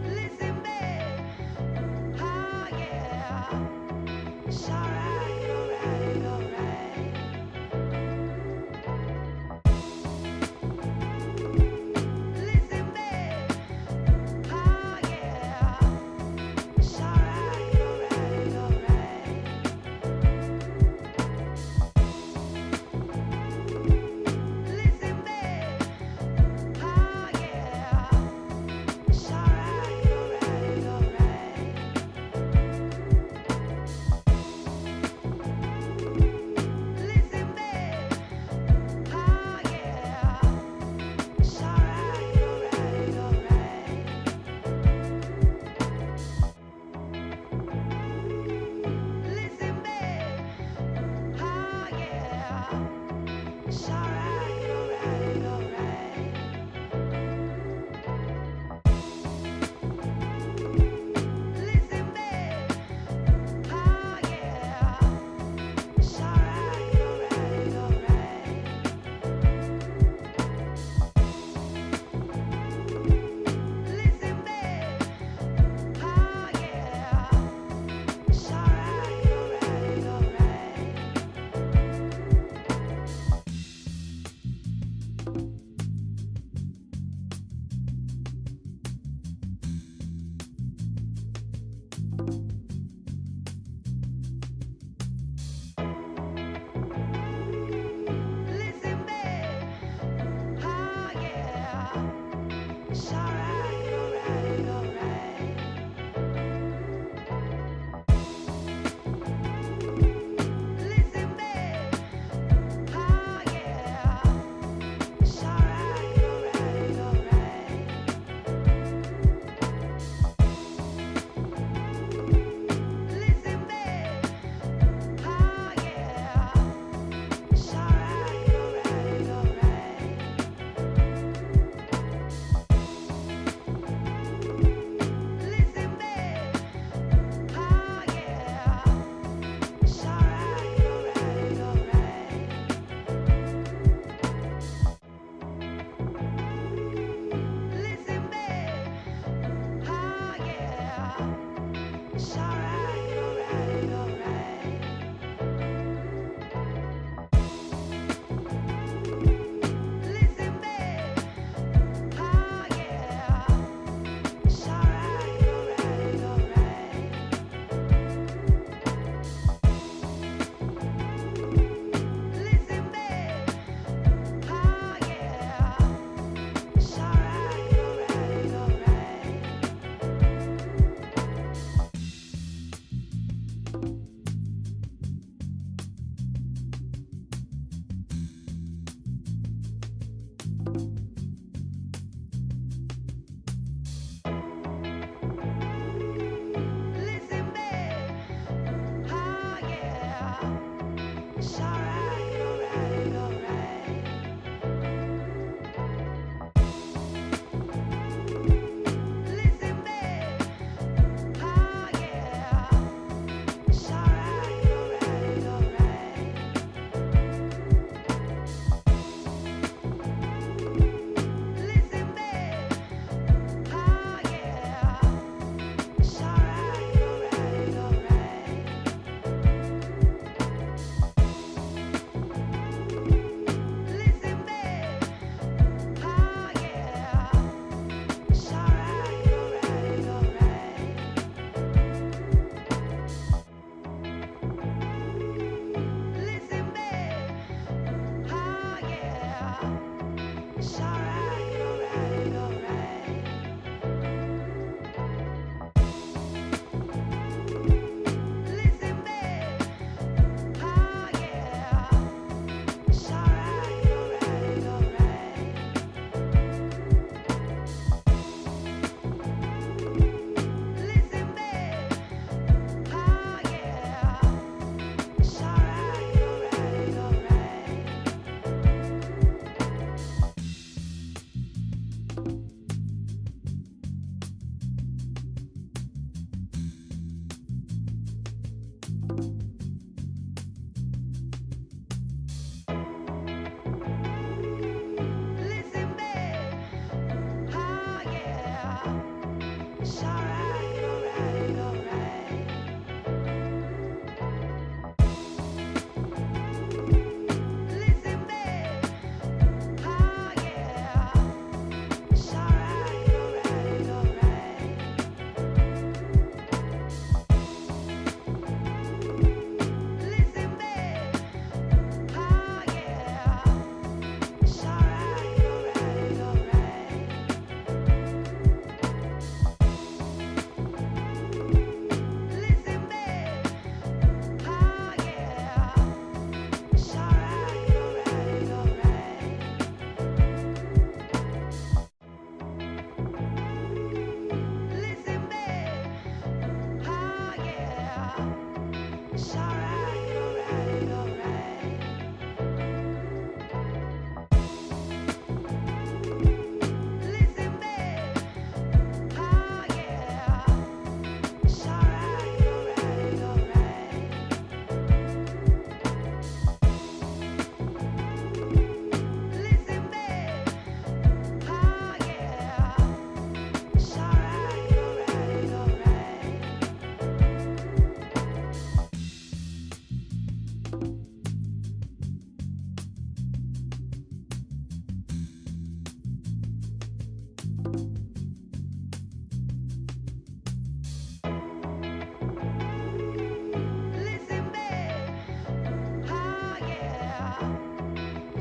Listen, babe. Oh, yeah. It's alright, alright, alright. Listen, babe. Oh, yeah. It's alright, alright, alright. Listen, babe. Oh, yeah. It's alright, alright, alright. Listen, babe. Oh, yeah. It's alright, alright, alright. Listen, babe. Oh, yeah. It's alright, alright, alright. Listen, babe. Oh, yeah. It's alright, alright, alright. Listen, babe. Oh, yeah. It's alright, alright, alright.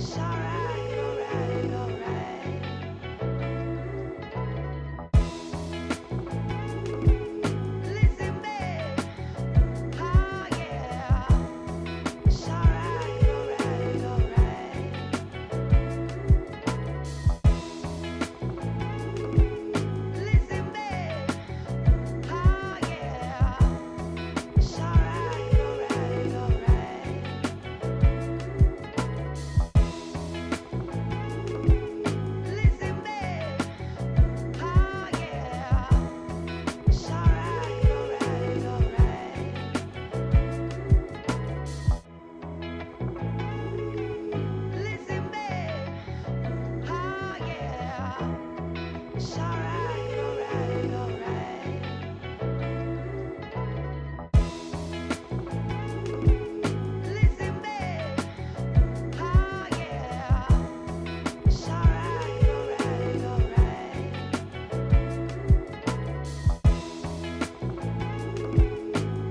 It's alright, alright, alright. Listen, babe. Oh, yeah. It's alright, alright, alright. Listen, babe. Oh, yeah. It's alright, alright, alright. Listen, babe. Oh, yeah. It's alright, alright, alright. Listen, babe. Oh, yeah. It's alright, alright, alright.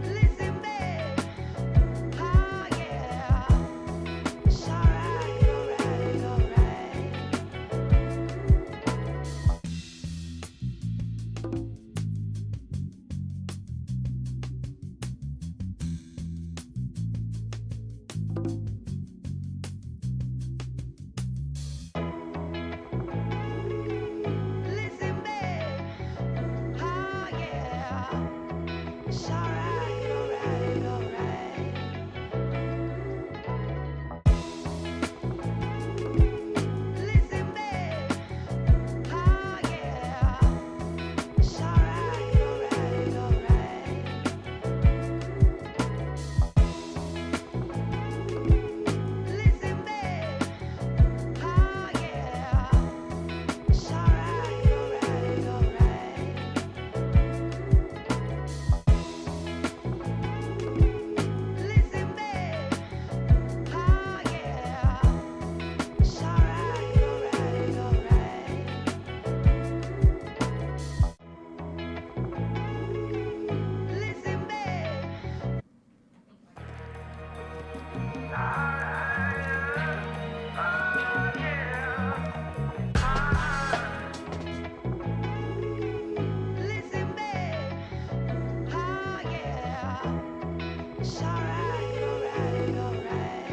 Listen, babe. Oh, yeah. It's alright, alright, alright. Listen, babe. Oh, yeah. It's alright, alright, alright. Listen, babe. Oh, yeah. It's alright, alright, alright. Listen, babe. Oh, yeah. It's alright, alright, alright. Listen, babe. Oh, yeah. It's alright, alright, alright. Listen, babe. Oh, yeah. It's alright, alright, alright. Listen, babe. Listen, babe. Oh, yeah. It's alright, alright, alright.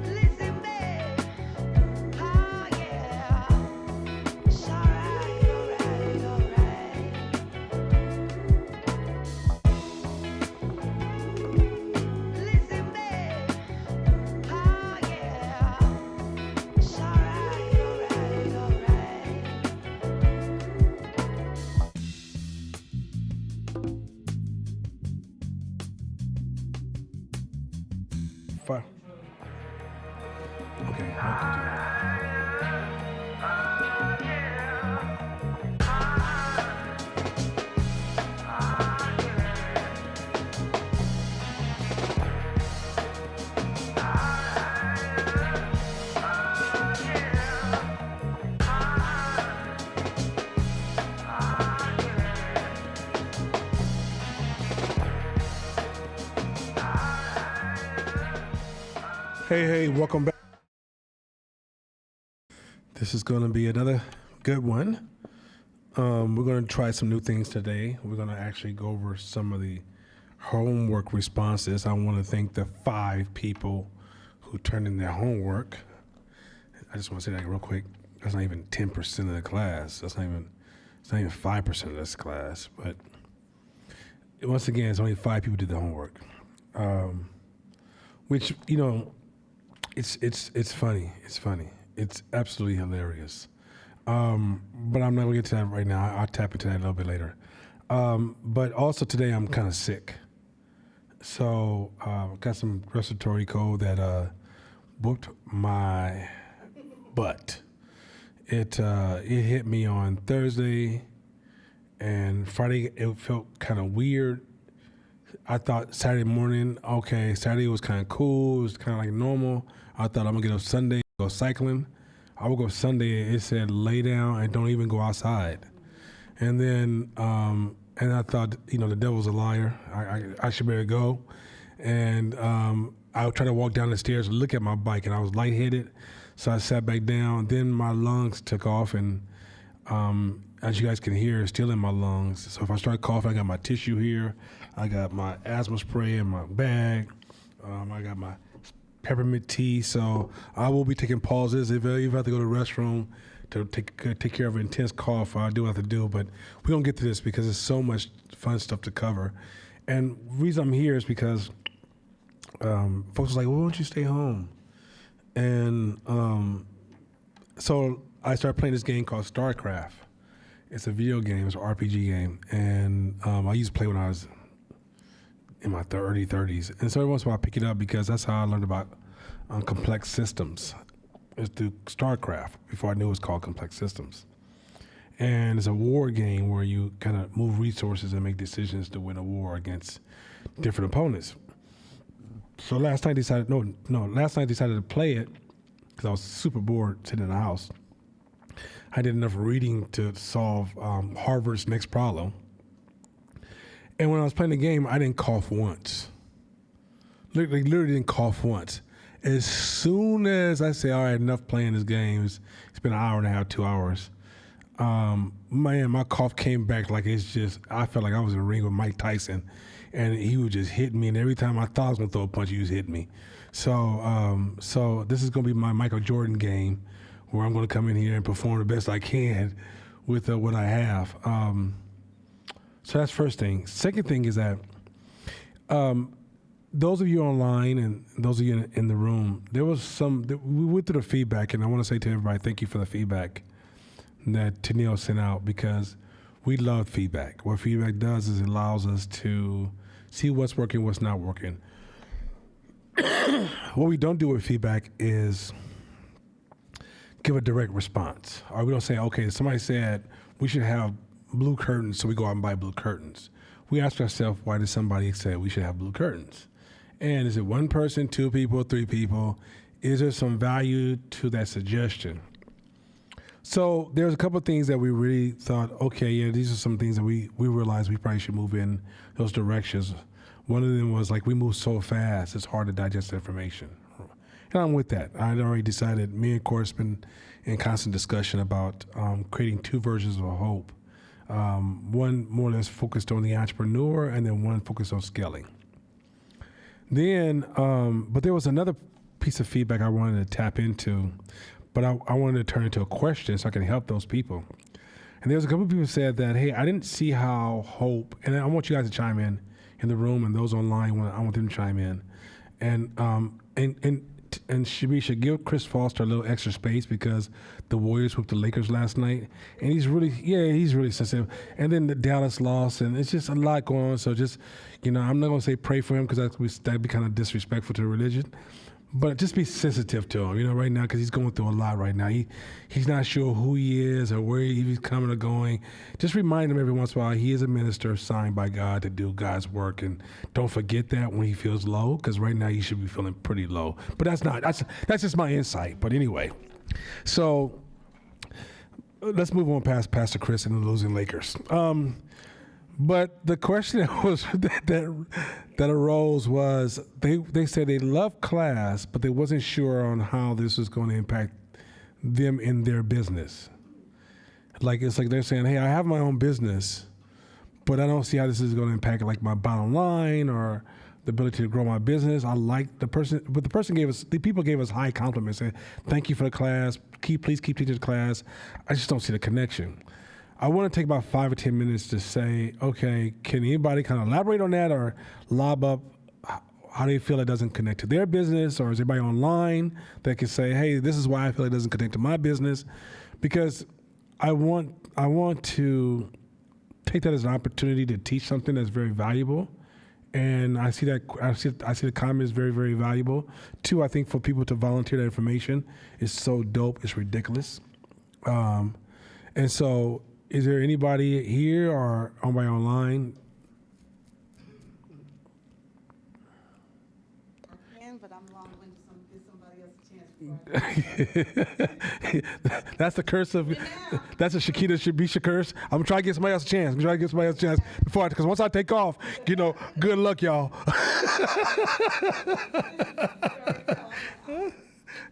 Listen, babe. Oh, yeah. It's alright, alright, alright. Listen, babe. Oh, yeah. It's alright, alright, alright. Fire. Okay, I have to do it. Hey, welcome back. This is going to be another good one. We're going to try some new things today. We're going to actually go over some of the homework responses. I want to thank the 5 people who turned in their homework. I just want to say that real quick. That's not even 10% of the class. It's not even 5% of this class. But once again, it's only 5 people did the homework. Which, you know, it's funny. It's funny. It's absolutely hilarious. But I'm not gonna get to that right now. I'll tap into that a little bit later. But also today I'm kind of sick, so got some respiratory cold that whooped my butt. It hit me on Thursday, and Friday it felt kind of weird. I thought Saturday morning, okay, Saturday was kind of cool. It was kind of like normal. I thought I'm gonna get up Sunday, go cycling. I woke up Sunday, it said lay down and don't even go outside. And then, and I thought, you know, the devil's a liar. I should better go. and I would try to walk down the stairs and look at my bike, and I was lightheaded, so I sat back down. Then my lungs took off, and as you guys can hear, it's still in my lungs. So if I start coughing, I got my tissue here, I got my asthma spray in my bag, I got my peppermint tea. So I will be taking pauses if I have to go to the restroom to take care of an intense cough. I do what I have to do, but we're gonna get to this because there's so much fun stuff to cover. And the reason I'm here is because folks was like, well, why don't you stay home? And so I started playing this game called StarCraft. It's a video game, it's an RPG game. And I used to play when I was in my early 30s. And so every once in a while I pick it up because that's how I learned about complex systems. It's through StarCraft before I knew it was called complex systems. And it's a war game where you kind of move resources and make decisions to win a war against different opponents. So last night I decided to play it because I was super bored sitting in the house. I did enough reading to solve Harvard's next problem. And when I was playing the game, I didn't cough once. Literally didn't cough once. As soon as I say, all right, enough playing this game, it's been an hour and a half, 2 hours, man, my cough came back like it's just, I felt like I was in a ring with Mike Tyson, and he would just hit me, and every time I thought I was going to throw a punch, he was hitting me. So this is going to be my Michael Jordan game, where I'm going to come in here and perform the best I can with what I have. So that's first thing. Second thing is that those of you online and those of you in the room, we went through the feedback, and I want to say to everybody, thank you for the feedback that Tennille sent out, because we love feedback. What feedback does is it allows us to see what's working, what's not working. What we don't do with feedback is give a direct response. Or we don't say, okay, somebody said we should have blue curtains, so we go out and buy blue curtains. We ask ourselves, why did somebody say we should have blue curtains? And is it one person, two people, three people? Is there some value to that suggestion? So there's a couple of things that we really thought, okay, yeah, these are some things that we realized we probably should move in those directions. One of them was like, we move so fast, it's hard to digest information. And I'm with that. I'd already decided, me and Court's been in constant discussion about creating two versions of hope. One more or less focused on the entrepreneur, and then one focused on scaling. Then, but there was another piece of feedback I wanted to tap into, but I wanted to turn it into a question so I can help those people. And there was a couple of people who said that, hey, I didn't see how hope, and I want you guys to chime in the room, and those online, I want them to chime in. And we should give Chris Foster a little extra space because the Warriors whooped the Lakers last night, and he's really sensitive. And then the Dallas lost, and it's just a lot going on. So just, I'm not going to say pray for him because that'd be kind of disrespectful to religion. But just be sensitive to him, right now, because he's going through a lot right now. He's not sure who he is or where he's coming or going. Just remind him every once in a while he is a minister signed by God to do God's work, and don't forget that when he feels low, because right now he should be feeling pretty low. But that's just my insight. But anyway, so let's move on past Pastor Chris and the losing Lakers. But the question that arose was they said they love class, but they wasn't sure on how this was going to impact them in their business. It's like they're saying, hey, I have my own business, but I don't see how this is going to impact my bottom line or the ability to grow my business. I like the person, but the people gave us high compliments, saying, thank you for the class. Please keep teaching the class. I just don't see the connection. I want to take about 5 or 10 minutes to say, okay, can anybody kind of elaborate on that or lob up how they feel it doesn't connect to their business, or is anybody online that can say, hey, this is why I feel it doesn't connect to my business? Because I want to take that as an opportunity to teach something that's very valuable. And I see the comment is very, very valuable. 2, I think for people to volunteer that information is so dope, it's ridiculous. And so, is there anybody here or anybody online? I can, but I'm long-winded, so give somebody else a chance. That's the curse of. That's a Shakita Shabisha curse. I'm trying to get somebody else a chance. Because once I take off, good luck, y'all.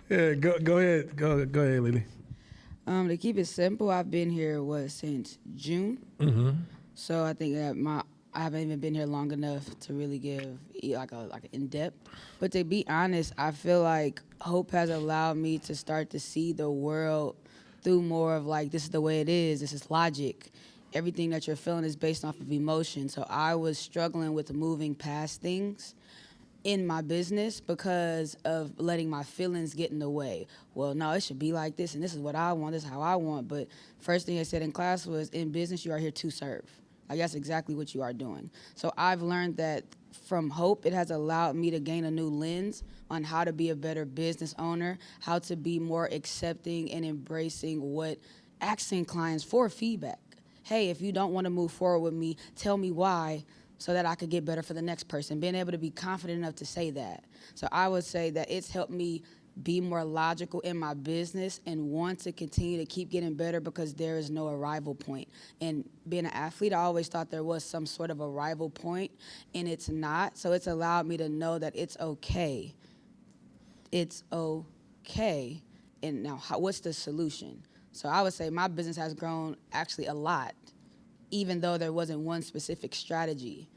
Yeah, go ahead. Go ahead, Lily. To keep it simple, I've been here since June. Mm-hmm. So I think that I haven't even been here long enough to really give like an in depth. But to be honest, I feel like Hope has allowed me to start to see the world through more of like, this is the way it is. This is logic. Everything that you're feeling is based off of emotion. So I was struggling with moving past things in my business because of letting my feelings get in the way. Well, no, it should be like this, and this is what I want, this is how I want. But first thing I said in class was, in business, you are here to serve. Like, that's exactly what you are doing. So I've learned that from Hope, it has allowed me to gain a new lens on how to be a better business owner, how to be more accepting and embracing asking clients for feedback. Hey, if you don't want to move forward with me, tell me why, so that I could get better for the next person, being able to be confident enough to say that. So I would say that it's helped me be more logical in my business and want to continue to keep getting better because there is no arrival point. And being an athlete, I always thought there was some sort of arrival point, and it's not. So it's allowed me to know that it's okay. It's okay. And now, what's the solution? So I would say my business has grown actually a lot, even though there wasn't one specific strategy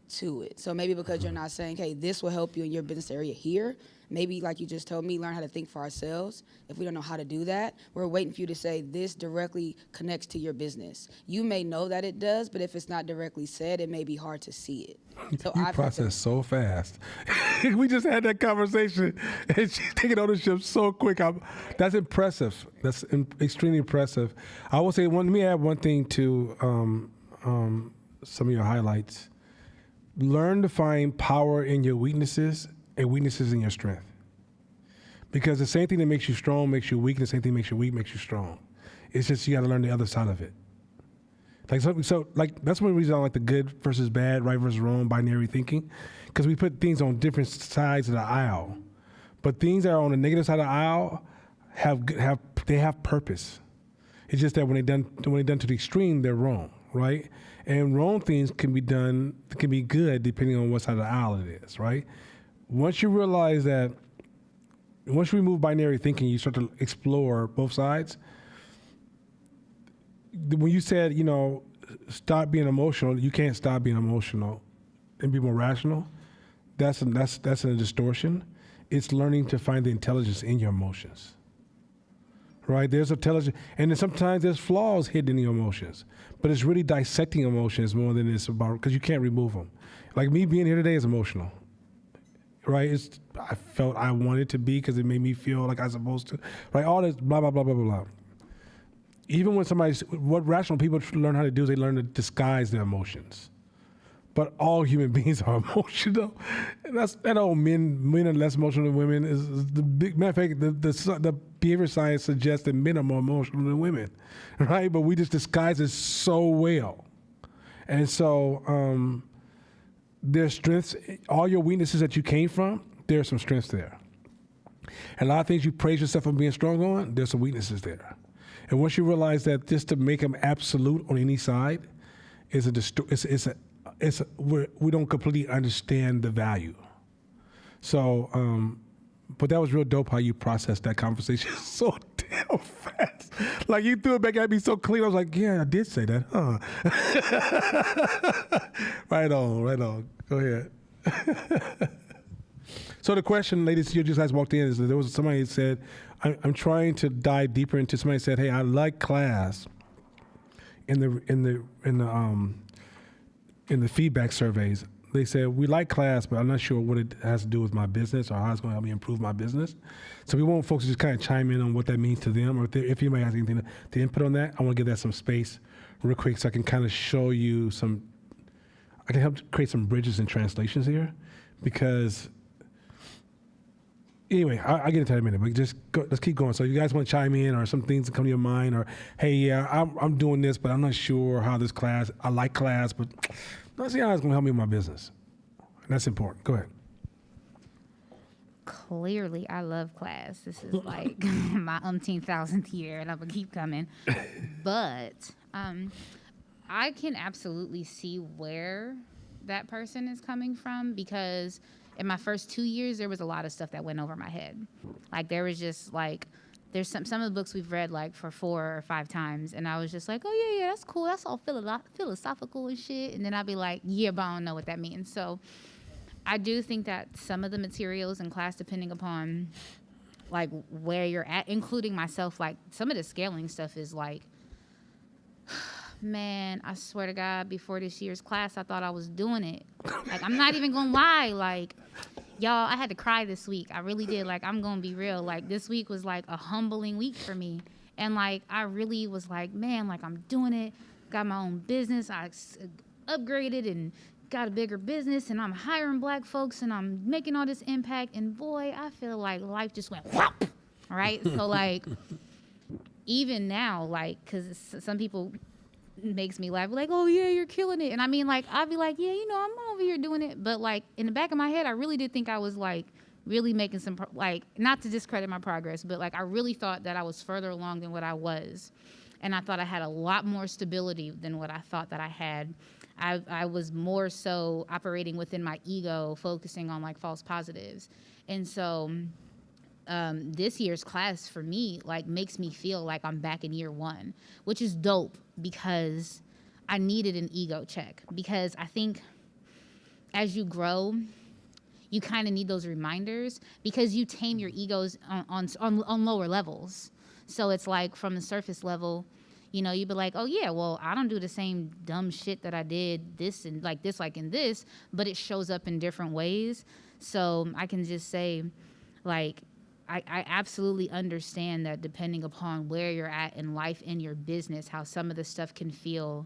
to it. So maybe because you're not saying, hey, this will help you in your business area here, maybe like you just told me, learn how to think for ourselves. If we don't know how to do that, we're waiting for you to say this directly connects to your business. You may know that it does, but if it's not directly said, it may be hard to see it. So You process so fast. We just had that conversation, and she's taking ownership so quick. That's impressive. That's extremely impressive. I will say, let me add one thing to some of your highlights. Learn to find power in your weaknesses and weaknesses in your strength. Because the same thing that makes you strong makes you weak, and the same thing that makes you weak makes you strong. It's just you got to learn the other side of it. Like that's one reason I like the good versus bad, right versus wrong, binary thinking, because we put things on different sides of the aisle. But things that are on the negative side of the aisle have purpose. It's just that when they're done to the extreme, they're wrong, right? And wrong things can be good depending on what side of the aisle it is, right? Once you realize that, once you remove binary thinking, you start to explore both sides. When you said, stop being emotional, you can't stop being emotional and be more rational. That's a distortion. It's learning to find the intelligence in your emotions. Right? There's intelligence, and then sometimes there's flaws hidden in your emotions, but it's really dissecting emotions more than it's about, because you can't remove them. Like me being here today is emotional, right? I felt I wanted to be because it made me feel like I was supposed to, right? All this blah, blah, blah, blah, blah, blah. Even when what rational people learn how to do is they learn to disguise their emotions. But all human beings are emotional. And that old men are less emotional than women is the big matter of fact. The behavior science suggests that men are more emotional than women, right? But we just disguise it so well. And so there's strengths. All your weaknesses that you came from, there's some strengths there. And a lot of things you praise yourself for being strong on, there's some weaknesses there. And once you realize that just to make them absolute on any side we don't completely understand the value. So, but that was real dope how you processed that conversation so damn fast. Like you threw it back at me so clean. I was like, yeah, I did say that, huh? Right on. Go ahead. So the question, ladies, you just guys walked in, is that there was somebody that said, I'm trying to dive deeper into. Somebody said, hey, I like class in the feedback surveys. They said, we like class, but I'm not sure what it has to do with my business or how it's going to help me improve my business. So we want folks to just kind of chime in on what that means to them, or if anybody has anything to input on that. I want to give that some space real quick so I can kind of show you I can help create some bridges and translations here, because anyway, I'll get into that in a minute, but let's keep going. So you guys want to chime in, or some things that come to your mind, or, hey, yeah, I'm doing this, but I'm not sure how this class, I like class, but let's see how it's going to help me in my business. And that's important. Go ahead. Clearly, I love class. This is like my umpteenth thousandth year, and I'm going to keep coming. But I can absolutely see where that person is coming from, because in my first 2 years, there was a lot of stuff that went over my head. Like, there was just like, there's some of the books we've read like for 4 or 5 times, and I was just like, oh yeah, that's cool. That's all philosophical and shit. And then I'd be like, yeah, but I don't know what that means. So I do think that some of the materials in class, depending upon like where you're at, including myself, like some of the scaling stuff is like, man, I swear to God, before this year's class, I thought I was doing it. Like, I'm not even gonna lie. Like, y'all, I had to cry this week. I really did. Like, I'm gonna be real. Like, this week was like a humbling week for me. And like, I really was like, man, like I'm doing it. Got my own business. I upgraded and got a bigger business, and I'm hiring black folks, and I'm making all this impact. And boy, I feel like life just went whop. All right. So like, even now, like, cause some people makes me laugh, like, oh yeah, you're killing it. And I mean, like, I'd be like, yeah, you know, I'm over here doing it. But like, in the back of my head, I really did think I was like really making some, like, not to discredit my progress, but like, I really thought that I was further along than what I was. And I thought I had a lot more stability than what I thought that I had. I was more so operating within my ego, focusing on like false positives. And so this year's class for me like makes me feel like I'm back in year 1, which is dope, because I needed an ego check. Because I think as you grow, you kind of need those reminders, because you tame your egos on lower levels. So it's like from the surface level, you know, you'd be like, oh yeah, well, I don't do the same dumb shit that I did this and like this, like in this, but it shows up in different ways. So I can just say, like, I absolutely understand that depending upon where you're at in life, in your business, how some of the stuff can feel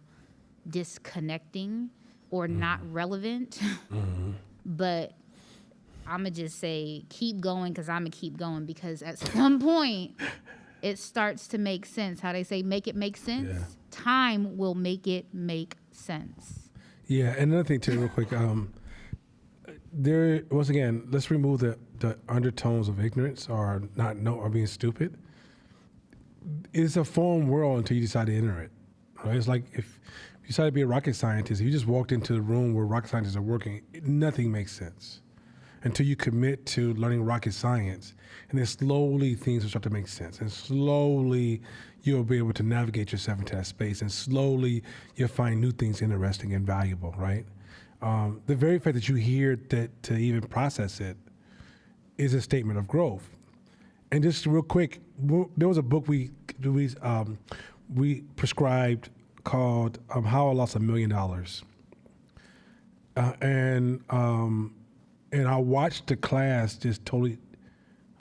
disconnecting or not relevant. But I'm going to just say, keep going, because I'm going to keep going, because at some point, it starts to make sense. How they say, make it make sense. Yeah. Time will make it make sense. Yeah, and another thing too, real quick. There, once again, let's remove the undertones of ignorance or not know or being stupid. It's a foreign world until you decide to enter it. Right? It's like if you decide to be a rocket scientist, if you just walked into the room where rocket scientists are working, nothing makes sense until you commit to learning rocket science. And then slowly things will start to make sense. And slowly you'll be able to navigate yourself into that space. And slowly you'll find new things interesting and valuable, right? The very fact that you hear that to even process it is a statement of growth. And just real quick, there was a book we prescribed called How I Lost $1 Million. And I watched the class just totally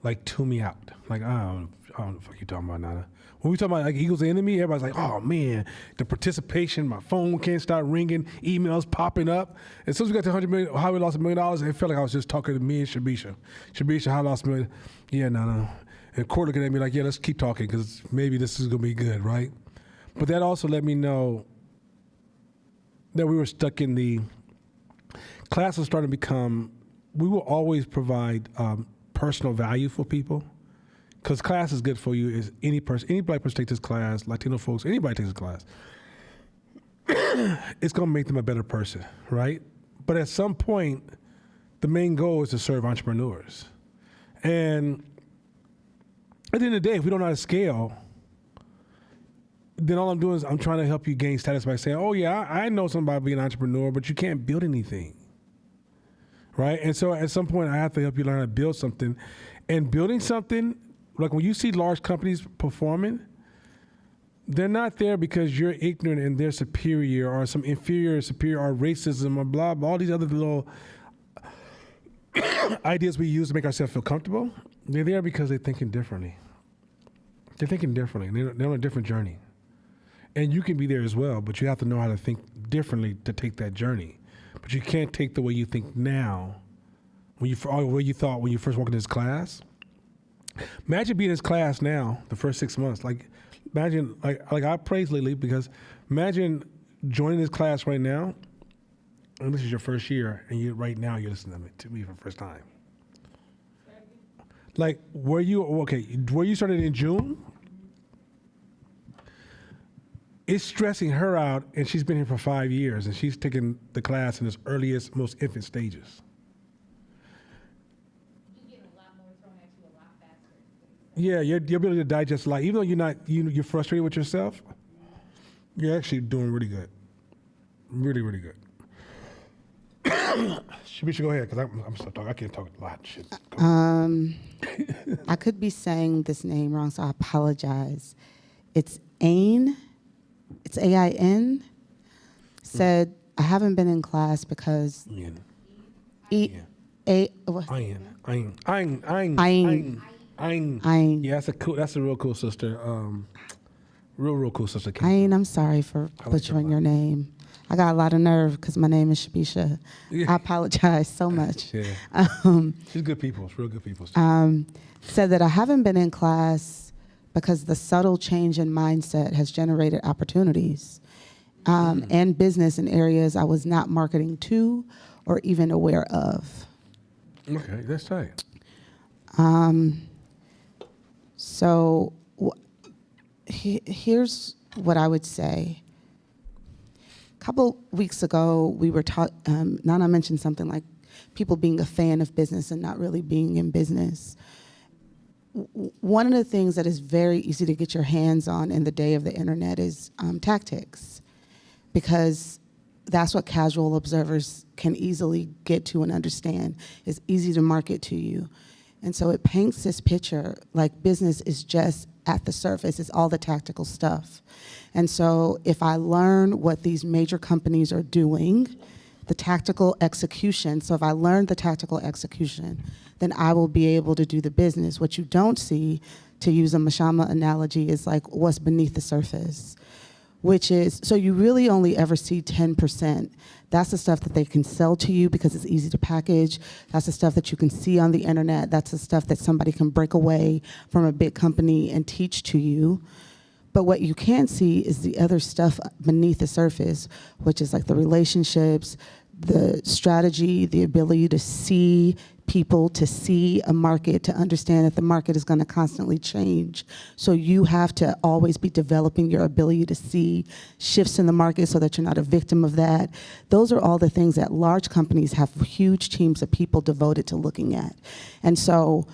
like tune me out. Like, I don't know what the fuck you talking about, Nana. When we talk about like Eagles the enemy, everybody's like, oh man, the participation, my phone can't start ringing, emails popping up. As soon as we got to 100 million, how we lost $1 million, it felt like I was just talking to me and Shabisha. Shabisha, how I lost $1 million. Yeah, no. And Court looking at me like, yeah, let's keep talking, because maybe this is gonna be good, right? But that also let me know that we were stuck in the class was starting to become, we will always provide personal value for people. Because class is good for you. Is any black person take this class, Latino folks, anybody takes this class, it's gonna make them a better person, right? But at some point, the main goal is to serve entrepreneurs. And at the end of the day, if we don't know how to scale, then all I'm doing is I'm trying to help you gain status by saying, oh yeah, I know something about being an entrepreneur, but you can't build anything, right? And so at some point, I have to help you learn how to build something. And building something, like when you see large companies performing, they're not there because you're ignorant and they're superior, or some inferior, superior, or racism, or blah, blah, all these other little ideas we use to make ourselves feel comfortable. They're there because they're thinking differently. They're thinking differently. They're on a different journey. And you can be there as well, but you have to know how to think differently to take that journey. But you can't take the way you think now, or the way you thought when you first walked into this class. Imagine being in this class now, the first 6 months. Like, imagine, like I praise Lily, because imagine joining this class right now, and this is your first year, and right now you're listening to me for the first time. Like, were you started in June? it's stressing her out, and she's been here for 5 years, and she's taken the class in its earliest, most infant stages. Yeah, your ability to digest life, even though you're frustrated with yourself, you're actually doing really good, really, really good. Shabisha, go ahead, because I'm still talking. I can't talk a lot. Shit. I could be saying this name wrong, so I apologize. It's Ain. It's AIN. Said, I haven't been in class because Ian. Ain. Ayn. Yeah, that's a real cool sister. Real cool sister. Ain, I'm sorry for butchering your name. I got a lot of nerve because my name is Shabisha. Yeah. I apologize so much. Yeah. She's good people. It's real good people. Said that I haven't been in class because the subtle change in mindset has generated opportunities and business in areas I was not marketing to or even aware of. Okay, that's tight. So here's what I would say. A couple weeks ago, we were Nana mentioned something like people being a fan of business and not really being in business. One of the things that is very easy to get your hands on in the day of the internet is tactics, because that's what casual observers can easily get to and understand. It's easy to market to you. And so it paints this picture like business is just at the surface, it's all the tactical stuff. And so if I learn what these major companies are doing, the tactical execution, so if I learn the tactical execution, then I will be able to do the business. What you don't see, to use a Mashama analogy, is like what's beneath the surface, which is, so you really only ever see 10%. That's the stuff that they can sell to you because it's easy to package. That's the stuff that you can see on the internet. That's the stuff that somebody can break away from a big company and teach to you. But what you can't see is the other stuff beneath the surface, which is like the relationships, the strategy, the ability to see people, to see a market, to understand that the market is going to constantly change. So you have to always be developing your ability to see shifts in the market so that you're not a victim of that. Those are all the things that large companies have huge teams of people devoted to looking at. And so,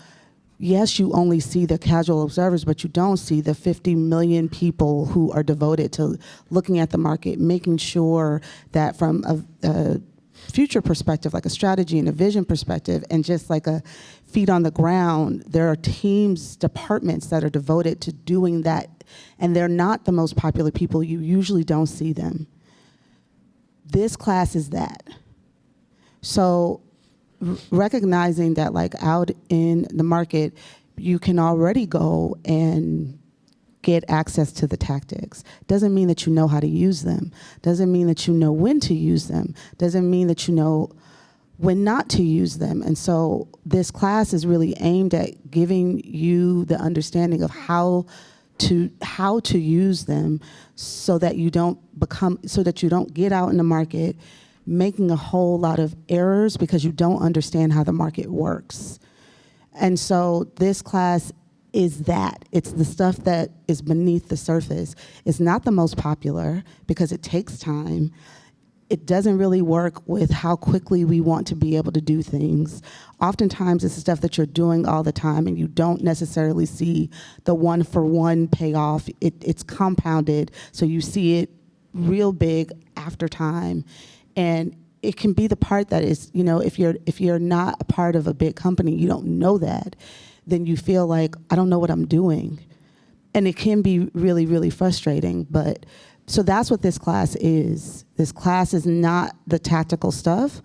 yes, you only see the casual observers, but you don't see the 50 million people who are devoted to looking at the market, making sure that from a future perspective, like a strategy and a vision perspective, and just like a feet on the ground, there are teams, departments that are devoted to doing that, and they're not the most popular people. You usually don't see them. This class is that. So recognizing that, like, out in the market, you can already go and get access to the tactics. Doesn't mean that you know how to use them. Doesn't mean that you know when to use them. Doesn't mean that you know when not to use them. And so this class is really aimed at giving you the understanding of how to use them so that you don't get out in the market making a whole lot of errors because you don't understand how the market works. And so this class is that. It's the stuff that is beneath the surface. It's not the most popular because it takes time. It doesn't really work with how quickly we want to be able to do things. Oftentimes it's the stuff that you're doing all the time and you don't necessarily see the one-for-one payoff. It's compounded, so you see it real big after time. And it can be the part that is, if you're not a part of a big company, you don't know that, then you feel like, I don't know what I'm doing. And it can be really, really frustrating. But so that's what this class is. This class is not the tactical stuff,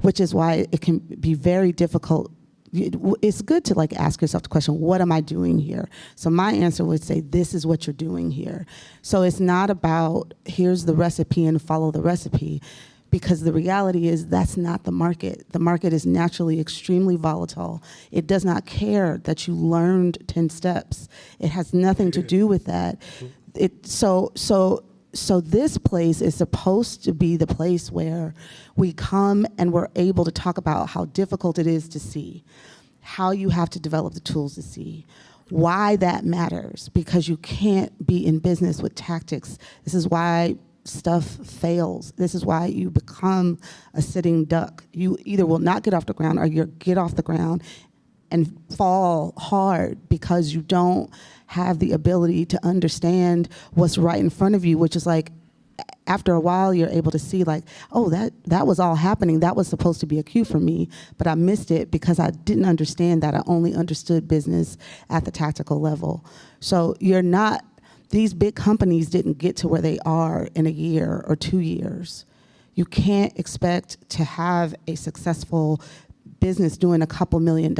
which is why it can be very difficult. It's good to ask yourself the question, what am I doing here? So my answer would say, this is what you're doing here. So it's not about, here's the recipe and follow the recipe. Because the reality is that's not the market. The market is naturally extremely volatile. It does not care that you learned 10 steps. It has nothing to do with that. So this place is supposed to be the place where we come and we're able to talk about how difficult it is to see, how you have to develop the tools to see, why that matters, because you can't be in business with tactics. This is why stuff fails. This is why you become a sitting duck. You either will not get off the ground or you get off the ground and fall hard because you don't have the ability to understand what's right in front of you, which is like, after a while, you're able to see like, oh, that was all happening. That was supposed to be a cue for me, but I missed it because I didn't understand that. I only understood business at the tactical level. So these big companies didn't get to where they are in a year or 2 years. You can't expect to have a successful business doing a couple $1 million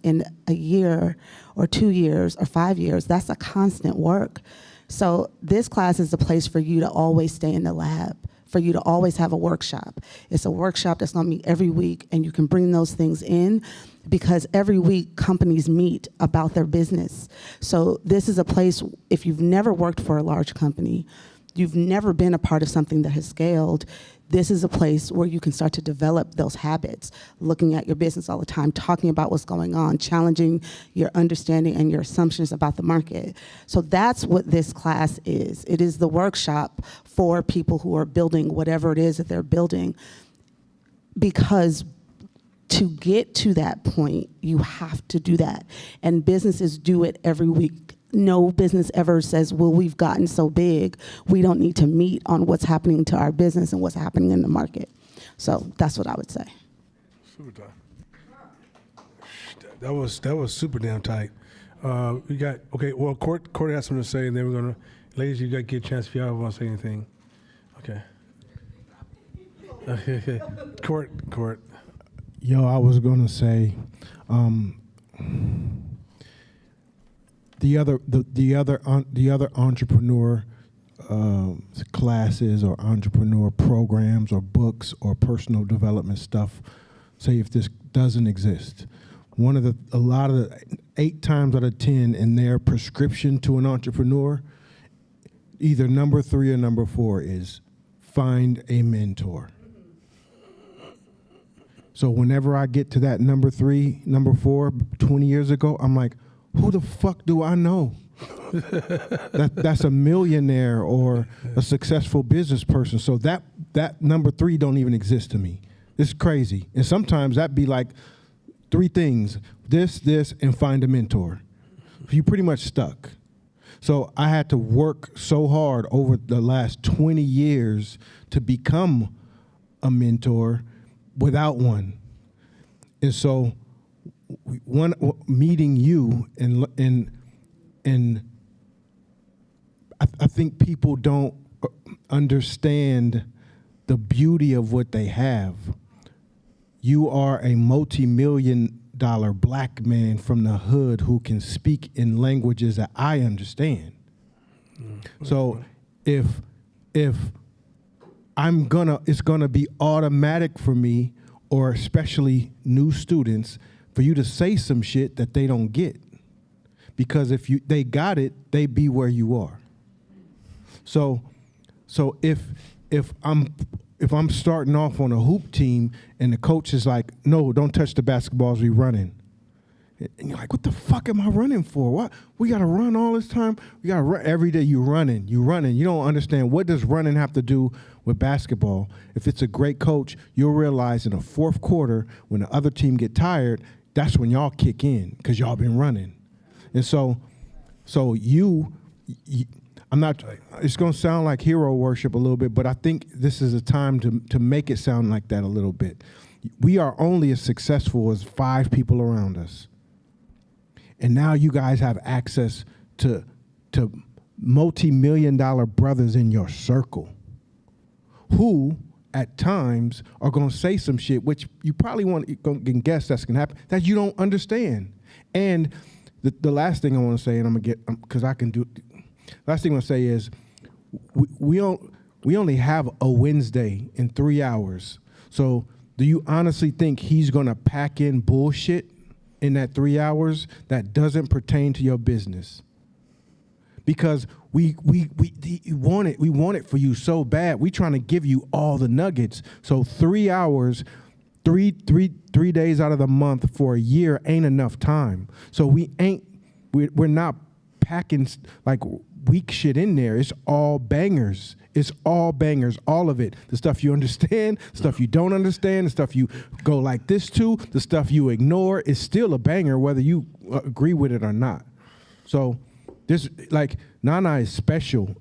in a year or 2 years or 5 years. That's a constant work. So this class is a place for you to always stay in the lab, for you to always have a workshop. It's a workshop that's gonna meet every week, and you can bring those things in because every week companies meet about their business. So this is a place, if you've never worked for a large company, you've never been a part of something that has scaled, this is a place where you can start to develop those habits, looking at your business all the time, talking about what's going on, challenging your understanding and your assumptions about the market. So that's what this class is. It is the workshop for people who are building whatever it is that they're building, because to get to that point, you have to do that. And businesses do it every week. No business ever says, well, we've gotten so big, we don't need to meet on what's happening to our business and what's happening in the market. So that's what I would say. Super tight. That was super damn tight. We got, okay, well, Court has something to say, and then we're going to, ladies, you got to get a chance if y'all want to say anything. Okay. Court. Yo, I was gonna say, the other entrepreneur classes or entrepreneur programs or books or personal development stuff, say if this doesn't exist, a lot of 8 times out of 10 in their prescription to an entrepreneur, either number 3 or number 4 is find a mentor. So whenever I get to that number 3, number 4, 20 years ago, I'm like, who the fuck do I know? That's a millionaire or a successful business person. So that number 3 don't even exist to me. It's crazy. And sometimes that'd be like 3 things, this, and find a mentor. You pretty much stuck. So I had to work so hard over the last 20 years to become a mentor without one. And so meeting you and I think people don't understand the beauty of what they have. You are a multi-million-dollar black man from the hood who can speak in languages that I understand. So if it's gonna be automatic for me, or especially new students, for you to say some shit that they don't get. Because if they got it, they be where you are. So if I'm starting off on a hoop team and the coach is like, no, don't touch the basketballs, we running. And you're like, what the fuck am I running for? What? We got to run all this time? We got to run every day. You running. You don't understand, what does running have to do with basketball? If it's a great coach, you'll realize in the fourth quarter, when the other team get tired, that's when y'all kick in because y'all been running. And so I'm not, it's going to sound like hero worship a little bit, but I think this is a time to make it sound like that a little bit. We are only as successful as 5 people around us. And now you guys have access to multi-million-dollar brothers in your circle who at times are going to say some shit, which you probably can guess that's going to happen, that you don't understand. And the last thing I want to say, and I'm going to get, because I can do, last thing I want to say is we only have a Wednesday in 3 hours. So do you honestly think he's going to pack in bullshit in that 3 hours that doesn't pertain to your business? Because we want it for you so bad. We trying to give you all the nuggets. So 3 hours, three days out of the month for a year ain't enough time. So we ain't We're not packing like weak shit in there. It's all bangers. It's all bangers, all of it. The stuff you understand, the stuff you don't understand, the stuff you go like this to, the stuff you ignore is still a banger whether you agree with it or not. So this, like, Nana is special.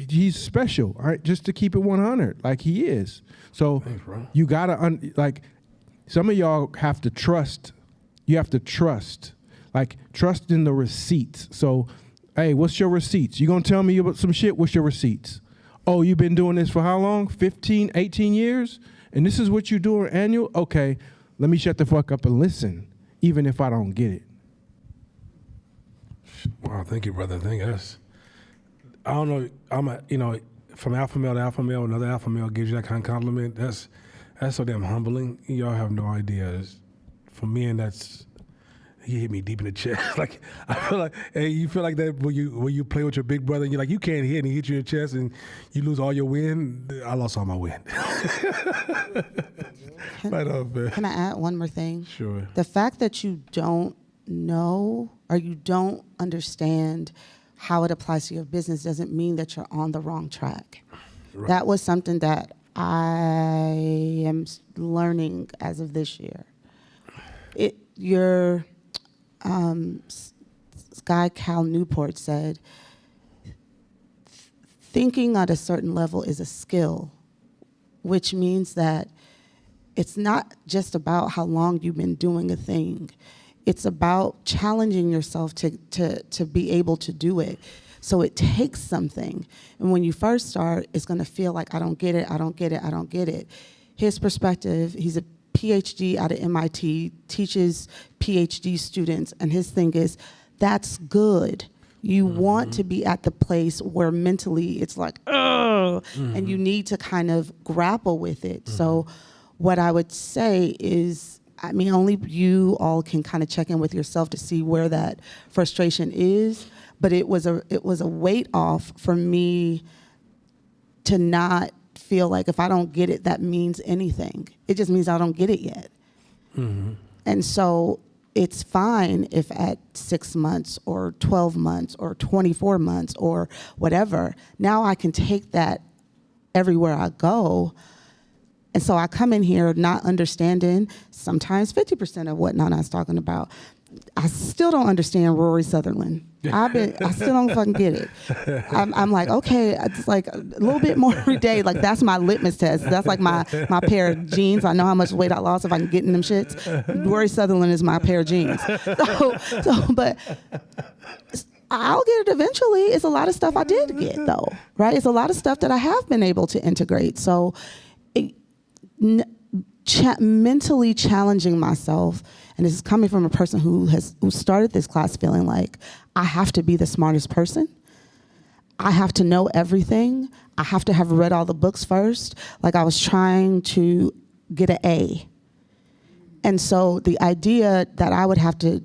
He's special, all right? Just to keep it 100, like he is. So Thanks, bro. you gotta, like, some of y'all have to trust. You have to trust. Like, trust in the receipts. So, hey, what's your receipts? You gonna tell me about some shit? What's your receipts? Oh, you've been doing this for how long? 15, 18 years? And this is what you do annual? Okay, let me shut the fuck up and listen, even if I don't get it. Wow, thank you, brother. Thank us. I don't know. From alpha male to alpha male, another alpha male gives you that kind of compliment. That's so damn humbling. Y'all have no idea. For me, and he hit me deep in the chest. Like, I feel like, hey, you feel like that when you play with your big brother and you're like, you can't hit, and he hits you in the chest and you lose all your wind. I lost all my wind. Right off, man. Can I add one more thing? Sure. The fact that you don't know or you don't understand how it applies to your business doesn't mean that you're on the wrong track. Right. That was something that I am learning as of this year. Guy Cal Newport said, thinking at a certain level is a skill, which means that it's not just about how long you've been doing a thing. It's about challenging yourself to be able to do it. So it takes something. And when you first start, it's going to feel like, I don't get it, I don't get it, I don't get it. His perspective, he's a PhD out of MIT, teaches PhD students, and his thing is, that's good. You want to be at the place where mentally it's like, oh, and you need to kind of grapple with it. So what I would say is, I mean, only you all can kind of check in with yourself to see where that frustration is, but it was a weight off for me to not feel like if I don't get it, that means anything. It just means I don't get it yet. And so it's fine if at 6 months or 12 months or 24 months or whatever, now I can take that everywhere I go. And so I come in here not understanding sometimes 50% of what Nana's talking about. I still don't understand Rory Sutherland. I still don't fucking get it. I'm like, okay, it's like a little bit more every day. Like, that's my litmus test. That's like my pair of jeans. I know how much weight I lost if I can get in them shits. Rory Sutherland is my pair of jeans. But I'll get it eventually. It's a lot of stuff I did get though, right? It's a lot of stuff that I have been able to integrate. So mentally challenging myself, and this is coming from a person who started this class feeling like I have to be the smartest person. I have to know everything. I have to have read all the books first. Like, I was trying to get an A. And so the idea that I would have to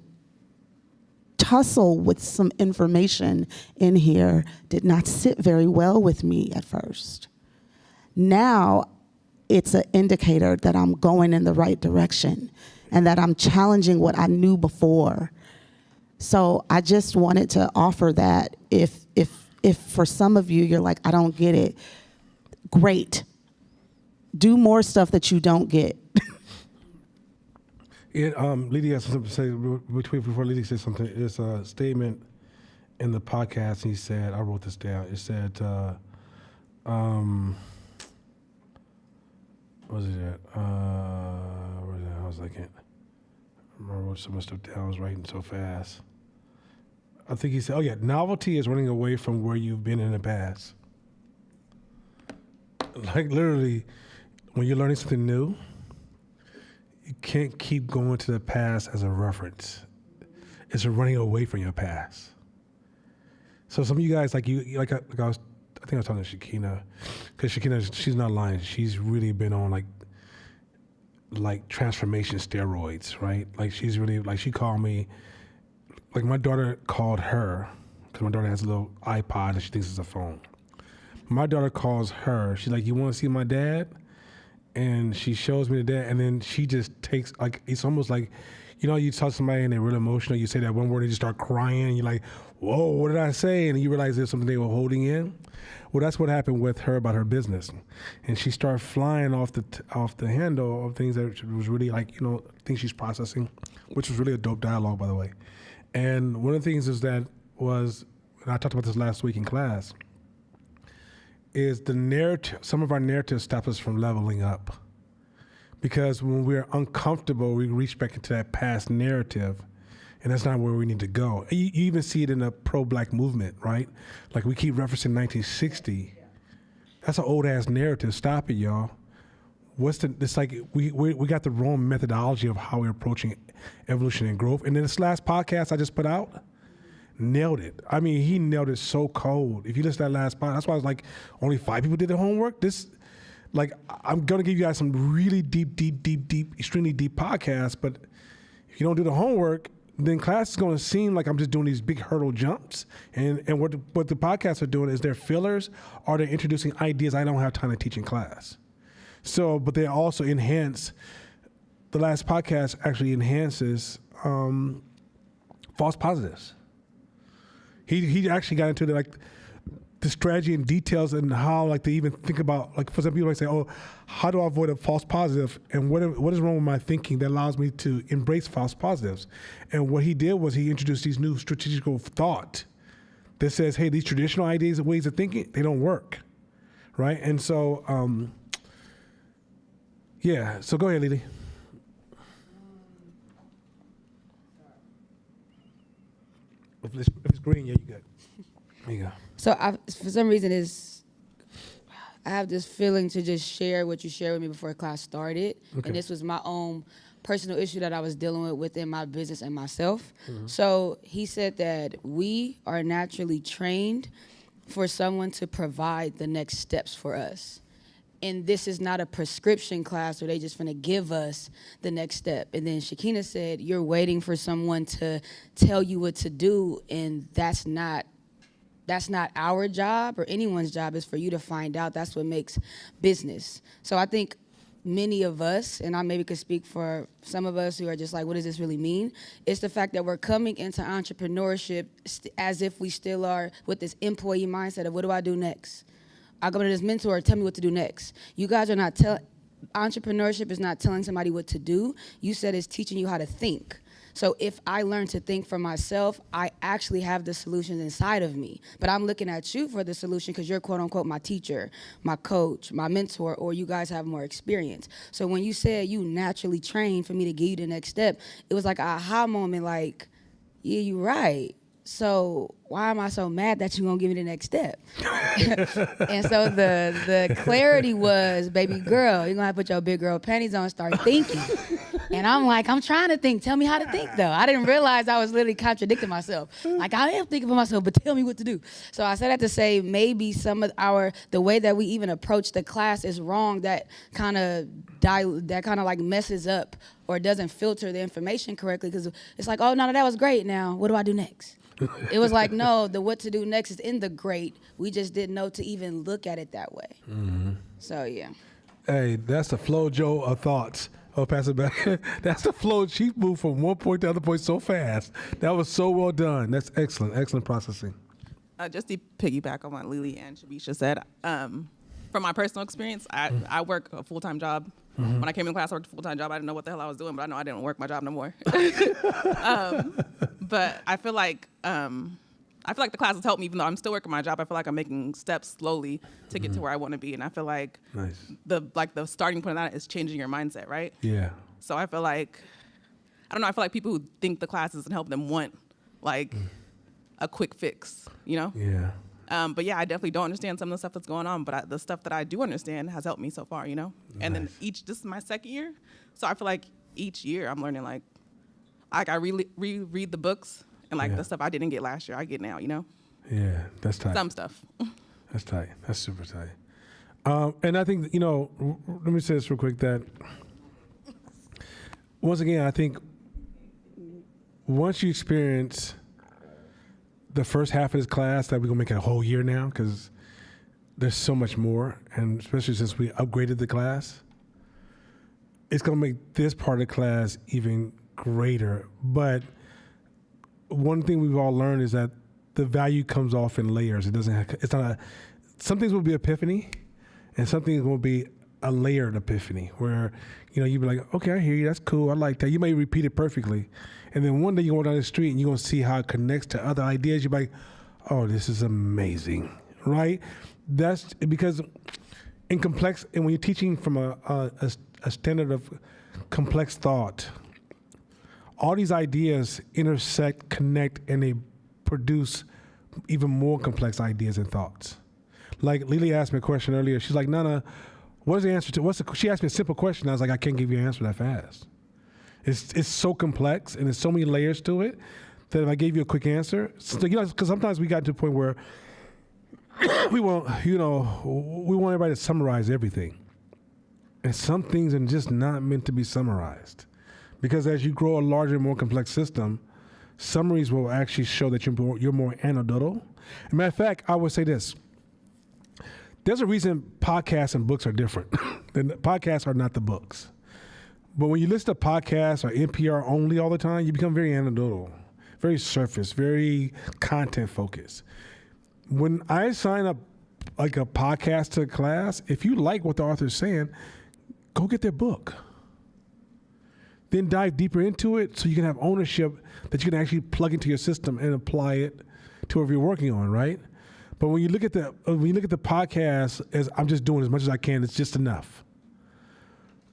tussle with some information in here did not sit very well with me at first. Now, it's an indicator that I'm going in the right direction and that I'm challenging what I knew before. So I just wanted to offer that if for some of you, you're like, I don't get it, great. Do more stuff that you don't get. Lydia has something to say. Before Lydia says something, it's a statement in the podcast. He said, I wrote this down. It said, what was it at? Where was it? I was like, I wrote so much stuff down. I was writing so fast. I think he said, oh yeah, novelty is running away from where you've been in the past. Like, literally, when you're learning something new, you can't keep going to the past as a reference. It's a running away from your past. So some of you guys, I think I was talking to Shakina, because Shakina, she's not lying. She's really been on like transformation steroids, right? Like, she's really, like, she called me, like, my daughter called her, because my daughter has a little iPod and she thinks it's a phone. My daughter calls her. She's like, you want to see my dad? and she shows me the dad, and then she just takes, like, it's almost like, you know, you talk to somebody and they're real emotional, you say that one word and you start crying, and you're like, whoa, what did I say? And you realize there's something they were holding in. Well, that's what happened with her about her business, and she started flying off the handle of things that was really, like, you know, things she's processing, which was really a dope dialogue, by the way. And one of the things is that was, and I talked about this last week in class, is the narrative. Some of our narratives stop us from leveling up, because when we're uncomfortable, we reach back into that past narrative, and that's not where we need to go. You even see it in the pro-black movement, right? Like, we keep referencing 1960. That's an old-ass narrative. Stop it, y'all. It's like we got the wrong methodology of how we're approaching evolution and growth. And then this last podcast I just put out, nailed it. I mean, he nailed it so cold. If you listen to that last podcast, that's why I was like, only 5 people did the homework. Like, I'm gonna give you guys some really deep, extremely deep podcasts, but if you don't do the homework, then class is going to seem like I'm just doing these big hurdle jumps. And what the podcasts are doing is they're fillers, or they're introducing ideas I don't have time to teach in class. So, but they also enhance, the last podcast actually enhances false positives. He actually got into the strategy and details and how, like, they even think about, like, for some people, like, say, oh, how do I avoid a false positive, and what is wrong with my thinking that allows me to embrace false positives? And what he did was he introduced these new strategical thought that says, hey, these traditional ideas and ways of thinking, they don't work, right? And so, yeah, so go ahead, Lily. If it's green, yeah, you good. There you go. So for some reason, I have this feeling to just share what you shared with me before class started. Okay. And this was my own personal issue that I was dealing with within my business and myself. So he said that we are naturally trained for someone to provide the next steps for us. And this is not a prescription class where they just finna give us the next step. And then Shakina said, you're waiting for someone to tell you what to do, and that's not our job or anyone's job. Is for you to find out. That's what makes business. So I think many of us, and I maybe could speak for some of us who are just like, what does this really mean? It's the fact that we're coming into entrepreneurship as if we still are with this employee mindset of, what do I do next? I go to this mentor, tell me what to do next. You guys are not entrepreneurship is not telling somebody what to do. You said it's teaching you how to think. So if I learn to think for myself, I actually have the solutions inside of me. But I'm looking at you for the solution because you're, quote unquote, my teacher, my coach, my mentor, or you guys have more experience. So when you said you naturally trained for me to give you the next step, it was like an aha moment, like, yeah, you're right. So why am I so mad that you're going to give me the next step? And so the clarity was, baby girl, you're going to have to put your big girl panties on and start thinking. And I'm like, I'm trying to think. Tell me how to think, though. I didn't realize I was literally contradicting myself. Like, I am thinking for myself, but tell me what to do. So I said that to say maybe some of the way that we even approach the class is wrong. That kind of like messes up or doesn't filter the information correctly, because it's like, oh, no, that was great. Now, what do I do next? It was like, no, the what to do next is in the great. We just didn't know to even look at it that way. Mm-hmm. So, yeah. Hey, that's the flow, Joe, of thoughts. Oh, pass it back. That's the flow. She moved from one point to the other point so fast. That was so well done. That's excellent. Excellent processing. Just to piggyback on what Lily and Shabisha said, from my personal experience, I work a full-time job. Mm-hmm. When I came in class, I worked a full-time job. I didn't know what the hell I was doing, but I know I didn't work my job no more. But I feel like the class has helped me, even though I'm still working my job. I feel like I'm making steps slowly to get to where I want to be, and I feel like the starting point of that is changing your mindset, right? Yeah. So I feel like, I don't know. I feel like people who think the class doesn't help them want like a quick fix, you know? Yeah. But yeah, I definitely don't understand some of the stuff that's going on, but the stuff that I do understand has helped me so far, you know? Nice. And then this is my second year, so I feel like each year I'm learning, like I reread the books, and like the stuff I didn't get last year, I get now, you know? Yeah, that's tight. Some stuff. That's tight. That's super tight. And I think, you know, let me say this real quick, that once again, I think once you experience the first half of this class, that we're going to make it a whole year now, because there's so much more, and especially since we upgraded the class, it's going to make this part of the class even greater. But one thing we've all learned is that the value comes off in layers. It doesn't. It's not a. Some things will be epiphany, and some things will be a layered epiphany where, you'd be like, okay, I hear you. That's cool. I like that. You may repeat it perfectly. And then one day you go down the street and you're going to see how it connects to other ideas. You're like, oh, this is amazing, right? That's because and when you're teaching from a standard of complex thought, all these ideas intersect, connect, and they produce even more complex ideas and thoughts. Like Lily asked me a question earlier. She's like, Nana, what is the answer to, she asked me a simple question. I was like, I can't give you an answer that fast. It's so complex and there's so many layers to it that if I gave you a quick answer, because sometimes we got to the point where we want everybody to summarize everything. And some things are just not meant to be summarized. Because as you grow a larger, more complex system, summaries will actually show that you're more anecdotal. As a matter of fact, I would say this. There's a reason podcasts and books are different. Podcasts are not the books. But when you listen to podcasts or NPR only all the time, you become very anecdotal, very surface, very content focused. When I sign up like a podcast to a class, if you like what the author's saying, go get their book. Then dive deeper into it so you can have ownership that you can actually plug into your system and apply it to whatever you're working on, right? But when you look at the podcast as I'm just doing as much as I can, it's just enough.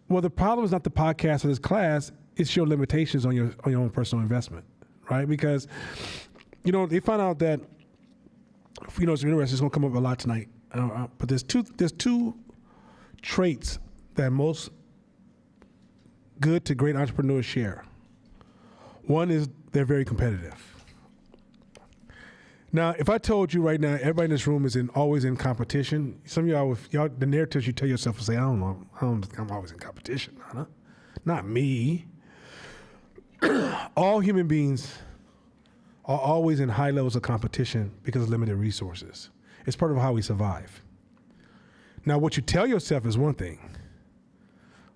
Well, the problem is not the podcast or this class; it's your limitations on your own personal investment, right? Because they found out that it's interesting. It's going to come up a lot tonight. But there's two traits that most good to great entrepreneurs share. One is they're very competitive. Now, if I told you right now, everybody in this room is always in competition, some of y'all, the narratives you tell yourself will say, I don't know, I'm always in competition, huh? Not me. All human beings are always in high levels of competition because of limited resources. It's part of how we survive. Now, what you tell yourself is one thing,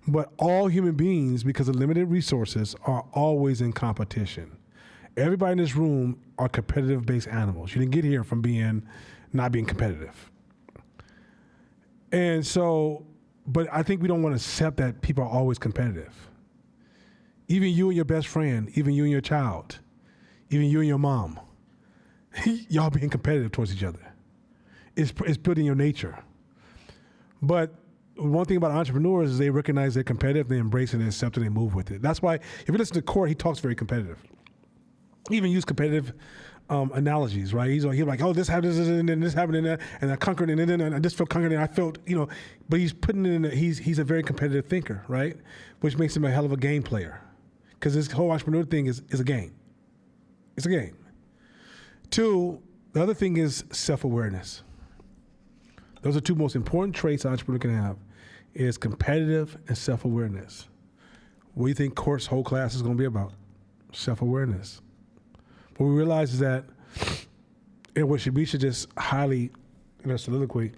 but all human beings, because of limited resources, are always in competition. Everybody in this room are competitive-based animals. You didn't get here from not being competitive. And so, but I think we don't want to accept that people are always competitive. Even you and your best friend, even you and your child, even you and your mom, y'all being competitive towards each other. It's built in your nature. But one thing about entrepreneurs is they recognize they're competitive, they embrace it, they accept it, they move with it. That's why if you listen to Court, he talks very competitive. He even use competitive analogies, right? He's like, oh, this happened, and then this happened, and I conquered, and then I just felt conquered, and I felt, but he's putting it in, he's a very competitive thinker, right? Which makes him a hell of a game player. Because this whole entrepreneur thing is a game. It's a game. Two, the other thing is self-awareness. Those are two most important traits an entrepreneur can have, is competitive and self-awareness. What do you think Court's whole class is going to be about? Self-awareness. What we realize is that, and what we should just highly, in our soliloquy,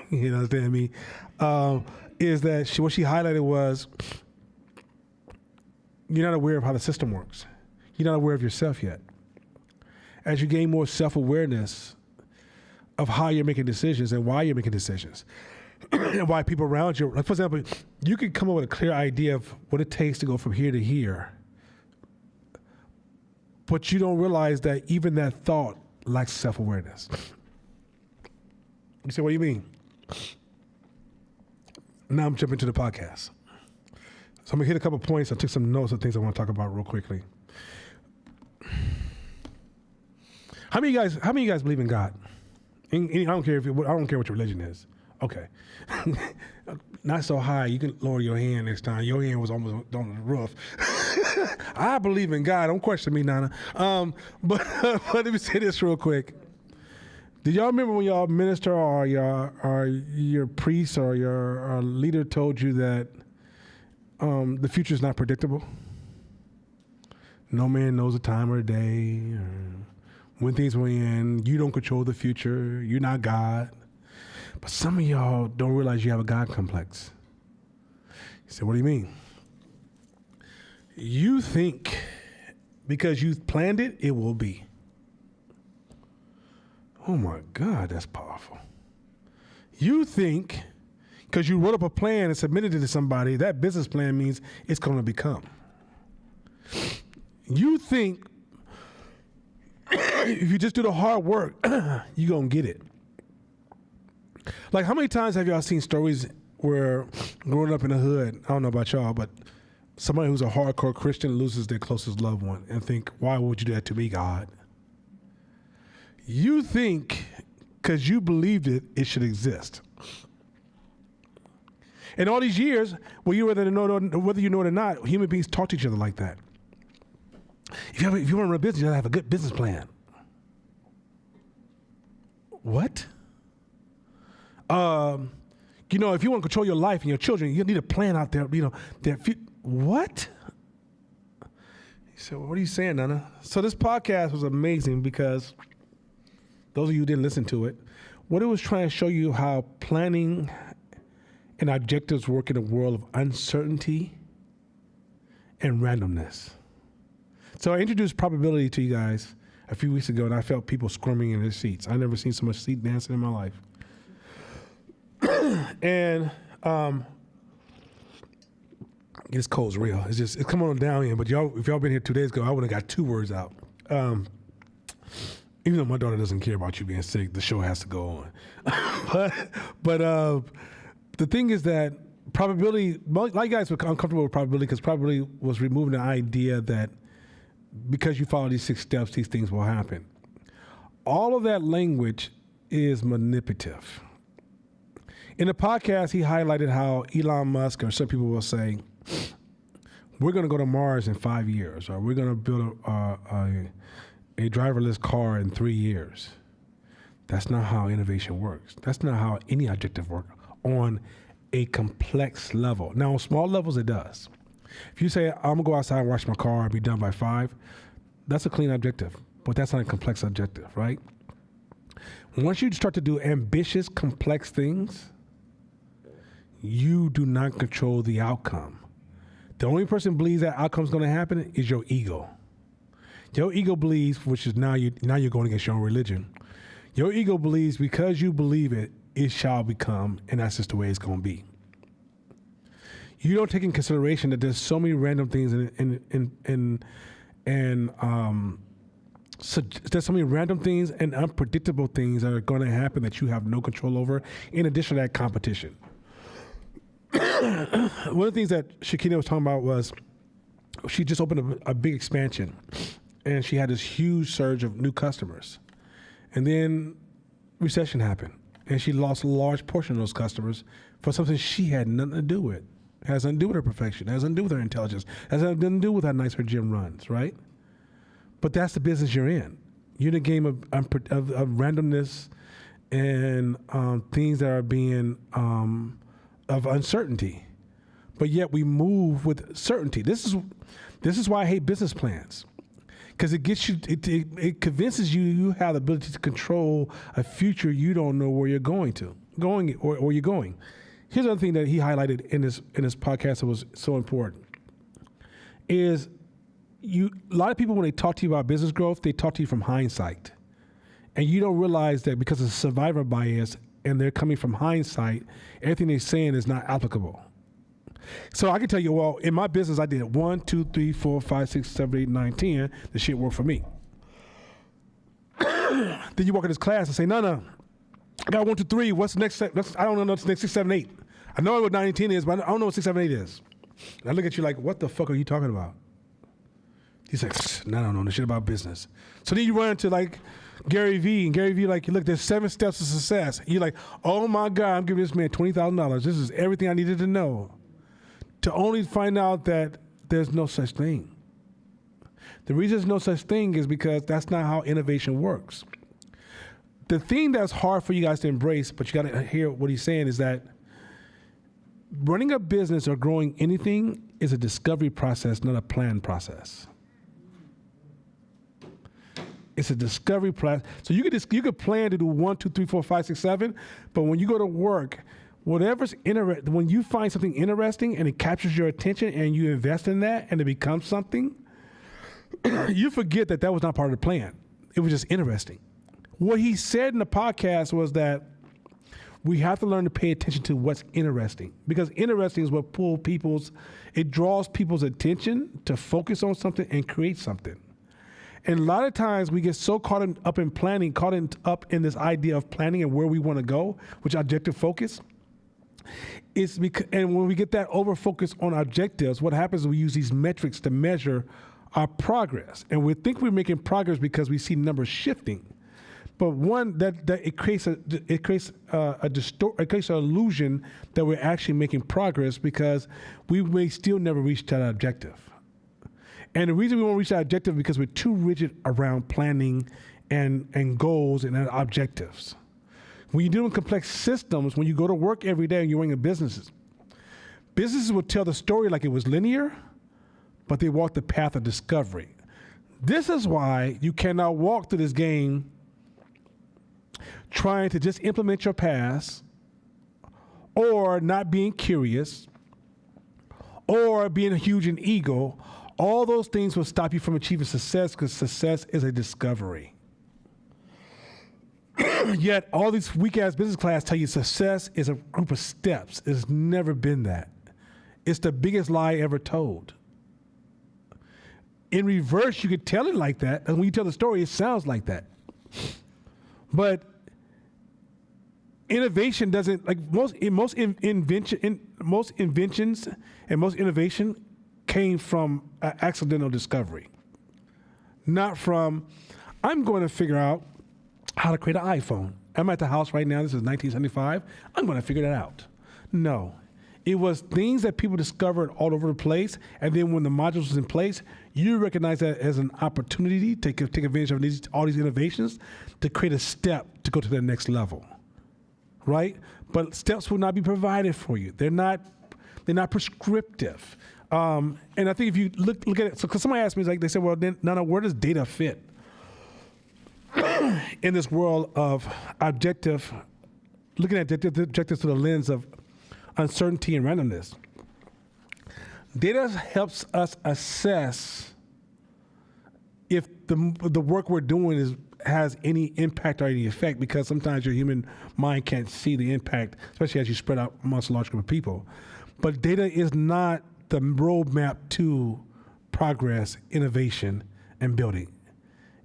you understand me, is that what she highlighted was, you're not aware of how the system works. You're not aware of yourself yet. As you gain more self-awareness of how you're making decisions and why you're making decisions, and why people around you, like for example, you can come up with a clear idea of what it takes to go from here to here, but you don't realize that even that thought lacks self-awareness. You say, what do you mean? Now I'm jumping to the podcast. So I'm gonna hit a couple points. I took some notes of things I want to talk about real quickly. How many of you guys believe in God? I don't care what your religion is. Okay. Not so high. You can lower your hand next time. Your hand was almost on the roof. I believe in God. Don't question me, Nana. But let me say this real quick. Did y'all remember when y'all minister or your priest or your leader told you that the future is not predictable? No man knows the time or the day, or when things will end. You don't control the future. You're not God. But some of y'all don't realize you have a God complex. He said, what do you mean? You think because you've planned it, it will be. Oh my God, that's powerful. You think because you wrote up a plan and submitted it to somebody, that business plan means it's going to become. You think if you just do the hard work, you're going to get it. Like, how many times have y'all seen stories where growing up in the hood, I don't know about y'all, but somebody who's a hardcore Christian loses their closest loved one and think, why would you do that to me, God? You think because you believed it, it should exist. In all these years, whether you know it or not, human beings talk to each other like that. If you want to run a business, you gotta have a good business plan. What? If you want to control your life and your children, you need a plan out there. What? He said, well, what are you saying, Nana? So this podcast was amazing because those of you who didn't listen to it, what it was trying to show you how planning and objectives work in a world of uncertainty and randomness. So I introduced probability to you guys a few weeks ago, and I felt people squirming in their seats. I never seen so much seat dancing in my life. And this cold's real. It's coming on down here. But if y'all been here 2 days ago, I would have got 2 words out. Even though my daughter doesn't care about you being sick, the show has to go on. but the thing is that probability, a lot of guys were uncomfortable with probability because probability was removing the idea that because you follow these 6 steps, these things will happen. All of that language is manipulative. In the podcast, he highlighted how Elon Musk, or some people will say, we're going to go to Mars in 5 years, or we're going to build a driverless car in 3 years. That's not how innovation works. That's not how any objective works on a complex level. Now, on small levels, it does. If you say, I'm going to go outside and wash my car and be done by 5, that's a clean objective, but that's not a complex objective, right? Once you start to do ambitious, complex things, you do not control the outcome. The only person who believes that outcome's going to happen is your ego. Your ego believes, which is now you're going against your own religion. Your ego believes because you believe it, it shall become, and that's just the way it's going to be. You don't take in consideration that there's so many random things so there's so many random things and unpredictable things that are going to happen that you have no control over. In addition to that, competition. One of the things that Shakina was talking about was she just opened a big expansion, and she had this huge surge of new customers, and then recession happened, and she lost a large portion of those customers for something she had nothing to do with. It has nothing to do with her perfection. It has nothing to do with her intelligence. It has nothing to do with how nice her gym runs, right? But that's the business you're in. You're in a game of randomness and things that are being of uncertainty. But yet we move with certainty. This is why I hate business plans, because it gets you. It convinces you have the ability to control a future you don't know where you're going or you're going. Here's another thing that he highlighted in this podcast that was so important is a lot of people, when they talk to you about business growth, they talk to you from hindsight. And you don't realize that because of survivor bias and they're coming from hindsight, everything they're saying is not applicable. So I can tell you, well, in my business, I did 1, 2, 3, 4, 5, 6, 7, 8, 9, 10. The shit worked for me. Then you walk in this class and say, no. I got 1, 2, 3. What's the next? I don't know what's the next 6, 7, 8. I know what 9 and 10 is, but I don't know what 6, 7, 8 is. And I look at you like, what the fuck are you talking about? He's like, no, I don't know the shit about business. So then you run into like Gary Vee, and Gary Vee like, look, there's 7 steps to success. You're like, oh my God, I'm giving this man $20,000. This is everything I needed to know. To only find out that there's no such thing. The reason there's no such thing is because that's not how innovation works. The thing that's hard for you guys to embrace, but you got to hear what he's saying, is that running a business or growing anything is a discovery process, not a planned process. It's a discovery process. So you could plan to do 1, 2, 3, 4, 5, 6, 7, but when you go to work, Whatever's when you find something interesting and it captures your attention and you invest in that and it becomes something, you forget that was not part of the plan. It was just interesting. What he said in the podcast was that we have to learn to pay attention to what's interesting, because interesting is what it draws people's attention to focus on something and create something. And a lot of times we get so caught up in planning, up in this idea of planning and where we want to go, which objective focus. And when we get that over focus on objectives, what happens is we use these metrics to measure our progress. And we think we're making progress because we see numbers shifting. But one, that it creates an illusion that we're actually making progress because we may still never reach that objective. And the reason we won't reach that objective is because we're too rigid around planning and goals and objectives. When you're doing complex systems, when you go to work every day and you're running businesses will tell the story like it was linear, but they walk the path of discovery. This is why you cannot walk through this game trying to just implement your past, or not being curious, or being huge in ego. All those things will stop you from achieving success, because success is a discovery. Yet all these weak-ass business class tell you success is a group of steps. It's never been that. It's the biggest lie ever told. In reverse, you could tell it like that, and when you tell the story, it sounds like that. But innovation doesn't, like most inventions and most innovation came from an accidental discovery, not from, I'm going to figure out how to create an iPhone. I'm at the house right now. This is 1975. I'm going to figure that out. No, it was things that people discovered all over the place. And then when the modules was in place, you recognize that as an opportunity to take advantage of all these innovations to create a step to go to the next level, right? But steps will not be provided for you. They're not prescriptive. And I think if you look at it, so because somebody asked me, like, they said, well, then, Nana, where does data fit in this world of objective, looking at objectives through the lens of uncertainty and randomness? Data helps us assess if the work we're doing has any impact or any effect, because sometimes your human mind can't see the impact, especially as you spread out amongst a large group of people. But data is not the roadmap to progress, innovation, and building.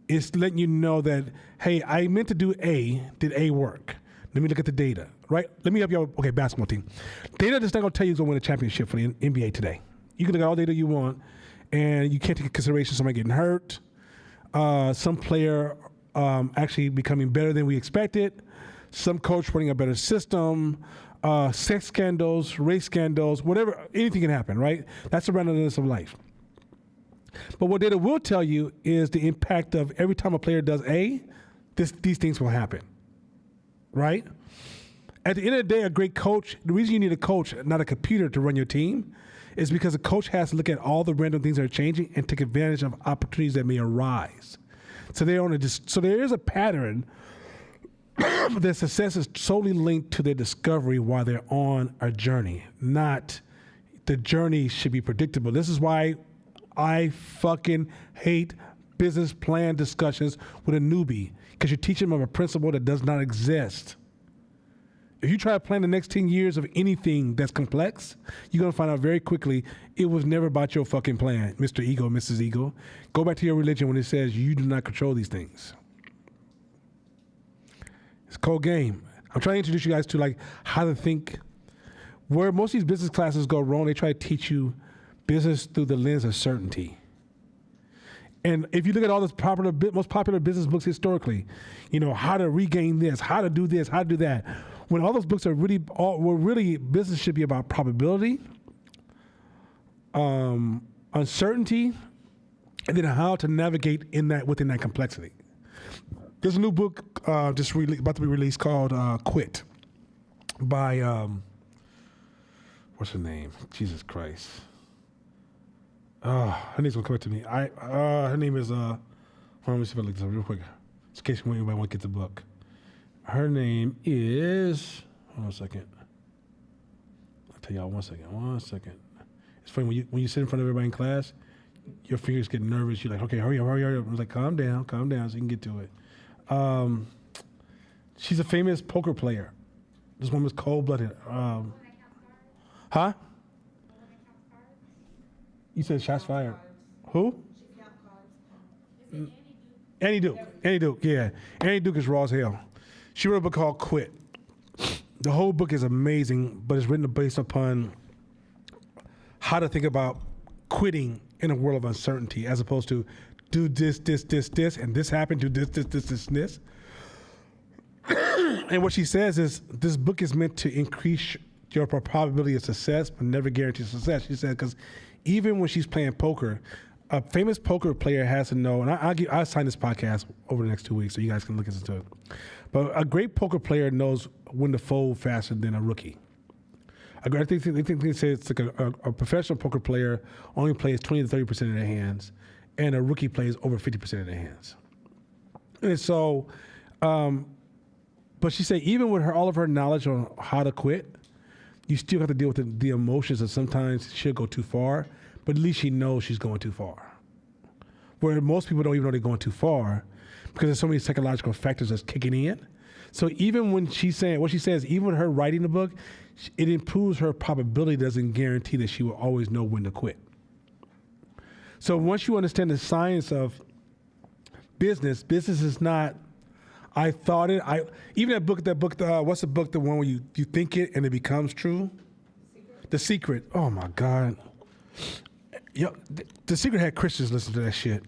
It's letting you know that, hey, I meant to do A. Did A work? Let me look at the data, right? Let me help you out. Okay, basketball team. Data is not going to tell you who's going to win a championship for the NBA today. You can look at all the data you want, and you can't take into consideration somebody getting hurt, some player actually becoming better than we expected, some coach running a better system, sex scandals, race scandals, whatever, anything can happen, right? That's the randomness of life. But what data will tell you is the impact of every time a player does A, these things will happen, right? At the end of the day, a great coach, the reason you need a coach, not a computer, to run your team, is because a coach has to look at all the random things that are changing and take advantage of opportunities that may arise. So there is a pattern that success is solely linked to their discovery while they're on a journey, not the journey should be predictable. This is why I fucking hate business plan discussions with a newbie, because you're teaching them a principle that does not exist. If you try to plan the next 10 years of anything that's complex, you're going to find out very quickly it was never about your fucking plan, Mr. Ego, Mrs. Ego. Go back to your religion when it says you do not control these things. It's a cold game. I'm trying to introduce you guys to like how to think. Where most of these business classes go wrong, they try to teach you business through the lens of certainty. And if you look at all the most popular business books historically, how to regain this, how to do this, how to do that. When all those books are really business should be about probability, uncertainty, and then how to navigate within that complexity. There's a new book about to be released called Quit by what's her name? Jesus Christ. Her name's gonna come back to me. Her name is let me see if I look this up real quick, in case anybody want to get the book. Her name is, hold on a second. tell y'all 1 second. 1 second. It's funny when you sit in front of everybody in class, your fingers get nervous. You're like, okay, hurry up. I was like, calm down, so you can get to it. She's a famous poker player. This woman's cold-blooded. Huh? You said shots fired. Who? Annie Duke. Yeah. Annie Duke is raw as hell. She wrote a book called Quit. The whole book is amazing, but it's written based upon how to think about quitting in a world of uncertainty, as opposed to do this, and this happened, do this. And what she says is this book is meant to increase your probability of success, but never guarantee success. She said, because even when she's playing poker, a famous poker player has to know, and I'll sign this podcast over the next 2 weeks so you guys can look into it. But a great poker player knows when to fold faster than a rookie. I think they say it's like a professional poker player only plays 20 to 30% of their hands, and a rookie plays over 50% of their hands. And so, but she said even with all of her knowledge on how to quit, you still have to deal with the emotions that sometimes she'll go too far, but at least she knows she's going too far. Where most people don't even know they're going too far because there's so many psychological factors that's kicking in. So even when she's saying, what she says, even with her writing the book, it improves her probability, doesn't guarantee that she will always know when to quit. So once you understand the science of business is not, I thought it, even that book, what's the book, the one where you think it and it becomes true? The Secret. Oh my God. Yo, The Secret had Christians listen to that shit.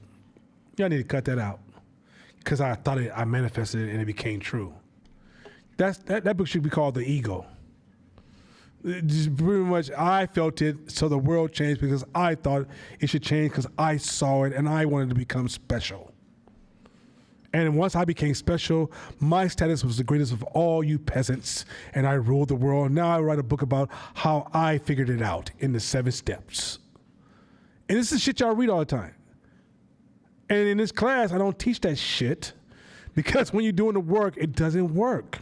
Y'all need to cut that out. Because I thought I manifested it and it became true. That book should be called The Ego. Just pretty much, I felt it, so the world changed because I thought it should change because I saw it and I wanted to become special. And once I became special, my status was the greatest of all you peasants, and I ruled the world. Now I write a book about how I figured it out in the 7 steps. And this is shit y'all read all the time. And in this class, I don't teach that shit because when you're doing the work, it doesn't work.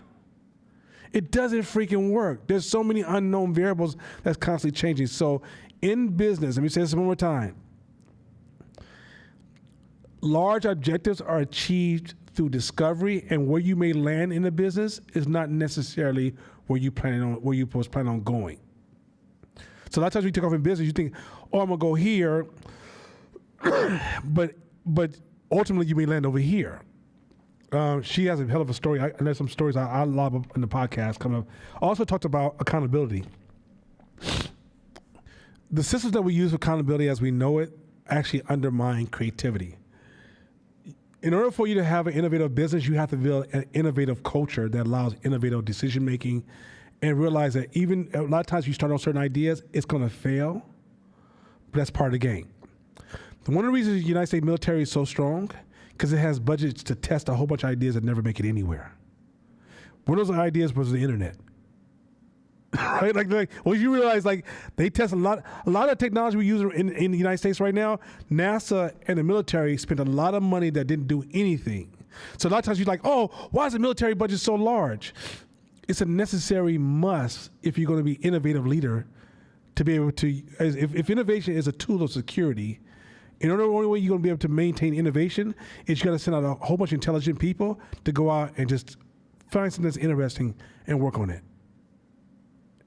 It doesn't freaking work. There's so many unknown variables that's constantly changing. So in business, let me say this one more time. Large objectives are achieved through discovery, and where you may land in the business is not necessarily where you was planning on going. So a lot of times we take off in business, you think, oh, I'm gonna go here, but ultimately you may land over here. She has a hell of a story. There's some stories I love in the podcast coming up. Also talked about accountability. The systems that we use for accountability as we know it actually undermine creativity. In order for you to have an innovative business, you have to build an innovative culture that allows innovative decision making, and realize that even a lot of times you start on certain ideas, it's going to fail, but that's part of the game. One of the reasons the United States military is so strong, because it has budgets to test a whole bunch of ideas that never make it anywhere. One of those ideas was the internet. Right? Like, well, you realize they test a lot of technology we use in the United States right now. NASA and the military spent a lot of money that didn't do anything. So a lot of times you're like, oh, why is the military budget so large? It's a necessary must if you're going to be an innovative leader to be able to, if innovation is a tool of security, in order, the only way you're going to be able to maintain innovation is you got to send out a whole bunch of intelligent people to go out and just find something that's interesting and work on it.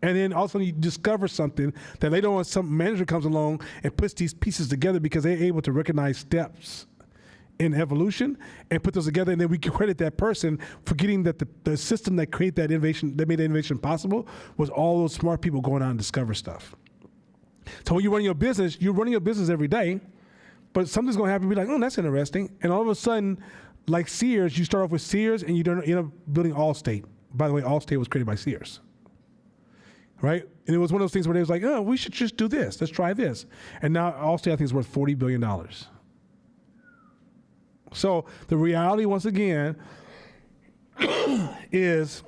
And then also you discover something that later on some manager comes along and puts these pieces together because they're able to recognize steps in evolution and put those together, and then we credit that person for getting that the system that created that innovation, that made that innovation possible, was all those smart people going out and discover stuff. So when you're running your business every day, but something's going to happen, be like, oh, that's interesting. And all of a sudden, like Sears, you start off with Sears and you end up building Allstate. By the way, Allstate was created by Sears. Right? And it was one of those things where they was like, oh, we should just do this. Let's try this. And now Allstate, I think, is worth $40 billion. So the reality, once again, is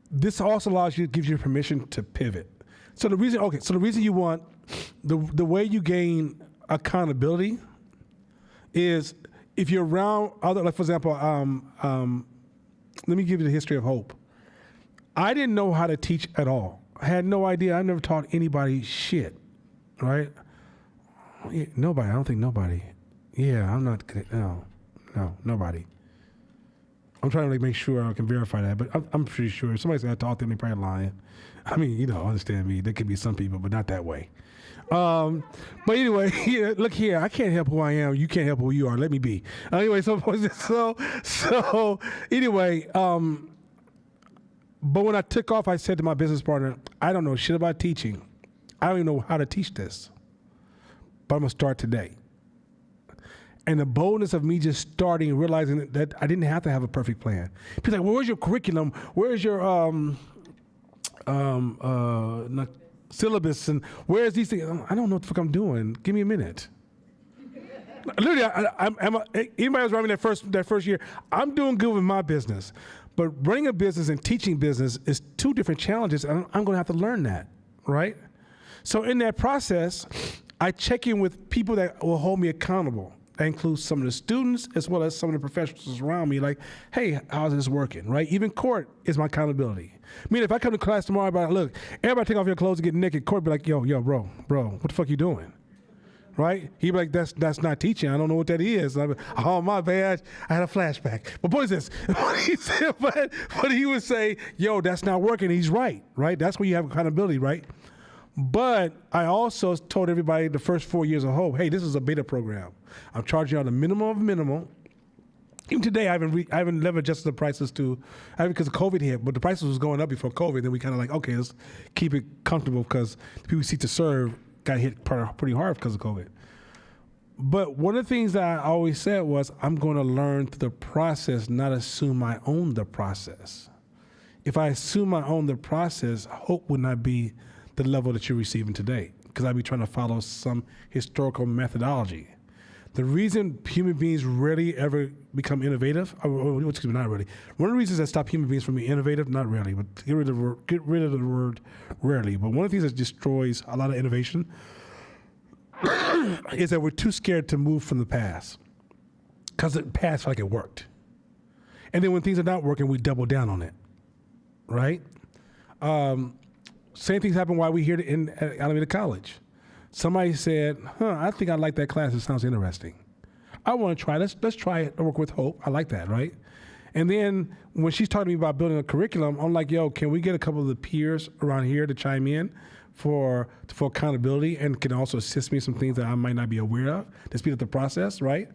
this also gives you permission to pivot. So the reason you want, the way you gain accountability is if you're around other, like for example, let me give you the history of Hope. I didn't know how to teach at all. I had no idea. I never taught anybody shit, right? Yeah, nobody. I don't think nobody. Yeah, I'm not. No, nobody. I'm trying to like make sure I can verify that, but I'm pretty sure if somebody said I taught them, they probably lying. I mean, understand me. There could be some people, but not that way. But anyway, look here. I can't help who I am. You can't help who you are. Let me be. Anyway, so anyway. But when I took off, I said to my business partner, I don't know shit about teaching. I don't even know how to teach this. But I'm going to start today. And the boldness of me just starting, realizing that I didn't have to have a perfect plan. People are like, well, where's your curriculum? Where's your syllabus? And where's these things? I don't know what the fuck I'm doing. Give me a minute. Literally, anybody who's running that first year, I'm doing good with my business. But running a business and teaching business is two different challenges, and I'm going to have to learn that, right? So in that process, I check in with people that will hold me accountable. That includes some of the students as well as some of the professionals around me. Like, hey, how's this working, right? Even Court is my accountability. I mean, if I come to class tomorrow, I'm like, look, everybody take off your clothes and get naked. Court be like, yo, bro, what the fuck you doing? Right? He'd be like, that's not teaching. I don't know what that is. I'm like, oh, my bad. I had a flashback. But what is this? But he would say, yo, that's not working. He's right? That's where you have accountability, right? But I also told everybody the first 4 years of Hope, hey, this is a beta program. I'm charging you the minimum of minimal. Even today, I haven't never adjusted the prices because of COVID hit, but the prices was going up before COVID. Then we kind of like, okay, let's keep it comfortable because the people we seek to serve got hit pretty hard because of COVID. But one of the things that I always said was, I'm going to learn through the process, not assume I own the process. If I assume I own the process, Hope would not be the level that you're receiving today, because I'd be trying to follow some historical methodology. The reason human beings rarely ever become innovative, excuse me, not really. One of the reasons that stop human beings from being innovative, not rarely, but get rid of the word rarely. But one of the things that destroys a lot of innovation is that we're too scared to move from the past, because the past felt like it worked. And then when things are not working, we double down on it, right? Same things happen while we're here at Alameda College. Somebody said, I think I like that class. It sounds interesting. I want to try. Let's try it and work with Hope. I like that, right? And then when she's talking to me about building a curriculum, I'm like, yo, can we get a couple of the peers around here to chime in for accountability and can also assist me in some things that I might not be aware of to speed up the process, right?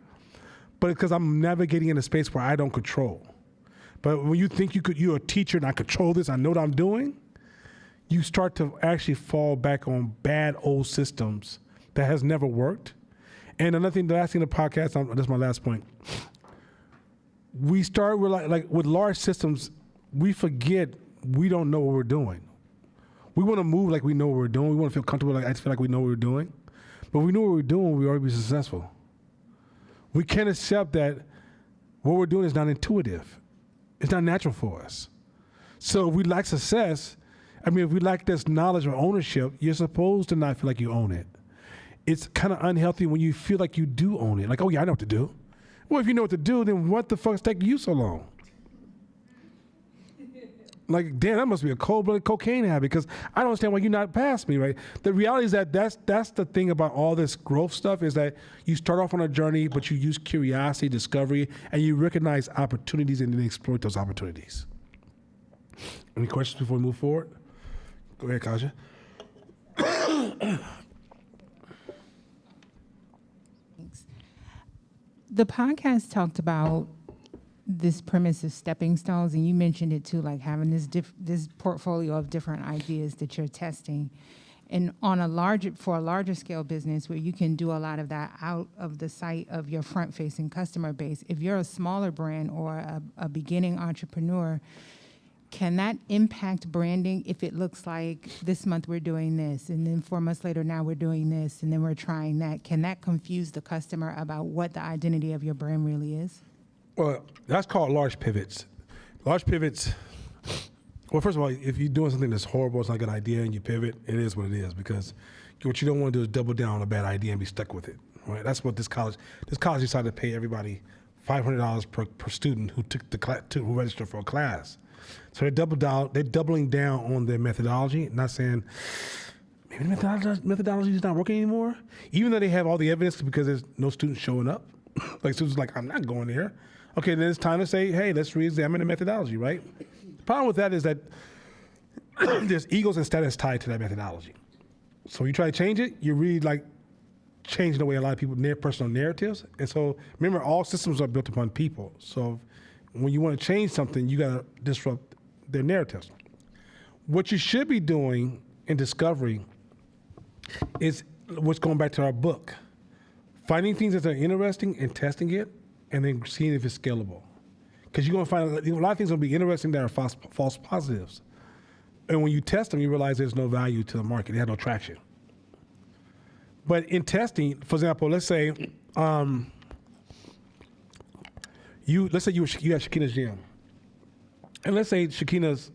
But because I'm navigating in a space where I don't control. But when you think you're a teacher and I control this, I know what I'm doing, you start to actually fall back on bad old systems that has never worked. And another thing, the last thing in the podcast, that's my last point. We start with like with large systems, we forget we don't know what we're doing. We want to move like we know what we're doing. We want to feel comfortable, like I feel like we know what we're doing. But we know what we're doing, we already be successful. We can't accept that what we're doing is not intuitive. It's not natural for us. So if we lack success, if we lack this knowledge or ownership, you're supposed to not feel like you own it. It's kind of unhealthy when you feel like you do own it. Like, oh yeah, I know what to do. Well, if you know what to do, then what the fuck's taking you so long? Like, damn, that must be a cold-blooded cocaine habit, because I don't understand why you're not past me, right? The reality is that that's the thing about all this growth stuff, is that you start off on a journey, but you use curiosity, discovery, and you recognize opportunities and then exploit those opportunities. Any questions before we move forward? Go ahead, Kaja. Thanks. The podcast talked about this premise of stepping stones, and you mentioned it too, like having this portfolio of different ideas that you're testing, and for a larger scale business where you can do a lot of that out of the sight of your front-facing customer base. If you're a smaller brand or a beginning entrepreneur, can that impact branding if it looks like this month we're doing this, and then 4 months later now we're doing this, and then we're trying that? Can that confuse the customer about what the identity of your brand really is? Well, that's called large pivots. Large pivots, well, first of all, if you're doing something that's horrible, it's not a good idea, and you pivot, it is what it is, because what you don't want to do is double down on a bad idea and be stuck with it, right? That's what this college decided to pay everybody $500 per student who took who registered for a class. So they're doubling down on their methodology, not saying maybe the methodology is not working anymore, even though they have all the evidence because there's no students showing up. Like students like, I'm not going there. Okay, then it's time to say, hey, let's re-examine the methodology, right? The problem with that is that there's egos and status tied to that methodology. So when you try to change it, you're really like changing the way a lot of people personal narratives. And so remember, all systems are built upon people. So when you want to change something, you got to disrupt their narratives. What you should be doing in discovery is what's going back to our book. Finding things that are interesting and testing it, and then seeing if it's scalable. Because you're going to find a lot of things will be interesting that are false positives. And when you test them, you realize there's no value to the market. They have no traction. But in testing, for example, let's say you had Shakina's gym. And let's say Shakina's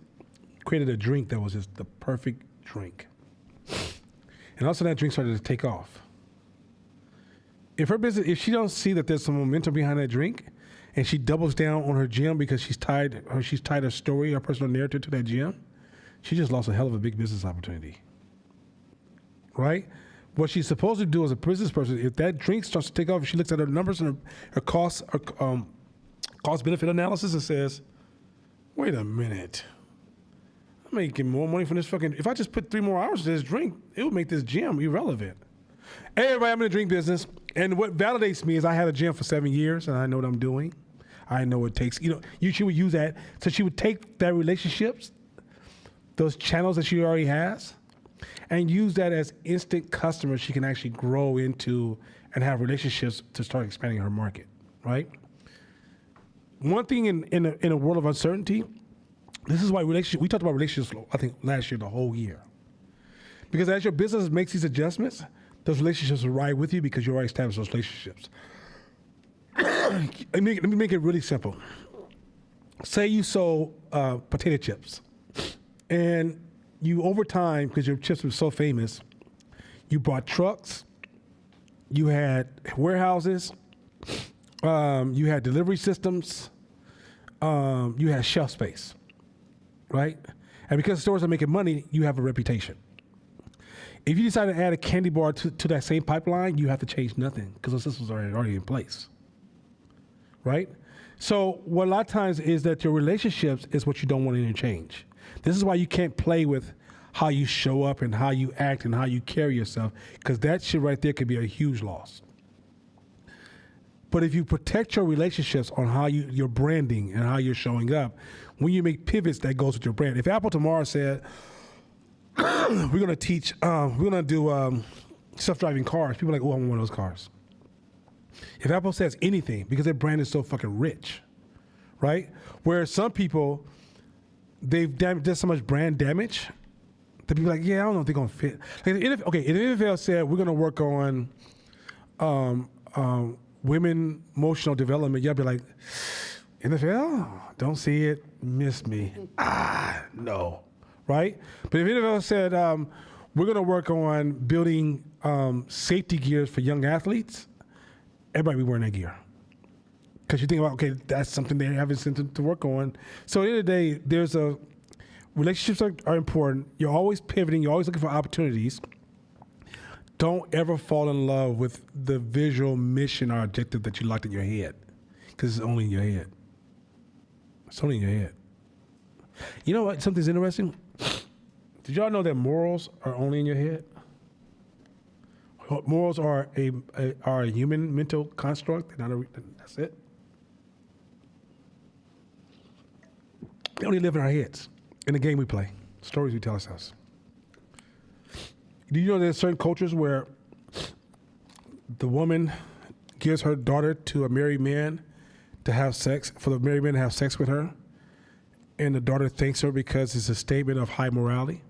created a drink that was just the perfect drink. And also that drink started to take off. If her business, if she don't see that there's some momentum behind that drink, and she doubles down on her gym because she's tied her story, her personal narrative to that gym, she just lost a hell of a big business opportunity. Right? What she's supposed to do as a business person, if that drink starts to take off, she looks at her numbers and her cost benefit analysis and says, wait a minute. I'm making more money from this fucking, if I just put 3 more hours to this drink, it would make this gym irrelevant. Hey everybody, I'm in the drink business. And what validates me is I had a gym for 7 years and I know what I'm doing. I know what it takes. She would use that. So she would take that relationships, those channels that she already has, and use that as instant customers she can actually grow into and have relationships to start expanding her market, right? One thing in a world of uncertainty, this is why we talked about relationships, I think, last year, the whole year. Because as your business makes these adjustments, those relationships will ride with you because you already established those relationships. Let me make it really simple. Say you sold potato chips, and you, over time, because your chips were so famous, you bought trucks, you had warehouses, you had delivery systems, you had shelf space, right? And because stores are making money, you have a reputation. If you decide to add a candy bar to that same pipeline, you have to change nothing because those systems are already in place, right? So what a lot of times is that your relationships is what you don't want to change. This is why you can't play with how you show up and how you act and how you carry yourself, because that shit right there could be a huge loss. But if you protect your relationships on how your branding and how you're showing up, when you make pivots that goes with your brand. If Apple tomorrow said, we're going to teach, we're going to do self-driving cars, people are like, oh, I want one of those cars. If Apple says anything, because their brand is so fucking rich, right? Where some people, they've done so much brand damage that people are like, yeah, I don't know if they're going to fit. Like, if NFL said, we're going to work on women emotional development, y'all be like, NFL? Don't see it, miss me. No. Right? But if NFL said, we're going to work on building safety gears for young athletes, everybody be wearing that gear. Because you think about, okay, that's something they have incentive to work on. So at the end of the day, relationships are important. You're always pivoting. You're always looking for opportunities. Don't ever fall in love with the visual mission or objective that you locked in your head, because it's only in your head. It's only in your head. You know what? Something's interesting. Did y'all know that morals are only in your head? Morals are a human mental construct. That's it. They only live in our heads, in the game we play, stories we tell ourselves. Do you know there's certain cultures where the woman gives her daughter to a married man to have sex, for the married man to have sex with her, and the daughter thanks her because it's a statement of high morality?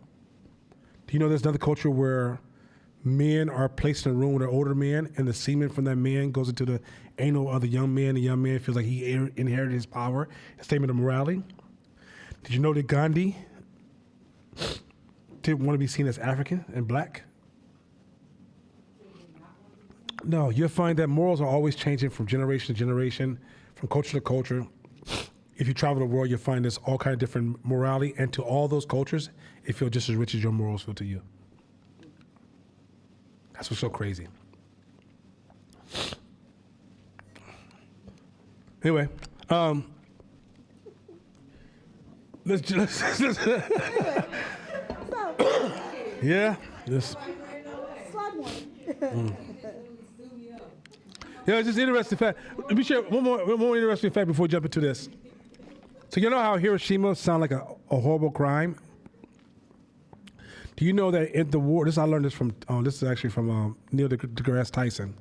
Do you know there's another culture where men are placed in a room with an older man, and the semen from that man goes into the anal of the young man. The young man feels like he inherited his power, a statement of morality. Did you know that Gandhi didn't want to be seen as African and black? No, you'll find that morals are always changing from generation to generation, from culture to culture. if you travel the world, you'll find there's all kind of different morality, and to all those cultures, it feels just as rich as your morals feel to you. That's what's so crazy. Anyway, let's yeah, this. Yeah, it's just interesting fact. Let me share one more interesting fact before we jump into this. So you know how Hiroshima sound like a horrible crime? Do you know that in the war? I learned this from. This is actually from Neil deGrasse Tyson.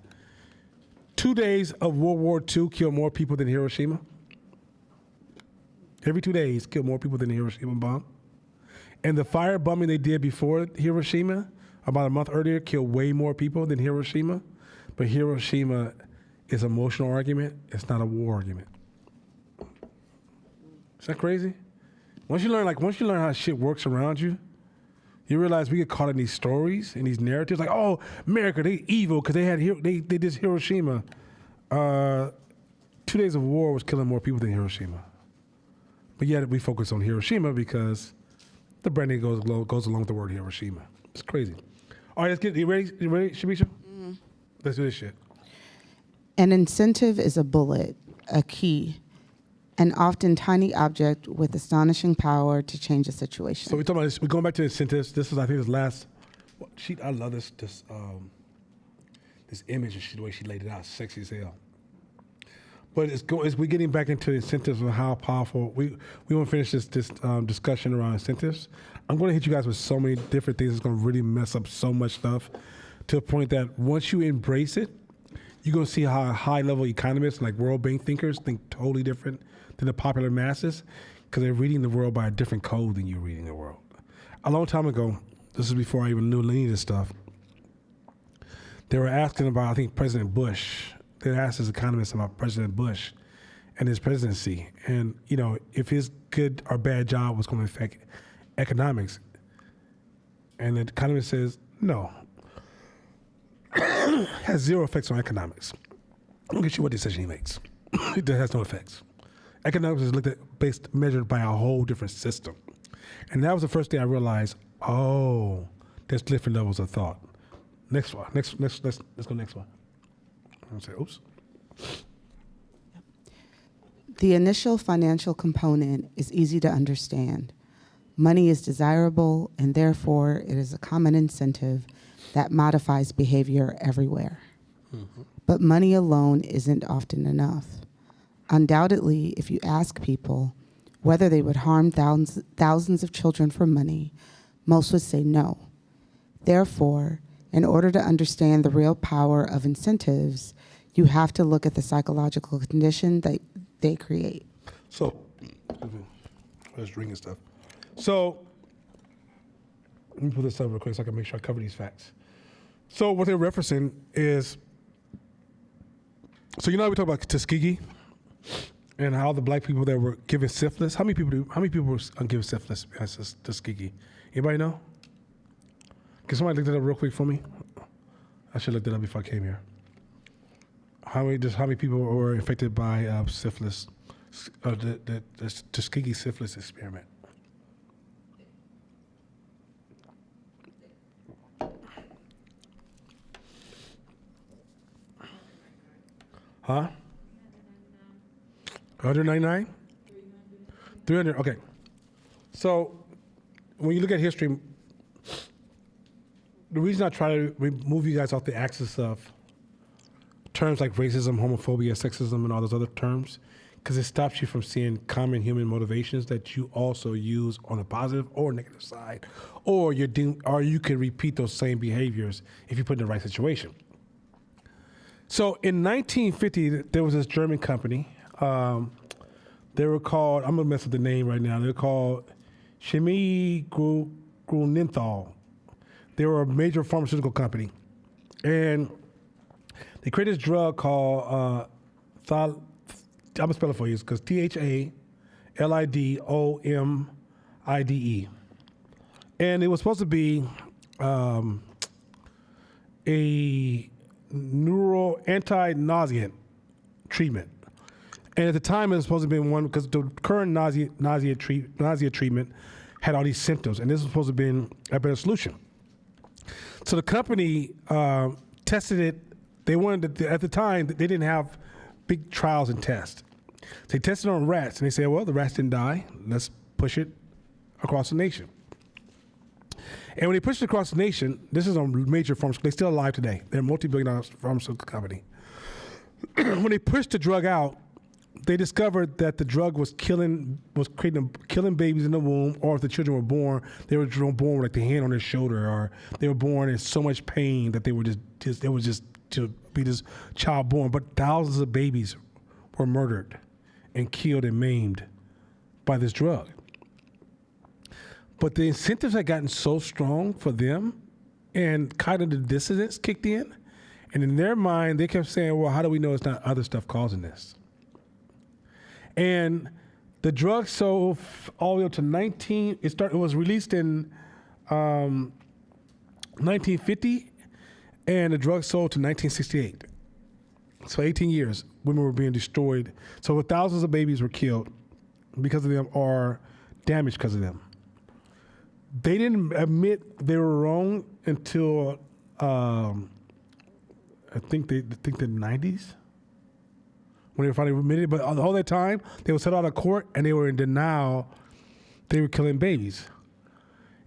2 days of World War II killed more people than Hiroshima. Every 2 days killed more people than the Hiroshima bomb. And the fire bombing they did before Hiroshima, about a month earlier, killed way more people than Hiroshima. But Hiroshima is an emotional argument. It's not a war argument. Is that crazy? Once you learn how shit works around you, you realize we get caught in these stories and these narratives, like, oh, America, they evil because they did this Hiroshima. 2 days of war was killing more people than Hiroshima. But yet we focus on Hiroshima because the branding goes along with the word Hiroshima. It's crazy. All right, let's get you ready, Shabisha? Mm-hmm. Let's do this shit. An incentive is a bullet, a key, an often tiny object with astonishing power to change a situation. So we're talking about this. We're going back to incentives. This is, I think, this last sheet. I love this image and the way she laid it out. Sexy as hell. But we're getting back into incentives and how powerful. We want to finish this discussion around incentives. I'm going to hit you guys with so many different things. It's going to really mess up so much stuff to a point that once you embrace it, you're going to see how high-level economists, like World Bank thinkers, think totally different than the popular masses because they're reading the world by a different code than you're reading the world. A long time ago, this is before I even knew any of this stuff, they were asking about, I think, President Bush. They asked as economists about President Bush and his presidency. And, you know, if his good or bad job was going to affect economics. And the economist says, no. Has zero effects on economics. I'll get you what decision he makes. It has no effects. Economics is measured by a whole different system. And that was the first day I realized, oh, there's different levels of thought. Next one. Let's go next one. I'm say, oops. The initial financial component is easy to understand. Money is desirable, and therefore it is a common incentive that modifies behavior everywhere. Mm-hmm. But money alone isn't often enough. Undoubtedly, if you ask people whether they would harm thousands of children for money, most would say no. Therefore, in order to understand the real power of incentives, you have to look at the psychological condition that they create. So, I was drinking stuff. So, let me put this up real quick so I can make sure I cover these facts. So, what they're referencing is, so you know how we talk about Tuskegee and how the black people that were given syphilis. How many people were given syphilis as Tuskegee? Anybody know? Can somebody look that up real quick for me? I should look that up before I came here. How many people were infected by syphilis? The Tuskegee syphilis experiment. Huh? 199? 300, okay. So when you look at history, the reason I try to remove you guys off the axis of terms like racism, homophobia, sexism, and all those other terms, because it stops you from seeing common human motivations that you also use on the positive or negative side, or you can repeat those same behaviors if you put in the right situation. So in 1950, there was this German company. They were called, I'm going to mess with the name right now. They're called Chemie Grünenthal. They were a major pharmaceutical company. And they created this drug called, I'm going to spell it for you, because THALIDOMIDE. And it was supposed to be a anti-nauseant treatment. And at the time, it was supposed to be one because the current nausea treatment had all these symptoms, and this was supposed to be a better solution. So the company tested it. They wanted to, at the time, they didn't have big trials and tests. They tested on rats, and they said, well, the rats didn't die. Let's push it across the nation. And when they pushed it across the nation, this is a major pharmaceutical. They're still alive today. They're a multi-billion-dollar pharmaceutical company. When they pushed the drug out, they discovered that the drug was killing babies in the womb, or if the children were born, they were born with like the hand on their shoulder, or they were born in so much pain that they were just to be this child born. But thousands of babies were murdered and killed and maimed by this drug. But the incentives had gotten so strong for them, and cognitive dissonance kicked in, and in their mind, they kept saying, well, how do we know it's not other stuff causing this? And the drug sold all the way up to it was released in 1950, and the drug sold to 1968. So 18 years, women were being destroyed. So thousands of babies were killed because of them, or damaged because of them. They didn't admit they were wrong until I think the 90s. When they finally admitted, but all that time, they were set out of court and they were in denial they were killing babies.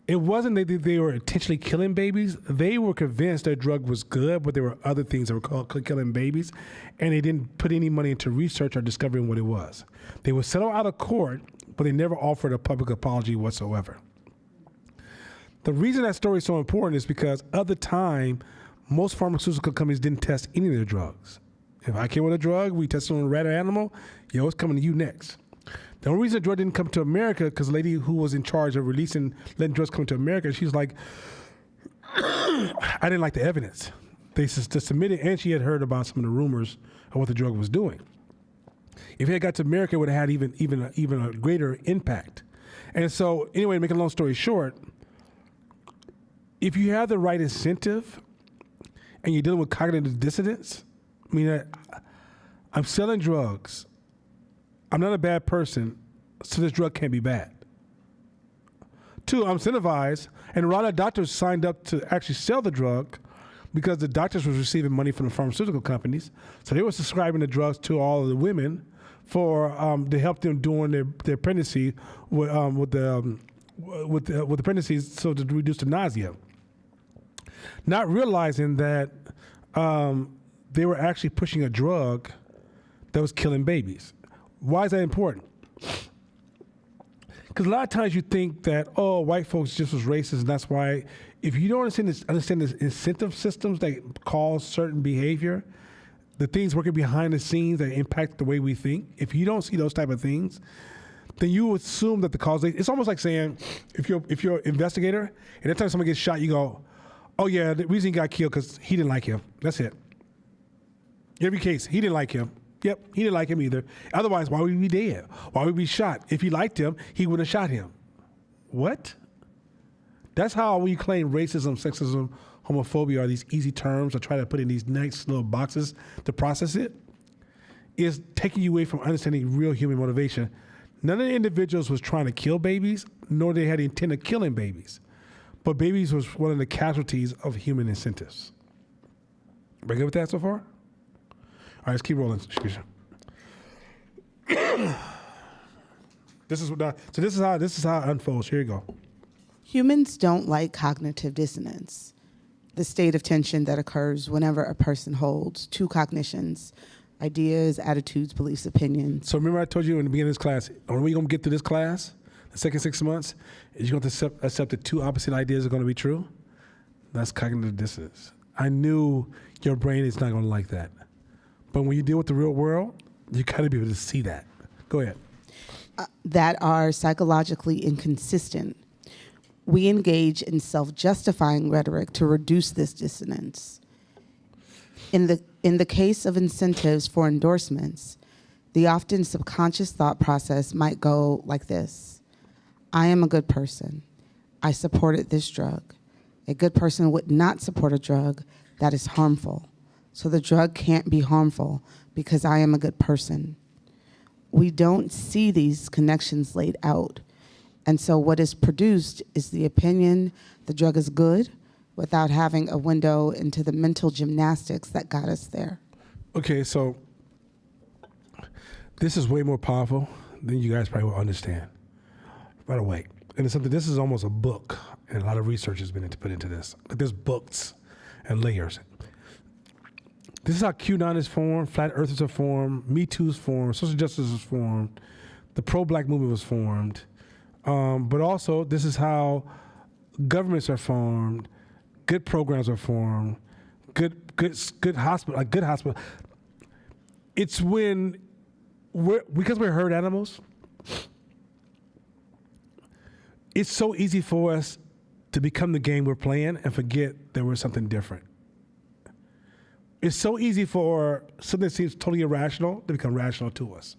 It wasn't that they were intentionally killing babies. They were convinced their drug was good, but there were other things that were killing babies, and they didn't put any money into research or discovering what it was. They were settled out of court, but they never offered a public apology whatsoever. The reason that story is so important is because at the time, most pharmaceutical companies didn't test any of their drugs. If I came with a drug, we tested on a rat or animal, it's coming to you next. The only reason the drug didn't come to America, because the lady who was in charge of letting drugs come to America, she was like, I didn't like the evidence. They submitted, and she had heard about some of the rumors of what the drug was doing. If it had got to America, it would have had even a greater impact. And so, anyway, to make a long story short, if you have the right incentive and you're dealing with cognitive dissonance, I mean, I'm selling drugs. I'm not a bad person, so this drug can't be bad. 2, I'm incentivized, and a lot of doctors signed up to actually sell the drug because the doctors was receiving money from the pharmaceutical companies. So they were subscribing the drugs to all of the women for to help them during their pregnancy with the pregnancies, so to reduce the nausea. Not realizing that they were actually pushing a drug that was killing babies. Why is that important? Because a lot of times you think that, white folks just was racist, and that's why, if you don't understand the incentive systems that cause certain behavior, the things working behind the scenes that impact the way we think, if you don't see those type of things, then you assume that the causation, it's almost like saying, if you're an investigator, and every time someone gets shot, you go, oh yeah, the reason he got killed because he didn't like him. That's it. Every case, he didn't like him. Yep, he didn't like him either. Otherwise, why would he be dead? Why would he be shot? If he liked him, he would have shot him. What? That's how we claim racism, sexism, homophobia are these easy terms or try to put in these nice little boxes to process it, is taking you away from understanding real human motivation. None of the individuals was trying to kill babies, nor they had the intent of killing babies. But babies was one of the casualties of human incentives. Are you good with that so far? All right, let's keep rolling. This is how it unfolds. Here you go. Humans don't like cognitive dissonance, the state of tension that occurs whenever a person holds two cognitions, ideas, attitudes, beliefs, opinions. So remember I told you in the beginning of this class, the only way you're going to get through this class, the second 6 months, is you're going to accept that two opposite ideas are going to be true? That's cognitive dissonance. I knew your brain is not going to like that. But when you deal with the real world, you got to be able to see that. Go ahead. That are psychologically inconsistent. We engage in self-justifying rhetoric to reduce this dissonance. In the case of incentives for endorsements, the often subconscious thought process might go like this. I am a good person. I supported this drug. A good person would not support a drug that is harmful. So the drug can't be harmful because I am a good person. we don't see these connections laid out. And so what is produced is the opinion the drug is good without having a window into the mental gymnastics that got us there. Okay, so this is way more powerful than you guys probably will understand right away. And it's something, this is almost a book, and a lot of research has been put into this. Like there's books and layers. This is how QAnon is formed, Flat Earthers are formed, Me Too is formed, social justice is formed, the pro-black movement was formed. But also, this is how governments are formed, good programs are formed, good hospital. It's when because we're herd animals, it's so easy for us to become the game we're playing and forget that we're something different. It's so easy for something that seems totally irrational to become rational to us.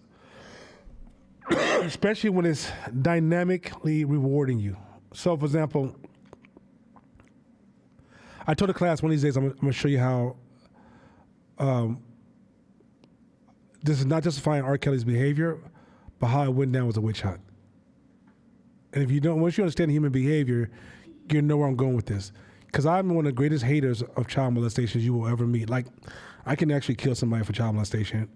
Especially when it's dynamically rewarding you. So, for example, I told the class one of these days I'm going to show you how this is not justifying R. Kelly's behavior, but how it went down was a witch hunt. And if you don't, once you understand human behavior, you know where I'm going with this. Because I'm one of the greatest haters of child molestations you will ever meet. Like, I can actually kill somebody for child molestation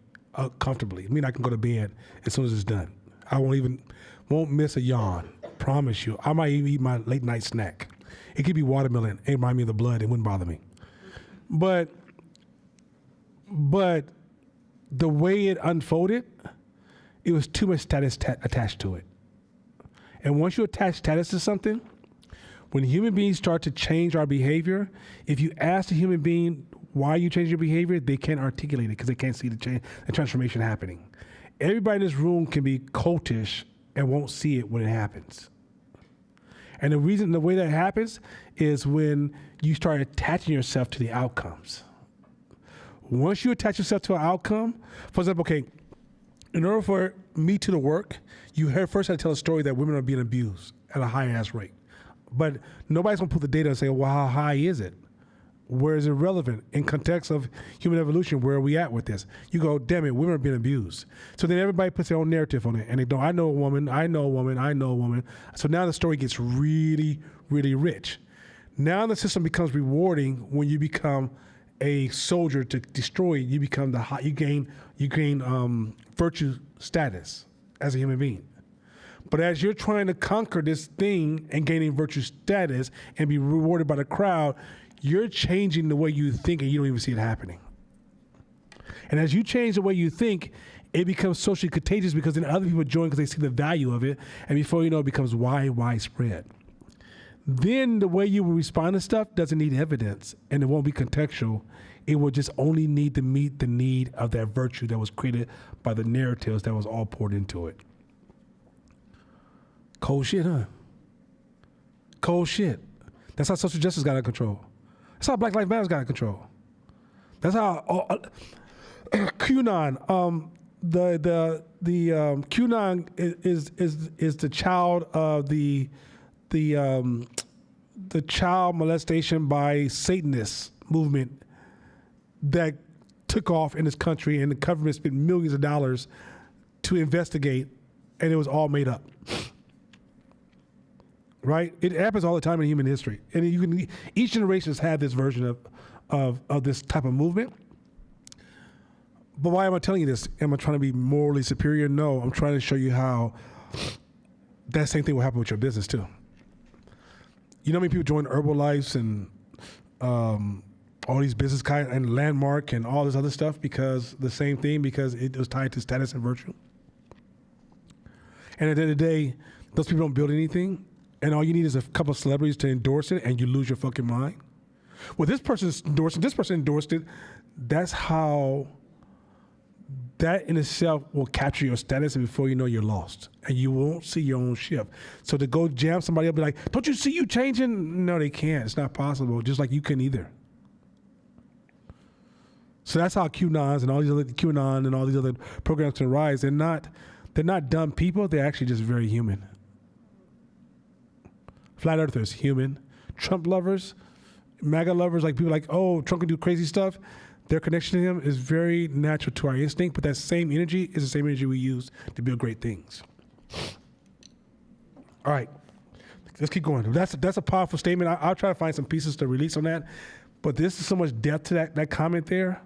comfortably. I mean, I can go to bed as soon as it's done. I won't miss a yawn. Promise you. I might even eat my late night snack. It could be watermelon. It remind me of the blood. It wouldn't bother me. But the way it unfolded, it was too much status attached to it. And once you attach status to something, when human beings start to change our behavior, if you ask a human being why you change your behavior, they can't articulate it because they can't see the transformation happening. Everybody in this room can be cultish and won't see it when it happens. And the way that happens is when you start attaching yourself to the outcomes. Once you attach yourself to an outcome, for example, okay, in order for Me Too to work, you first had to tell a story that women are being abused at a high ass rate. But nobody's gonna put the data and say, well, how high is it? Where is it relevant? In context of human evolution, where are we at with this? You go, damn it, women are being abused. So then everybody puts their own narrative on it. And they go, I know a woman. So now the story gets really, really rich. Now the system becomes rewarding when you become a soldier to destroy it. You become you gain virtue status as a human being. But as you're trying to conquer this thing and gaining virtue status and be rewarded by the crowd, you're changing the way you think and you don't even see it happening. And as you change the way you think, it becomes socially contagious because then other people join because they see the value of it. And before you know, it becomes widespread. Then the way you will respond to stuff doesn't need evidence and it won't be contextual. It will just only need to meet the need of that virtue that was created by the narratives that was all poured into it. Cold shit, huh? Cold shit. That's how social justice got out of control. That's how Black Lives Matter got out of control. That's how QAnon. The QAnon is the child of the child molestation by Satanists movement that took off in this country, and the government spent millions of dollars to investigate, and it was all made up. Right? It happens all the time in human history. And each generation has had this version of this type of movement. But why am I telling you this? Am I trying to be morally superior? No, I'm trying to show you how that same thing will happen with your business too. You know how many people join Herbalife and all these business kind and Landmark and all this other stuff because it was tied to status and virtue? And at the end of the day, those people don't build anything. And all you need is a couple of celebrities to endorse it, and you lose your fucking mind. Well, this person's endorsing, this person endorsed it. That's how that in itself will capture your status, and before you know, you're lost, and you won't see your own shift. So to go jam somebody up, be like, "Don't you see you changing?" No, they can't. It's not possible. Just like you couldn't either. So that's how QAnons and all these other programs can rise. They're not dumb people. They're actually just very human. Flat Earthers, human. Trump lovers, MAGA lovers, like people like, oh, Trump can do crazy stuff. their connection to him is very natural to our instinct, but that same energy is the same energy we use to build great things. All right, let's keep going. That's a powerful statement. I'll try to find some pieces to release on that, but there's so much depth to that comment there.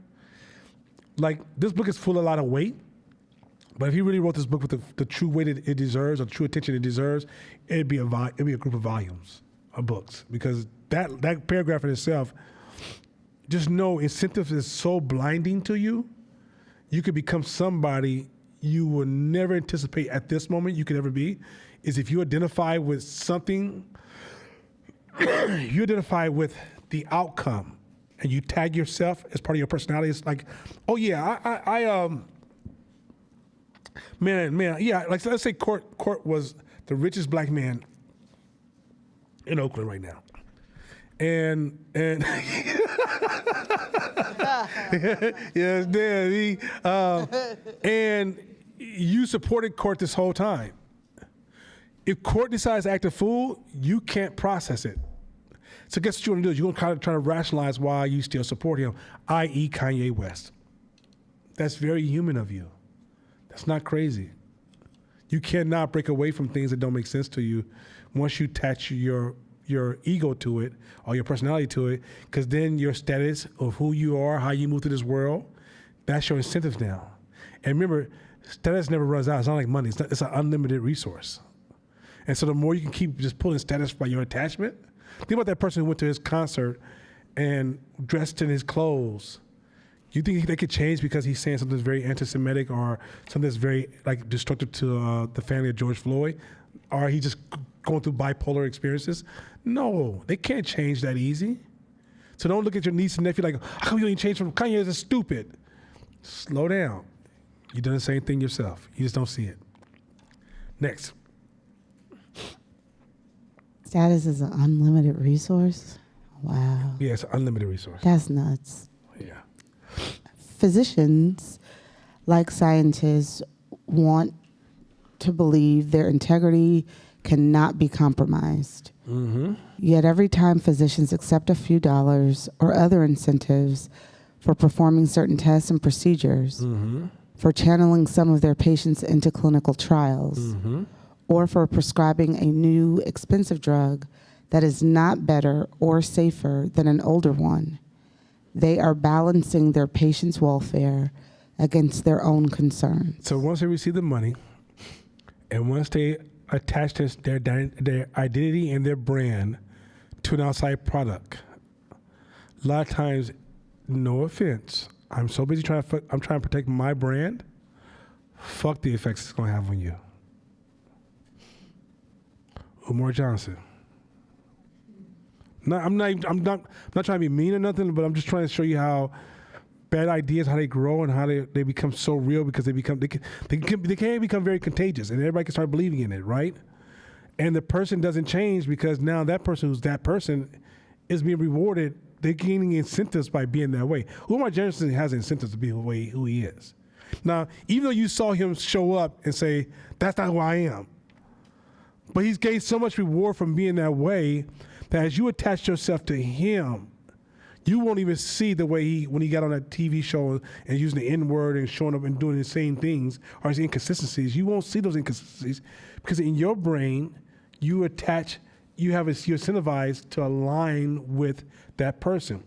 Like, this book is full of a lot of weight, but if he really wrote this book with the true weight it deserves, or the true attention it deserves, it'd be a group of volumes of books, because that paragraph in itself, just know incentives is so blinding to you. You could become somebody you will never anticipate at this moment you could ever be. Is if you identify with something, you identify with the outcome, and you tag yourself as part of your personality. It's like, oh yeah, yeah. Like, let's say Court was the richest black man in Oakland right now, and yes, and you supported Court this whole time. If Court decides to act a fool, you can't process it. So guess what you want to do is you're going to kind of try to rationalize why you still support him, i.e. Kanye West. That's very human of you. That's not crazy. You cannot break away from things that don't make sense to you once you attach your ego to it or your personality to it, because then your status of who you are, how you move through this world, that's your incentive now. And remember, status never runs out. It's not like money. It's an unlimited resource. And so the more you can keep just pulling status by your attachment, think about that person who went to his concert and dressed in his clothes. You think they could change because he's saying something that's very anti-Semitic or something that's very like destructive to the family of George Floyd? Or he just going through bipolar experiences? No, they can't change that easy. So don't look at your niece and nephew like, how come you ain't changed from Kanye? Is stupid. Slow down. You've done the same thing yourself. You just don't see it. Next. Status is an unlimited resource? Wow. Yeah, it's an unlimited resource. That's nuts. Yeah. Physicians, like scientists, want to believe their integrity cannot be compromised. Mm-hmm. Yet every time physicians accept a few dollars or other incentives for performing certain tests and procedures, Mm-hmm. for channeling some of their patients into clinical trials, Mm-hmm. or for prescribing a new expensive drug that is not better or safer than an older one, they are balancing their patients' welfare against their own concerns. So once they receive the money, and once they attach their identity and their brand to an outside product, a lot of times, no offense, I'm so busy trying to protect my brand. Fuck the effects it's gonna have on you. Umar Johnson. I'm not trying to be mean or nothing, but I'm just trying to show you how bad ideas, how they grow and how they become so real, because they can become very contagious, and everybody can start believing in it, right? And the person doesn't change because now that person who's that person is being rewarded. They're gaining incentives by being that way. Umar Johnson has incentives to be who he is. Now, even though you saw him show up and say, that's not who I am, but he's gained so much reward from being that way that as you attach yourself to him, you won't even see the way when he got on that TV show and using the N-word and showing up and doing the same things, or his inconsistencies. You won't see those inconsistencies because in your brain, you're incentivized to align with that person.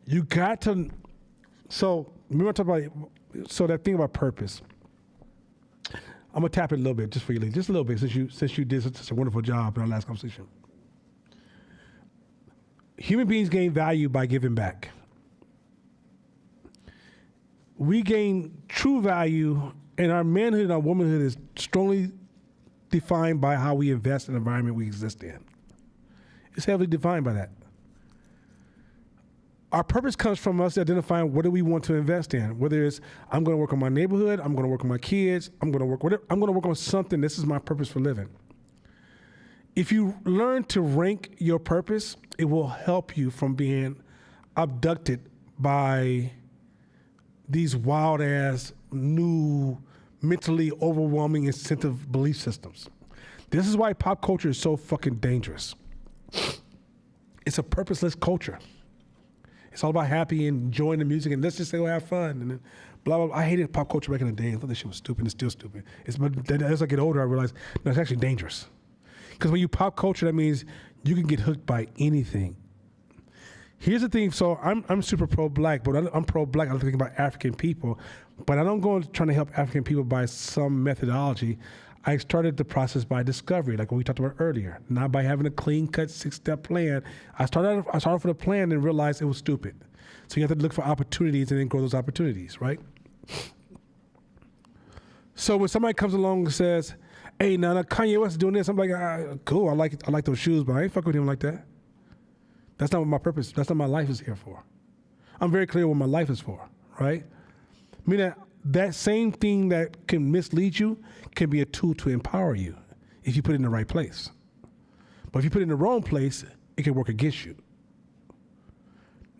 You got to, so remember I talked about, so that thing about purpose. I'm gonna tap it a little bit just for you, just a little bit, since you did such a wonderful job in our last conversation. Human beings gain value by giving back. We gain true value, and our manhood and our womanhood is strongly defined by how we invest in the environment we exist in. It's heavily defined by that. Our purpose comes from us identifying what do we want to invest in. Whether it's I'm going to work on my neighborhood, I'm going to work on my kids, I'm going to work on something. This is my purpose for living. If you learn to rank your purpose, it will help you from being abducted by these wild ass new mentally overwhelming incentive belief systems. This is why pop culture is so fucking dangerous. It's a purposeless culture. It's all about happy and enjoying the music and let's just go have fun and then blah, blah, blah. I hated pop culture back in the day. I thought this shit was stupid. It's still stupid. But then as I get older, I realize, no, it's actually dangerous. Because when you pop culture, that means you can get hooked by anything. Here's the thing. So I'm super pro-black, but I'm pro-black. I don't think about African people. But I don't go into trying to help African people by some methodology. I started the process by discovery, like what we talked about earlier, not by having a clean-cut 6-step plan. I started with a plan and realized it was stupid. So you have to look for opportunities and then grow those opportunities, right? So when somebody comes along and says, "Hey, now Kanye West is doing this," I'm like, "Cool, I like those shoes, but I ain't fuck with him like that." That's not what my purpose. That's not what my life is here for. I'm very clear what my life is for, right? Meaning that same thing that can mislead you can be a tool to empower you if you put it in the right place. But if you put it in the wrong place, it can work against you.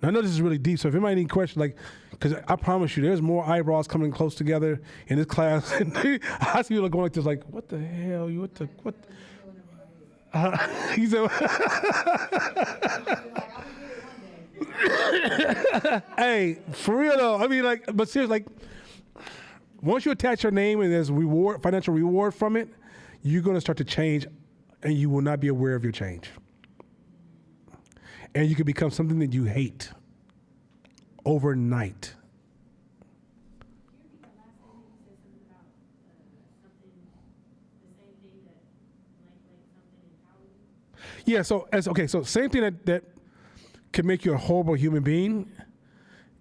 Now, I know this is really deep, so if anybody needs questions, like, because I promise you, there's more eyebrows coming close together in this class. I see people going like this, like, what the hell? What? He said, hey, for real though. I mean, like, but seriously, like, once you attach your name and there's financial reward from it, you're going to start to change and you will not be aware of your change. And you can become something that you hate overnight. Yeah, so same thing that can make you a horrible human being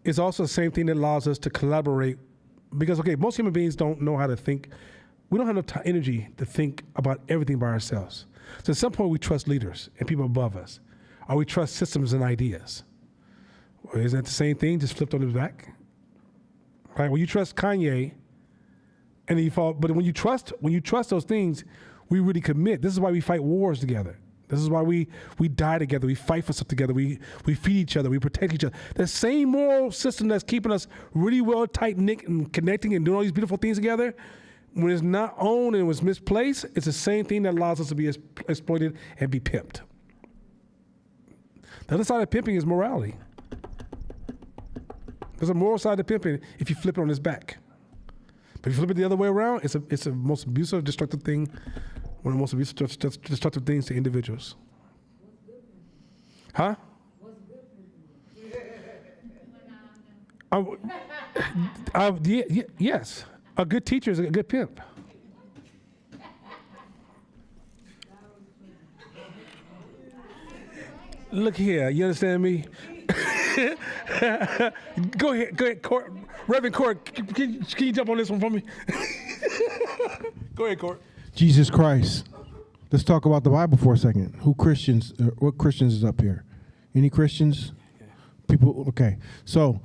is also the same thing that allows us to collaborate. Because, most human beings don't know how to think. We don't have enough energy to think about everything by ourselves. So at some point, we trust leaders and people above us. Or we trust systems and ideas. Well, isn't that the same thing, just flipped on his back? Right? When you trust Kanye, and then you fall. But when you trust those things, we really commit. This is why we fight wars together. This is why we die together. We fight for stuff together. We feed each other. We protect each other. The same moral system that's keeping us really well tight-knit and connecting and doing all these beautiful things together, when it's not owned and it was misplaced, it's the same thing that allows us to be exploited and be pimped. The other side of pimping is morality. There's a moral side to pimping if you flip it on his back. But if you flip it the other way around, it's a most abusive, destructive thing. One of the most abusive, destructive things to individuals. Huh? Yes. A good teacher is a good pimp. Look here, you understand me? Go ahead, Court. Reverend Court, can you jump on this one for me? Go ahead, Court. Jesus Christ. Let's talk about the Bible for a second. What Christians is up here? Any Christians? People, okay. So,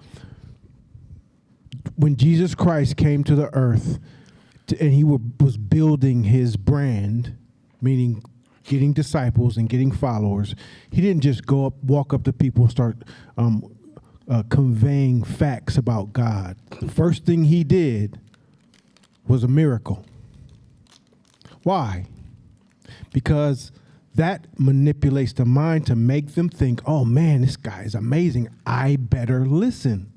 when Jesus Christ came to the earth and he was building his brand, meaning getting disciples and getting followers, he didn't just walk up to people and start conveying facts about God. The first thing he did was a miracle. Why? Because that manipulates the mind to make them think, oh man, this guy is amazing. I better listen.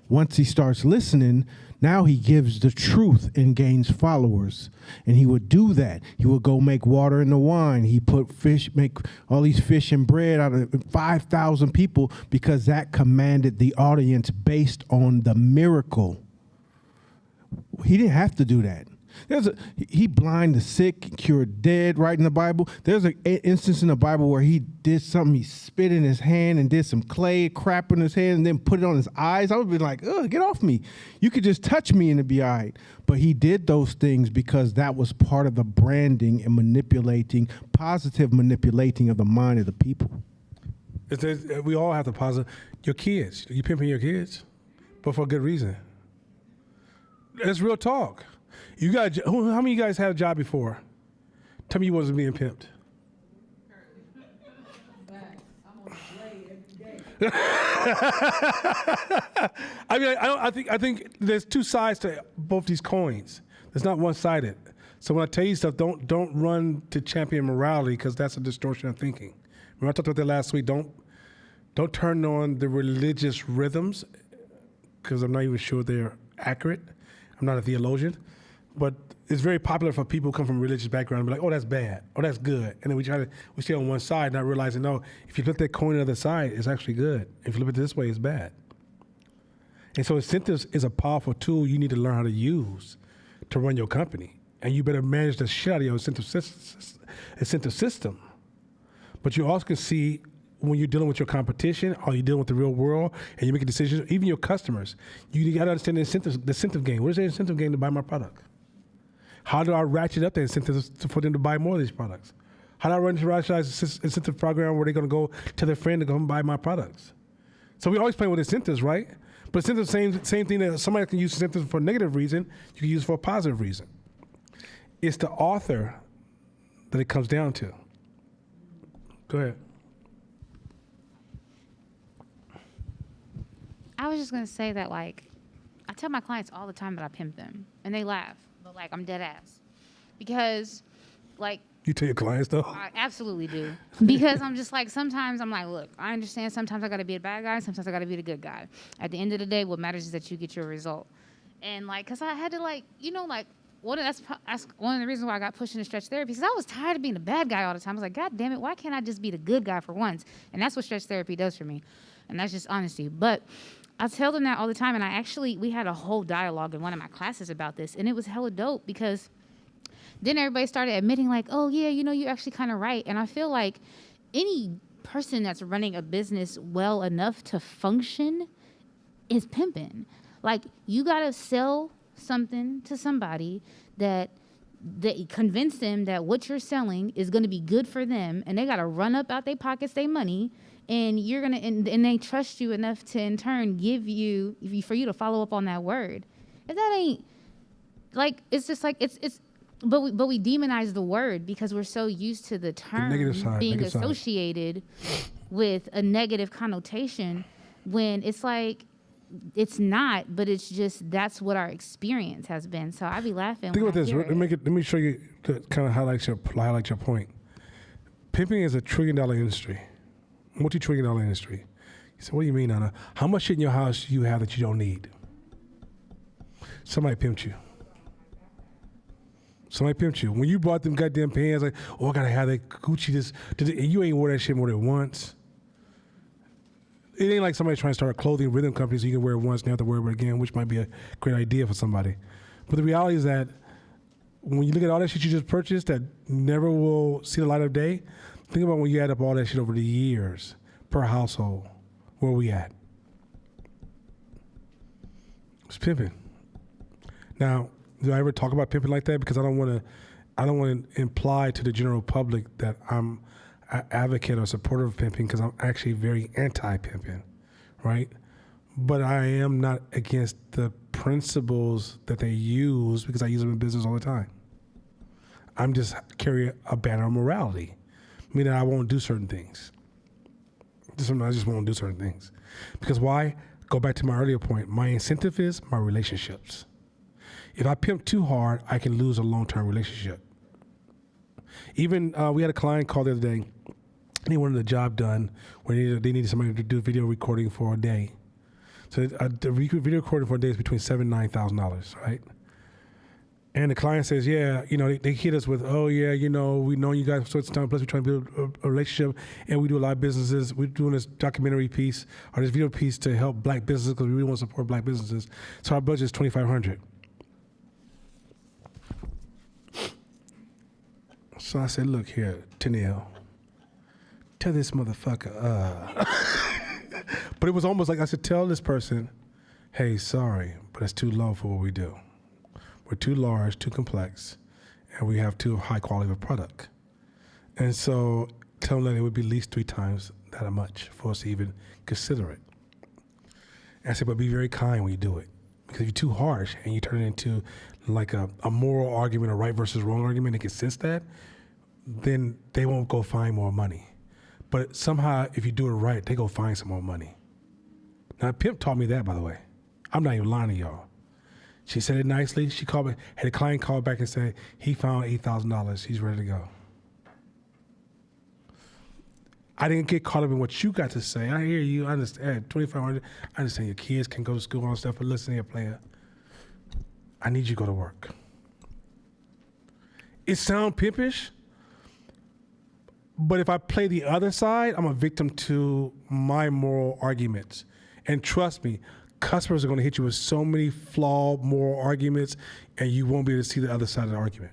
Once he starts listening, now he gives the truth and gains followers. And he would do that. He would go make water into wine. He make all these fish and bread out of 5,000 people because that commanded the audience based on the miracle. He didn't have to do that. He blind the sick, cured dead, right in the Bible. There's an instance in the Bible where he did something. He spit in his hand and did some clay crap in his hand and then put it on his eyes. I would be like, ugh, get off me. You could just touch me and it'd be all right. But he did those things because that was part of the branding and positive manipulating of the mind of the people. We all have to positive. Your kids, you pimping your kids, but for a good reason. It's real talk. You got how many of you guys had a job before? Tell me you wasn't being pimped. I mean, I think there's two sides to both these coins. There's not one-sided. So when I tell you stuff, don't run to champion morality because that's a distortion of thinking. Remember I talked about that last week. Don't turn on the religious rhythms, because I'm not even sure they're accurate. I'm not a theologian, but it's very popular for people who come from a religious background to be like, oh, that's bad, oh, that's good. And then we stay on one side, not realizing, no, if you flip that coin to the other side, it's actually good. If you flip it this way, it's bad. And so incentives is a powerful tool you need to learn how to use to run your company. And you better manage the shit out of your incentive system. But you also can see when you're dealing with your competition or you're dealing with the real world and you're making decisions, even your customers, you got to understand the incentive game. What is the incentive game to buy my product? How do I ratchet up the incentives for them to buy more of these products? How do I run a incentive program where they're going to go tell their friend to go and buy my products? So we always play with incentives, right? But incentives, same thing that somebody can use incentives for a negative reason, you can use for a positive reason. It's the author that it comes down to. Go ahead. I was just gonna say that, like, I tell my clients all the time that I pimp them, and they laugh, but like I'm dead ass, because, like, You tell your clients though? I absolutely do, because I'm just like, sometimes I'm like, look, I understand. Sometimes I gotta be a bad guy. Sometimes I gotta be the good guy. At the end of the day, what matters is that you get your result, and like, cause I had to, like, like. That's one of the reasons why I got pushed into stretch therapy, because I was tired of being the bad guy all the time. I was like, God damn it, why can't I just be the good guy for once? And that's what stretch therapy does for me. And that's just honesty. But I tell them that all the time. And we had a whole dialogue in one of my classes about this. And it was hella dope, because then everybody started admitting, like, oh, yeah, you're actually kind of right. And I feel like any person that's running a business well enough to function is pimping. Like, you got to sell something to somebody that convince them that what you're selling is going to be good for them, and they got to run up out their pockets their money, and you're going to and they trust you enough to in turn give you for you to follow up on that word. If that ain't, like, it's just like it's but we demonize the word because we're so used to the term being associated with a negative connotation, when it's like, it's not, but it's just, that's what our experience has been. So I be laughing. Think about this. Let me show you to kind of highlight your point. Pimping is a $1 trillion industry, multi-$1 trillion industry. You say, what do you mean, Anna? How much shit in your house you have that you don't need? Somebody pimped you. Somebody pimped you. When you bought them goddamn pants, like, oh, I gotta have that Gucci, and you ain't wore that shit more than once. It ain't like somebody trying to start a clothing rhythm company so you can wear it once and you have to wear it again, which might be a great idea for somebody. But the reality is that when you look at all that shit you just purchased that never will see the light of day, think about when you add up all that shit over the years per household. Where we at? It's pimping. Now, do I ever talk about pimping like that? Because I don't want to imply to the general public that I'm advocate or supporter of pimping, because I'm actually very anti-pimping, right? But I am not against the principles that they use, because I use them in business all the time. I'm just carry a banner of morality, meaning I won't do certain things. I just won't do certain things. Because why? Go back to my earlier point. My incentive is my relationships. If I pimp too hard, I can lose a long-term relationship. Even we had a client call the other day. They wanted a job done where they needed somebody to do video recording for a day. So the video recording for a day is between $7,000 and $9,000, right? And the client says, yeah, they hit us with, oh yeah, we know you guys for such time, plus we're trying to build a relationship, and we do a lot of businesses. We're doing this documentary piece or this video piece to help black businesses because we really want to support black businesses. So our budget is $2,500. So I said, look here, Tennille, tell this motherfucker, But it was almost like I should tell this person, hey, sorry, but it's too low for what we do. We're too large, too complex, and we have too high quality of a product. And so tell them that it would be at least 3 times that much for us to even consider it. And I said, but be very kind when you do it. Because if you're too harsh and you turn it into like a moral argument, a right versus wrong argument, and can sense that, then they won't go find more money. But somehow, if you do it right, they go find some more money. Now, Pimp taught me that, by the way. I'm not even lying to y'all. She said it nicely. She called me, had a client call back and say, he found $8,000. He's ready to go. I didn't get caught up in what you got to say. I hear you. I understand. 2,500. I understand your kids can go to school and stuff, but listen here, player. I need you to go to work. It sounds pimpish, but if I play the other side, I'm a victim to my moral arguments. And trust me, customers are going to hit you with so many flawed moral arguments, and you won't be able to see the other side of the argument.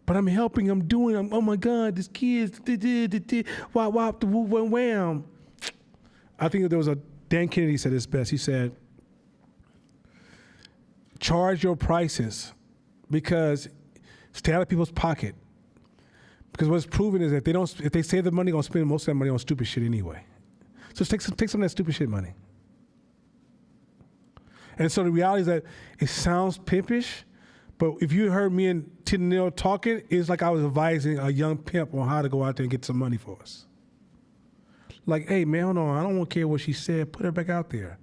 But I'm helping, oh my God, this kid's, wham. I think there was Dan Kennedy said this best. He said, charge your prices because stay out of people's pocket. Because what's proven is that if they save the money, they're gonna spend most of that money on stupid shit anyway. So take some of that stupid shit money. And so the reality is that it sounds pimpish, but if you heard me and Tennille talking, it's like I was advising a young pimp on how to go out there and get some money for us. Like, hey man, hold on, I don't care what she said, put her back out there.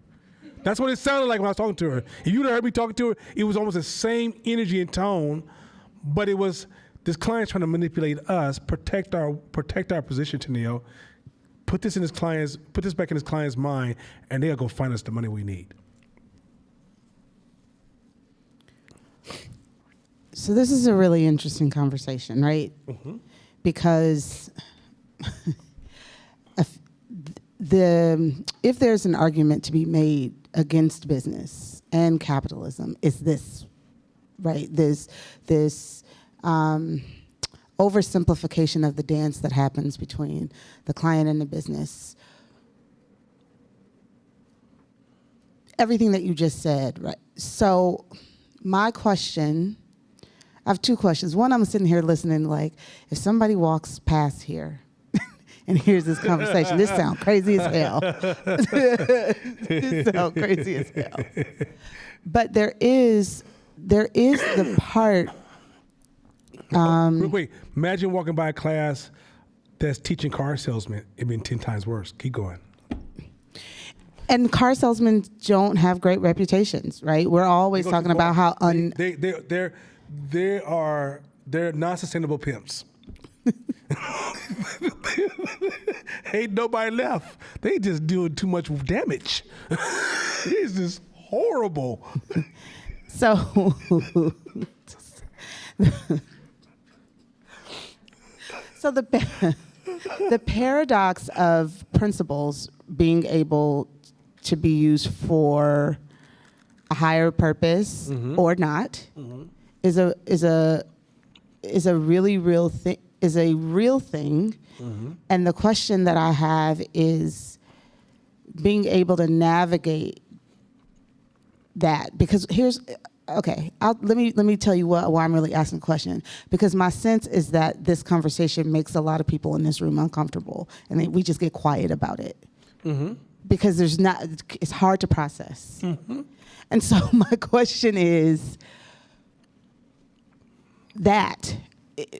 That's what it sounded like when I was talking to her. If you'd heard me talking to her, it was almost the same energy and tone, but it was this client trying to manipulate us, protect our position, Tennille, put this back in his client's mind, and they'll go find us the money we need. So this is a really interesting conversation, right? Mm-hmm. Because if there's an argument to be made against business and capitalism, it's this, right? This oversimplification of the dance that happens between the client and the business. Everything that you just said, right? So my question, I have two questions. One, I'm sitting here listening like, if somebody walks past here and hears this conversation, this sounds crazy as hell. This sounds crazy as hell. But there is the part. Wait, imagine walking by a class that's teaching car salesmen. It'd been 10 times worse. Keep going. And car salesmen don't have great reputations, right? We're always talking about how they're non-sustainable pimps. Ain't nobody left. They just doing too much damage. It's just horrible. So the paradox of principles being able to be used for a higher purpose or not is a really real thing. Is a real thing, and the question that I have is being able to navigate that, because let me tell you why I'm really asking the question, because my sense is that this conversation makes a lot of people in this room uncomfortable, and we just get quiet about it because it's hard to process. And so my question is that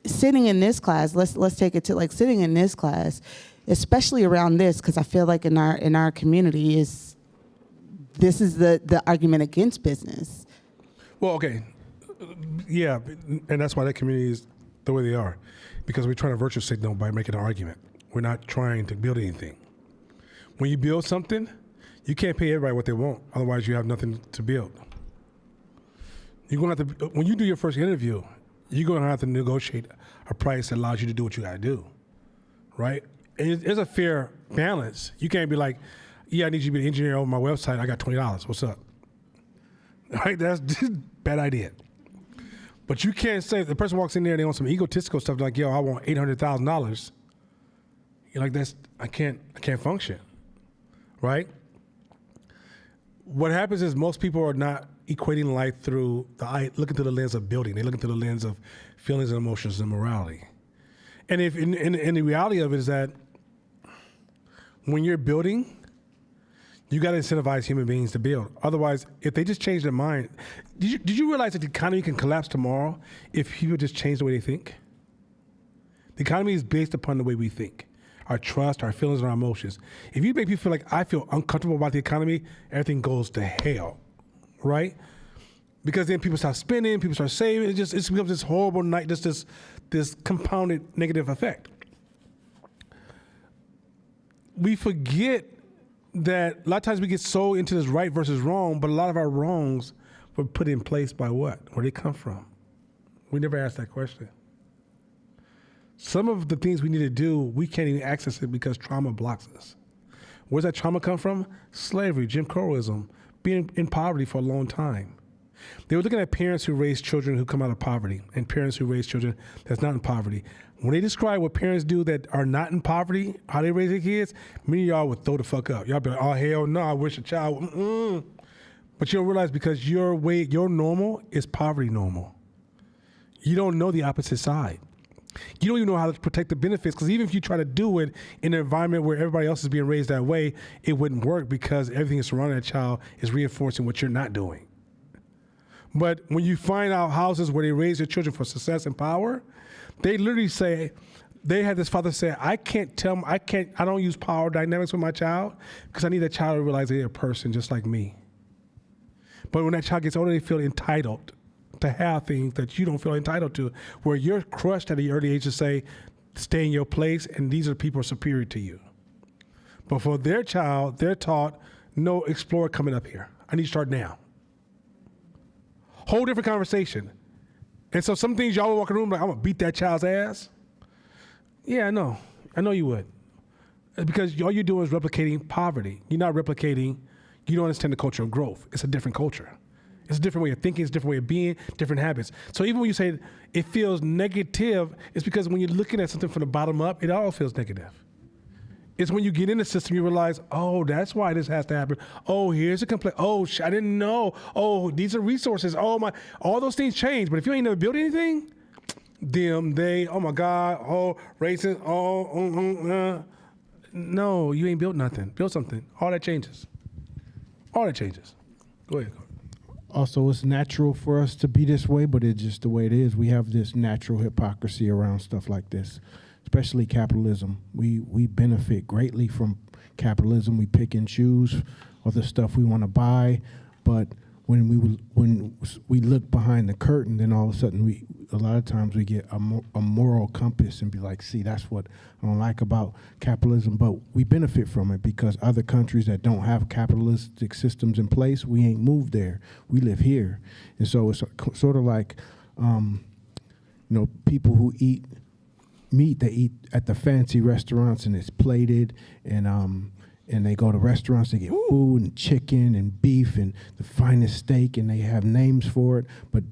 sitting in this class, let's take it to like sitting in this class, especially around this, because I feel like in our community this is the argument against business. Well, okay, yeah, and that's why that community is the way they are, because we're trying to virtue signal by making an argument. We're not trying to build anything. When you build something, you can't pay everybody what they want, otherwise you have nothing to build. You're gonna have to, when you do your first interview, you're going to have to negotiate a price that allows you to do what you got to do, right? And there's a fair balance. You can't be like, yeah, I need you to be an engineer on my website. I got $20. What's up? Right? That's just a bad idea. But you can't say, if the person walks in there and they want some egotistical stuff like, yo, I want $800,000. You're like, I can't function, right? What happens is most people are not equating life through looking through the lens of building. They're looking through the lens of feelings and emotions and morality. And if in the reality of it is that when you're building, you got to incentivize human beings to build. Otherwise, if they just change their mind, did you realize that the economy can collapse tomorrow if people just change the way they think? The economy is based upon the way we think. Our trust, our feelings, and our emotions. If you make people feel like I feel uncomfortable about the economy, everything goes to hell. Right? Because then people start spending, people start saving. It becomes this horrible night, this compounded negative effect. we forget that a lot of times we get so into this right versus wrong, but a lot of our wrongs were put in place by what? Where they come from? We never asked that question. Some of the things we need to do, we can't even access it because trauma blocks us. Where's that trauma come from? Slavery, Jim Crowism, being in poverty for a long time. They were looking at parents who raise children who come out of poverty and parents who raise children that's not in poverty. When they describe what parents do that are not in poverty, how they raise their kids, many of y'all would throw the fuck up. Y'all be like, oh, hell no, I wish a child, But you don't realize because your normal is poverty normal. You don't know the opposite side. You don't even know how to protect the benefits, because even if you try to do it in an environment where everybody else is being raised that way, it wouldn't work because everything surrounding that child is reinforcing what you're not doing. But when you find out houses where they raise their children for success and power, they literally say, they had this father say, I don't use power dynamics with my child because I need that child to realize they're a person just like me. But when that child gets older, they feel entitled to have things that you don't feel entitled to, where you're crushed at the early age to say, stay in your place, and these are people superior to you. But for their child, they're taught, no, explore coming up here. I need to start now. Whole different conversation. And so some things y'all will walk in the room like, I'm gonna beat that child's ass. Yeah, I know you would. It's because all you're doing is replicating poverty. You're not replicating, you don't understand the culture of growth. It's a different culture. It's a different way of thinking, it's a different way of being, different habits. So even when you say it feels negative, it's because when you're looking at something from the bottom up, it all feels negative. It's when you get in the system, you realize, oh, that's why this has to happen. Oh, here's a complaint. Oh, I didn't know. Oh, these are resources. Oh, my, all those things change. But if you ain't never built anything, them, they, oh my God, oh, racist, no, you ain't built nothing. Build something. All that changes. All that changes. Go ahead. Also, it's natural for us to be this way, but it's just the way it is. We have this natural hypocrisy around stuff like this, especially capitalism. We benefit greatly from capitalism. We pick and choose all the stuff we want to buy, but when we look behind the curtain, then all of a sudden a lot of times we get a moral compass and be like, see, that's what I don't like about capitalism, but we benefit from it because other countries that don't have capitalistic systems in place, we ain't moved there. We live here. And so it's sort of like, people who eat meat, they eat at the fancy restaurants and it's plated, and they go to restaurants, they get food and chicken and beef and the finest steak, and they have names for it. But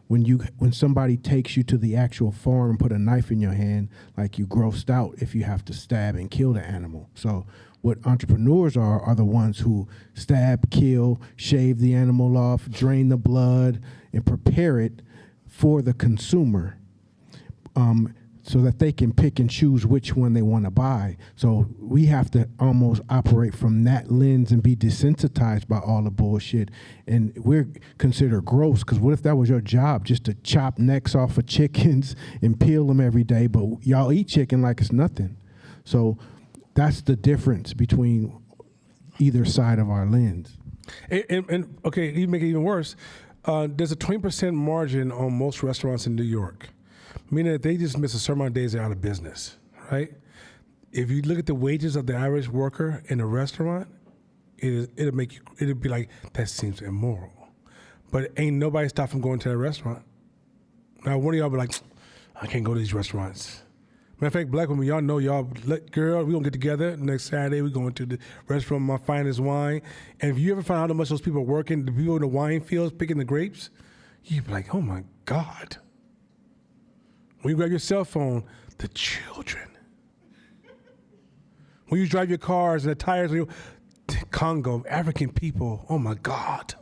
when somebody takes you to the actual farm and put a knife in your hand, like you grossed out if you have to stab and kill the animal. So what entrepreneurs are the ones who stab, kill, shave the animal off, drain the blood, and prepare it for the consumer. So that they can pick and choose which one they want to buy. So we have to almost operate from that lens and be desensitized by all the bullshit. And we're considered gross, because what if that was your job, just to chop necks off of chickens and peel them every day, but y'all eat chicken like it's nothing. So that's the difference between either side of our lens. And okay, you make it even worse. There's a 20% margin on most restaurants in New York. Meaning that they just miss a certain amount of days, they're out of business, right? If you look at the wages of the average worker in a restaurant, it'll be like, that seems immoral. But ain't nobody stopped from going to that restaurant. Now, one of y'all be like, I can't go to these restaurants. Matter of fact, black women, y'all know girl, we gonna get together next Saturday, we going to the restaurant, my finest wine. And if you ever find out how much those people are working, the people in the wine fields picking the grapes, you'd be like, oh my God. When you grab your cell phone, the children. When you drive your cars and the tires, Congo, African people, oh my God.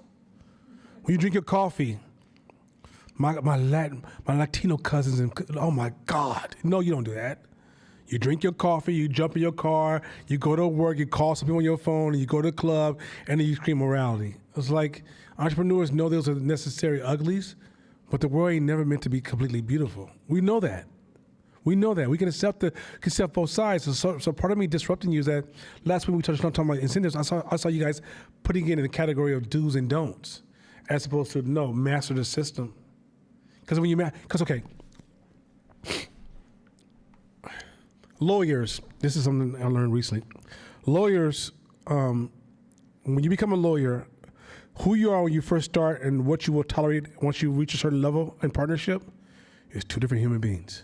When you drink your coffee, my Latino cousins, and oh my God. No, you don't do that. You drink your coffee, you jump in your car, you go to work, you call some people on your phone, and you go to the club, and then you scream morality. It's like entrepreneurs know those are necessary uglies, but the world ain't never meant to be completely beautiful. We know that. We know that. We can accept both sides. So part of me disrupting you is that last week we touched on talking about incentives. I saw you guys putting it in the category of do's and don'ts, as opposed to no, master the system. Because okay, lawyers, this is something I learned recently. Lawyers, when you become a lawyer, who you are when you first start and what you will tolerate once you reach a certain level in partnership is two different human beings.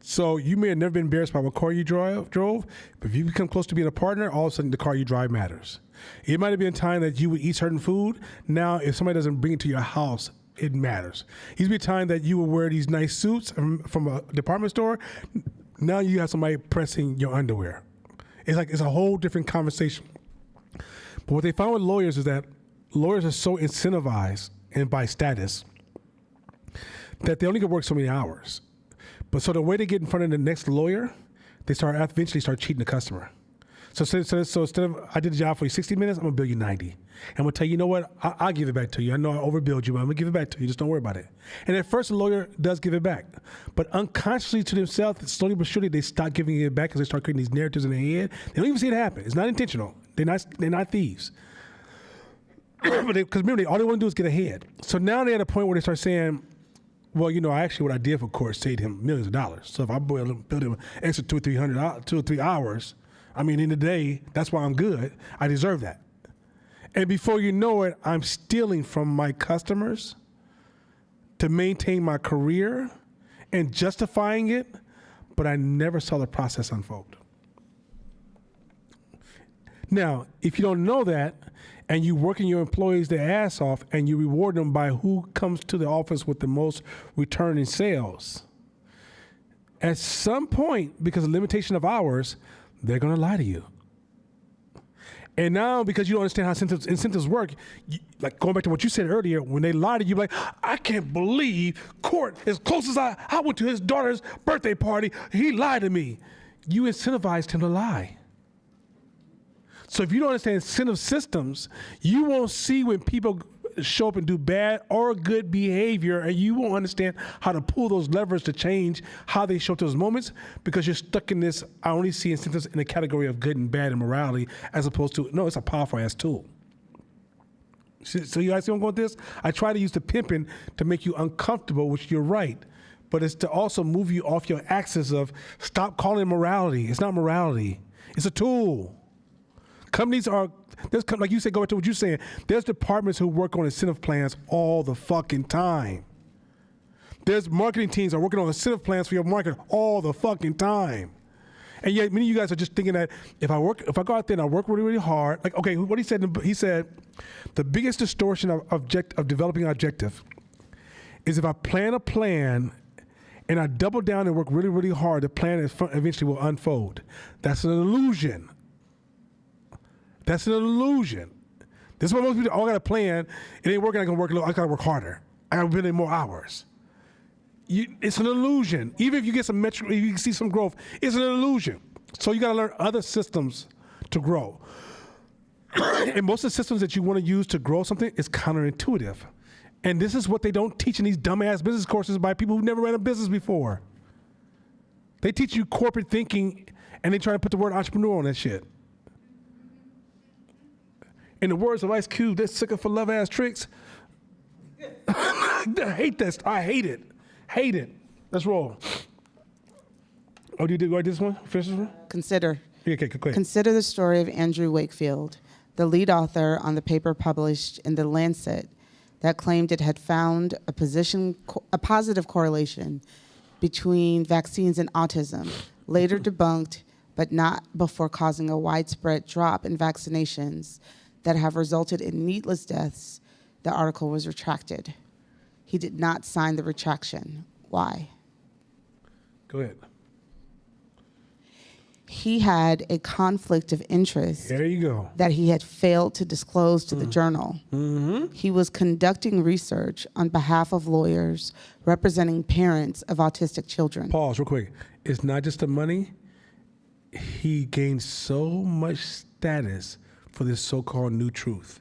So you may have never been embarrassed by what car you drove, but if you become close to being a partner, all of a sudden the car you drive matters. It might have been a time that you would eat certain food. Now, if somebody doesn't bring it to your house, it matters. It used to be a time that you would wear these nice suits from a department store. Now you have somebody pressing your underwear. It's a whole different conversation. But what they found with lawyers is that lawyers are so incentivized and by status that they only can work so many hours. But so the way they get in front of the next lawyer, they eventually start cheating the customer. So instead of I did the job for you 60 minutes, I'm gonna bill you 90. And I'm gonna tell you, you know what? I'll give it back to you. I know I overbilled you, but I'm gonna give it back to you. Just don't worry about it. And at first, the lawyer does give it back, but unconsciously to themselves, slowly but surely, they start giving it back because they start creating these narratives in their head. They don't even see it happen. It's not intentional. They're not thieves. Because remember, all they want to do is get ahead. So now they're at a point where they start saying, well, you know, what I did for court saved him millions of dollars. So if I build him an extra 2 or 3 hours, I mean, in the day, that's why I'm good. I deserve that. And before you know it, I'm stealing from my customers to maintain my career and justifying it, but I never saw the process unfold. Now, if you don't know that, and you working your employees their ass off, and you reward them by who comes to the office with the most return in sales, at some point, because of limitation of hours, they're gonna lie to you. And now, because you don't understand how incentives work, like going back to what you said earlier, when they lie to you, like, I can't believe Court, as close as I went to his daughter's birthday party, he lied to me. You incentivized him to lie. So if you don't understand incentive systems, you won't see when people show up and do bad or good behavior, and you won't understand how to pull those levers to change how they show up to those moments, because you're stuck in this, I only see incentives in the category of good and bad and morality, as opposed to, no, it's a powerful ass tool. So you guys see where I'm going with this? I try to use the pimping to make you uncomfortable, which you're right, but it's to also move you off your axis of stop calling it morality. It's not morality. It's a tool. Companies are, like you said, go back to what you're saying, there's departments who work on incentive plans all the fucking time. There's marketing teams that are working on incentive plans for your market all the fucking time. And yet many of you guys are just thinking that if I go out there and I work really, really hard, like, okay, what he said, the biggest distortion of developing an objective is if I plan a plan and I double down and work really, really hard, the plan eventually will unfold. That's an illusion. That's an illusion. This is what most people do. Oh, I got a plan. It ain't working. I can work a little. I got to work harder. I got to put in more hours. It's an illusion. Even if you get some metric, if you can see some growth, it's an illusion. So you got to learn other systems to grow. And most of the systems that you want to use to grow something is counterintuitive. And this is what they don't teach in these dumbass business courses by people who never ran a business before. They teach you corporate thinking, and they try to put the word entrepreneur on that shit. In the words of Ice Cube, they're sick of for love ass tricks. I hate that. I hate it. Hate it. Let's roll. Oh, do you write this one? Finish this one? Consider. Yeah, okay, go ahead. Consider the story of Andrew Wakefield, the lead author on the paper published in The Lancet that claimed it had found a positive correlation between vaccines and autism, later debunked, but not before causing a widespread drop in vaccinations that have resulted in needless deaths. The article was retracted. He did not sign the retraction. Why? Go ahead. He had a conflict of interest There you go. that he had failed to disclose to the journal. Mm-hmm. He was conducting research on behalf of lawyers representing parents of autistic children. Pause real quick. It's not just the money. He gained so much status for this so-called new truth.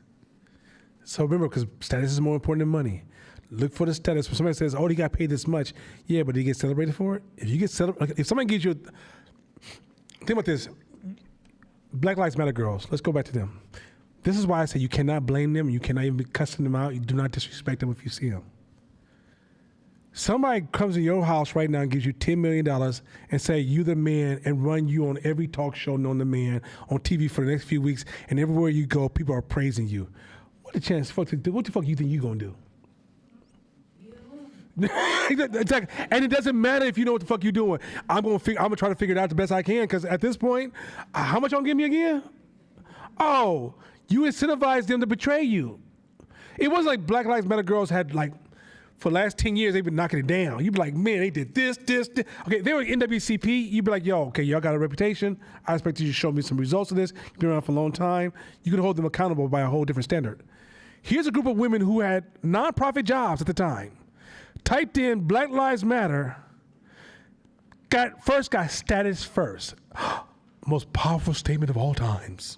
So remember, because status is more important than money. Look for the status. When somebody says, oh, he got paid this much. Yeah, but did he get celebrated for it? If you get celebrated, if somebody gives you, think about this. Black Lives Matter girls, let's go back to them. This is why I say you cannot blame them. You cannot even be cussing them out. You do not disrespect them if you see them. Somebody comes to your house right now and gives you $10 million and say you the man and run you on every talk show known to man on TV for the next few weeks, and everywhere you go, people are praising you. What a chance what the fuck you think you gonna do? Exactly. And it doesn't matter if you know what the fuck you're doing. I'm gonna try to figure it out the best I can, because at this point, how much y'all give me again? Oh, you incentivized them to betray you. It wasn't like Black Lives Matter girls had like, for the last 10 years, they've been knocking it down. You'd be like, man, they did this. Okay, they were NWCP. You'd be like, yo, okay, y'all got a reputation. I expect you to show me some results of this. You've been around for a long time. You can hold them accountable by a whole different standard. Here's a group of women who had nonprofit jobs at the time. Typed in Black Lives Matter, got status first. Most powerful statement of all times.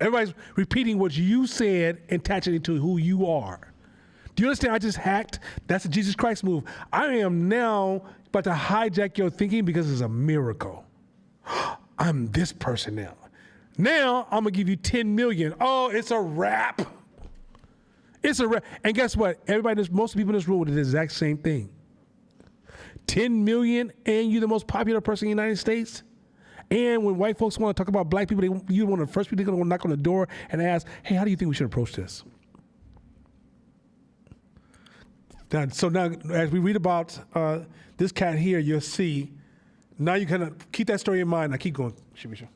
Everybody's repeating what you said and attaching it to who you are. Do you understand? I just hacked. That's a Jesus Christ move. I am now about to hijack your thinking because it's a miracle. I'm this person now. Now I'm gonna give you 10 million. Oh, it's a wrap. It's a wrap. And guess what? Most people in this room would do the exact same thing. 10 million, and you're the most popular person in the United States. And when white folks want to talk about black people, you're one of the first people they're going to knock on the door and ask, hey, how do you think we should approach this? So now, as we read about this cat here, you'll see, now you kind of keep that story in mind. Now keep going, Shibisha.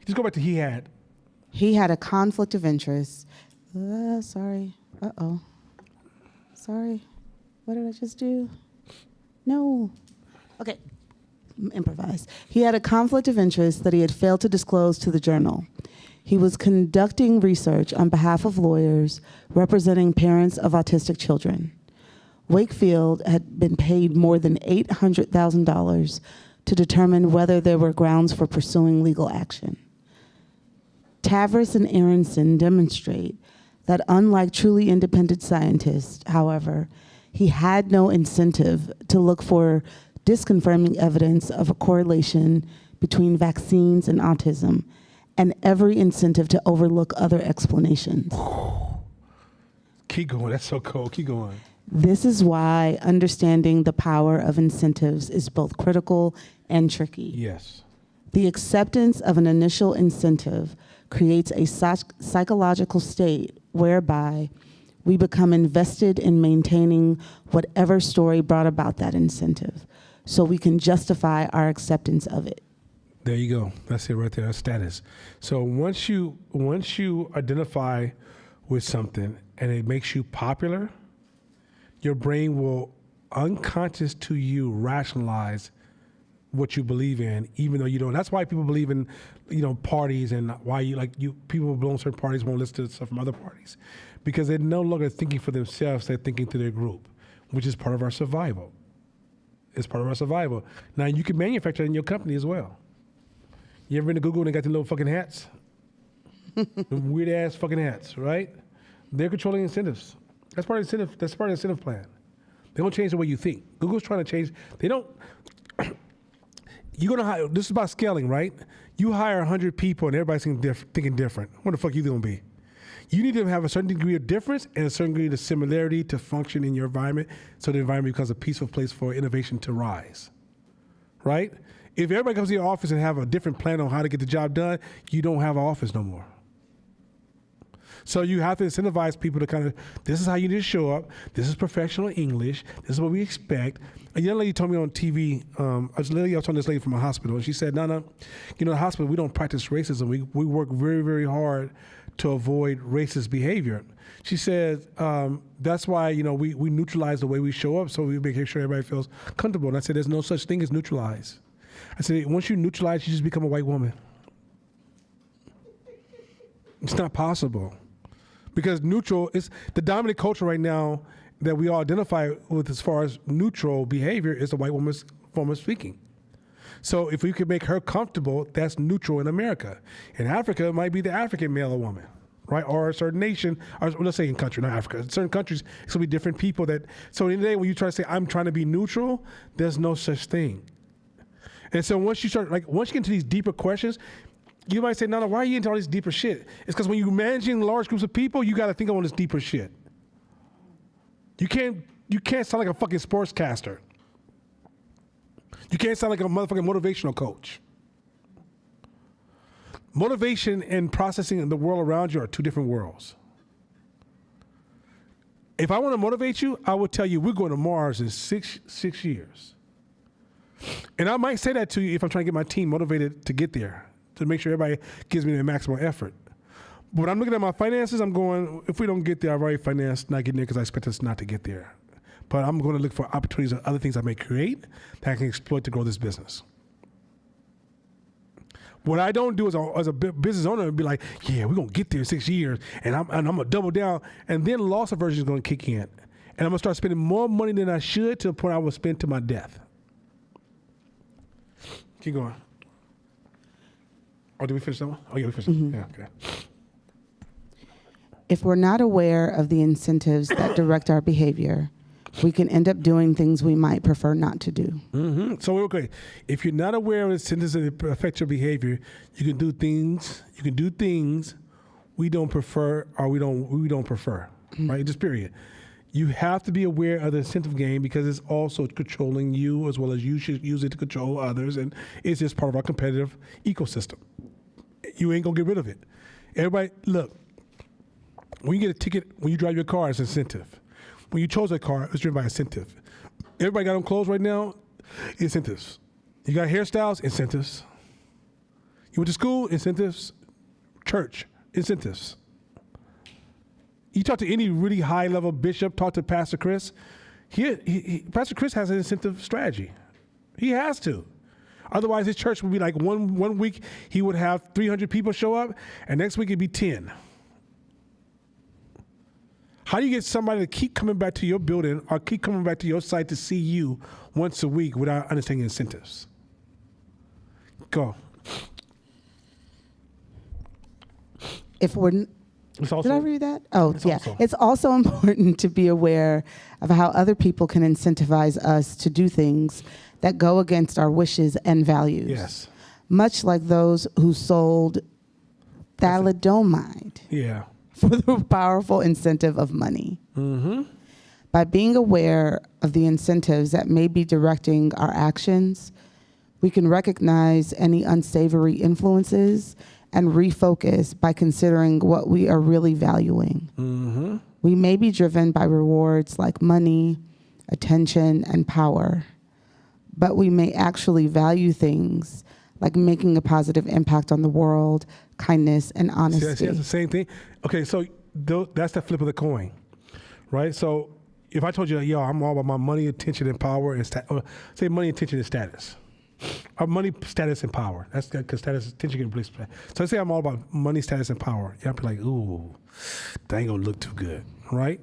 Just go back to he had. He had a conflict of interest. Sorry. Sorry. What did I just do? No. Okay. Improvise. He had a conflict of interest that he had failed to disclose to the journal. He was conducting research on behalf of lawyers representing parents of autistic children. Wakefield had been paid more than $800,000 to determine whether there were grounds for pursuing legal action. Tavris and Aronson demonstrate that unlike truly independent scientists, however, he had no incentive to look for disconfirming evidence of a correlation between vaccines and autism, and every incentive to overlook other explanations. Keep going, that's so cool, keep going. This is why understanding the power of incentives is both critical and tricky. Yes. The acceptance of an initial incentive creates a psychological state whereby we become invested in maintaining whatever story brought about that incentive, so we can justify our acceptance of it. There you go. That's it right there. That's status. So once you identify with something and it makes you popular, your brain will unconscious to you rationalize what you believe in, even though you don't. That's why people believe in, parties, and why people who belong to certain parties won't listen to stuff from other parties, because they're no longer thinking for themselves. They're thinking to their group, which is part of our survival. It's part of our survival. Now you can manufacture it in your company as well. You ever been to Google and they got the little fucking hats? Weird ass fucking hats, right? They're controlling incentives. That's part of the incentive. That's part of the incentive plan. They don't change the way you think. Google's trying to change. They don't. You're gonna hire. This is about scaling, right? You hire 100 people and everybody's thinking different. What the fuck you gonna be? You need to have a certain degree of difference and a certain degree of similarity to function in your environment, so the environment becomes a peaceful place for innovation to rise, right? If everybody comes to your office and have a different plan on how to get the job done, you don't have an office no more. So you have to incentivize people to this is how you need to show up. This is professional English. This is what we expect. A young lady told me on TV, I was talking to this lady from a hospital, and she said, no, the hospital, we don't practice racism. We work very, very hard to avoid racist behavior. She said, that's why, we neutralize the way we show up, so we make sure everybody feels comfortable. And I said, there's no such thing as neutralize. I said, once you neutralize, you just become a white woman. It's not possible. Because neutral is the dominant culture right now that we all identify with as far as neutral behavior is the white woman's form of speaking. So if we could make her comfortable, that's neutral in America. In Africa, it might be the African male or woman, right? Or a certain nation, or let's say in country, not Africa. In certain countries, it's gonna be different people so in the day when you try to say, I'm trying to be neutral, there's no such thing. And so once you get into these deeper questions, you might say, no, why are you into all this deeper shit? It's because when you're managing large groups of people, you got to think on this deeper shit. You can't You can't sound like a fucking sportscaster. You can't sound like a motherfucking motivational coach. Motivation and processing the world around you are two different worlds. If I want to motivate you, I would tell you we're going to Mars in six years. And I might say that to you if I'm trying to get my team motivated to get there, to make sure everybody gives me their maximum effort. But when I'm looking at my finances, I'm going, if we don't get there, I've already financed not getting there because I expect us not to get there. But I'm going to look for opportunities or other things I may create that I can exploit to grow this business. What I don't do as a business owner would be like, yeah, we're going to get there in 6 years, and I'm going to double down, and then loss aversion is going to kick in. And I'm going to start spending more money than I should to the point I will spend to my death. Keep going. Oh, did we finish that one? Oh, yeah, we finished that. Yeah, okay. If we're not aware of the incentives that direct our behavior, we can end up doing things we might prefer not to do. Mm-hmm. So, okay, if you're not aware of the incentives that affect your behavior, you can do things we don't prefer or we don't prefer, right? Just period. You have to be aware of the incentive game because it's also controlling you as well as you should use it to control others, and it's just part of our competitive ecosystem. You ain't gonna get rid of it. Everybody, look, when you get a ticket, when you drive your car, it's incentive. When you chose a car, it's driven by incentive. Everybody got on clothes right now, incentives. You got hairstyles, incentives. You went to school, incentives. Church, incentives. You talk to any really high-level bishop, talk to Pastor Chris. Pastor Chris has an incentive strategy. He has to. Otherwise, his church would be like one week he would have 300 people show up, and next week it'd be 10. How do you get somebody to keep coming back to your building or keep coming back to your site to see you once a week without understanding incentives? Go. If we're Did I read that? Oh, yeah. It's also important to be aware of how other people can incentivize us to do things that go against our wishes and values. Yes. Much like those who sold thalidomide Yeah. for the powerful incentive of money. Mm-hmm. By being aware of the incentives that may be directing our actions, we can recognize any unsavory influences and refocus by considering what we are really valuing. Mm-hmm. We may be driven by rewards like money, attention, and power, but we may actually value things like making a positive impact on the world, kindness, and honesty. See, that's the same thing. Okay, so that's the flip of the coin, right? So if I told you, yo, I'm all about my money, attention, and power, and say money, attention, and status. Money, status, and power. That's because status, attention can replace. So I say I'm all about money, status, and power. Y'all be like, ooh, that ain't gonna look too good, right?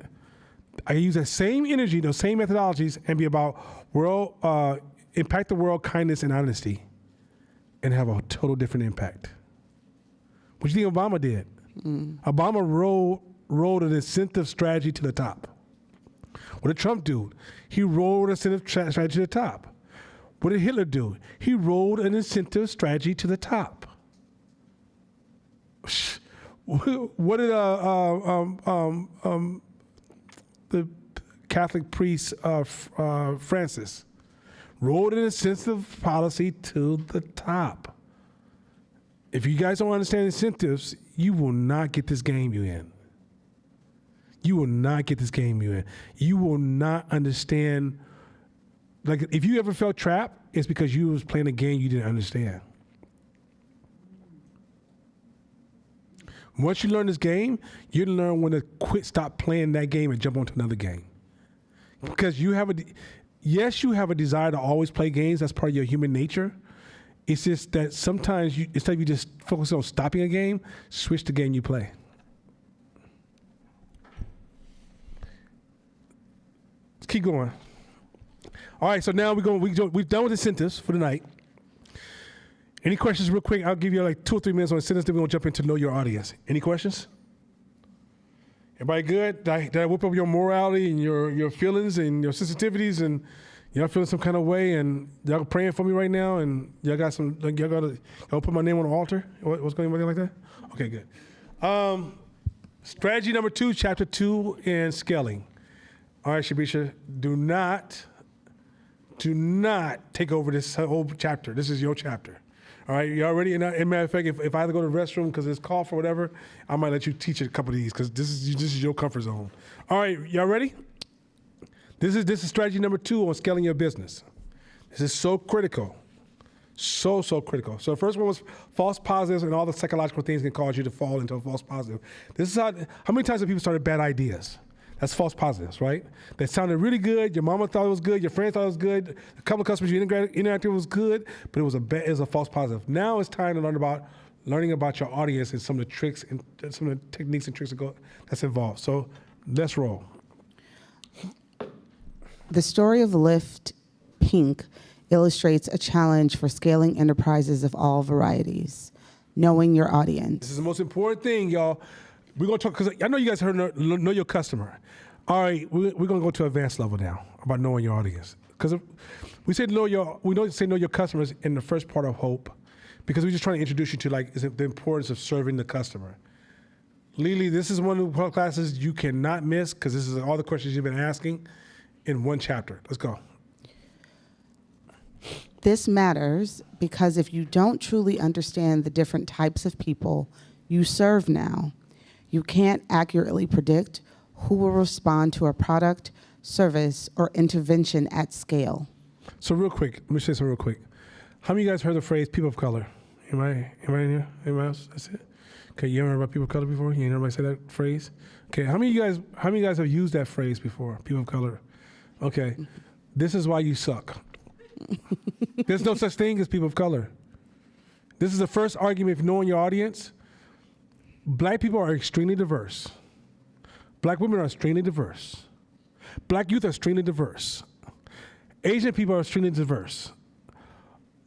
I use that same energy, those same methodologies, and be about world, impact the world, kindness, and honesty, and have a total different impact. What do you think Obama did? Obama rolled an incentive strategy to the top. What did Trump do? He rolled an incentive strategy to the top. What did Hitler do? He rolled an incentive strategy to the top. What did the Catholic priest Francis rolled an incentive policy to the top? If you guys don't understand incentives, you will not get this game you're in. You will not get this game you're in. You will not understand. Like, if you ever felt trapped, it's because you was playing a game you didn't understand. Once you learn this game, you learn when to stop playing that game and jump onto another game. Because you have a desire to always play games. That's part of your human nature. It's just that sometimes instead of you just focus on stopping a game, switch the game you play. Let's keep going. All right, so now we've done with incentives for the night. Any questions real quick? I'll give you like 2 or 3 minutes on incentives, then we're gonna jump into know your audience. Any questions? Everybody good? Did I whip up your morality and your feelings and your sensitivities, and y'all feeling some kind of way, and y'all praying for me right now, and y'all put my name on the altar? What's going on like that? Okay, good. Strategy number 2, chapter 2, and scaling. All right, Shabisha, do not take over this whole chapter. This is your chapter. All right, y'all ready? And matter of fact, if I have to go to the restroom because it's cough or whatever, I might let you teach a couple of these because this is your comfort zone. All right, y'all ready? This is strategy number 2 on scaling your business. This is so critical. So critical. So the first one was false positives and all the psychological things can cause you to fall into a false positive. This is how many times have people started bad ideas? That's false positives, right? That sounded really good. Your mama thought it was good. Your friends thought it was good. A couple of customers you interacted with was good, but it was a false positive. Now it's time to learning about your audience and some of the tricks and some of the techniques and tricks that's involved. So let's roll. The story of Lyft Pink illustrates a challenge for scaling enterprises of all varieties, knowing your audience. This is the most important thing, y'all. We're going to talk, because I know you guys heard know your customer. All right, we're going to go to advanced level now about knowing your audience. Because we say know your customers in the first part of Hope, because we're just trying to introduce you to the importance of serving the customer. Lily, this is one of the classes you cannot miss, because this is all the questions you've been asking in one chapter. Let's go. This matters because if you don't truly understand the different types of people you serve now, you can't accurately predict who will respond to a product, service, or intervention at scale. So real quick, let me say something real quick. How many of you guys heard the phrase people of color? Anybody in here? Anybody else? That's it? Okay, you ever heard about people of color before? You ain't nobody say that phrase? Okay, how many of you guys have used that phrase before? People of color. Okay, this is why you suck. There's no such thing as people of color. This is the first argument for knowing your audience. Black people are extremely diverse. Black women are extremely diverse. Black youth are extremely diverse. Asian people are extremely diverse.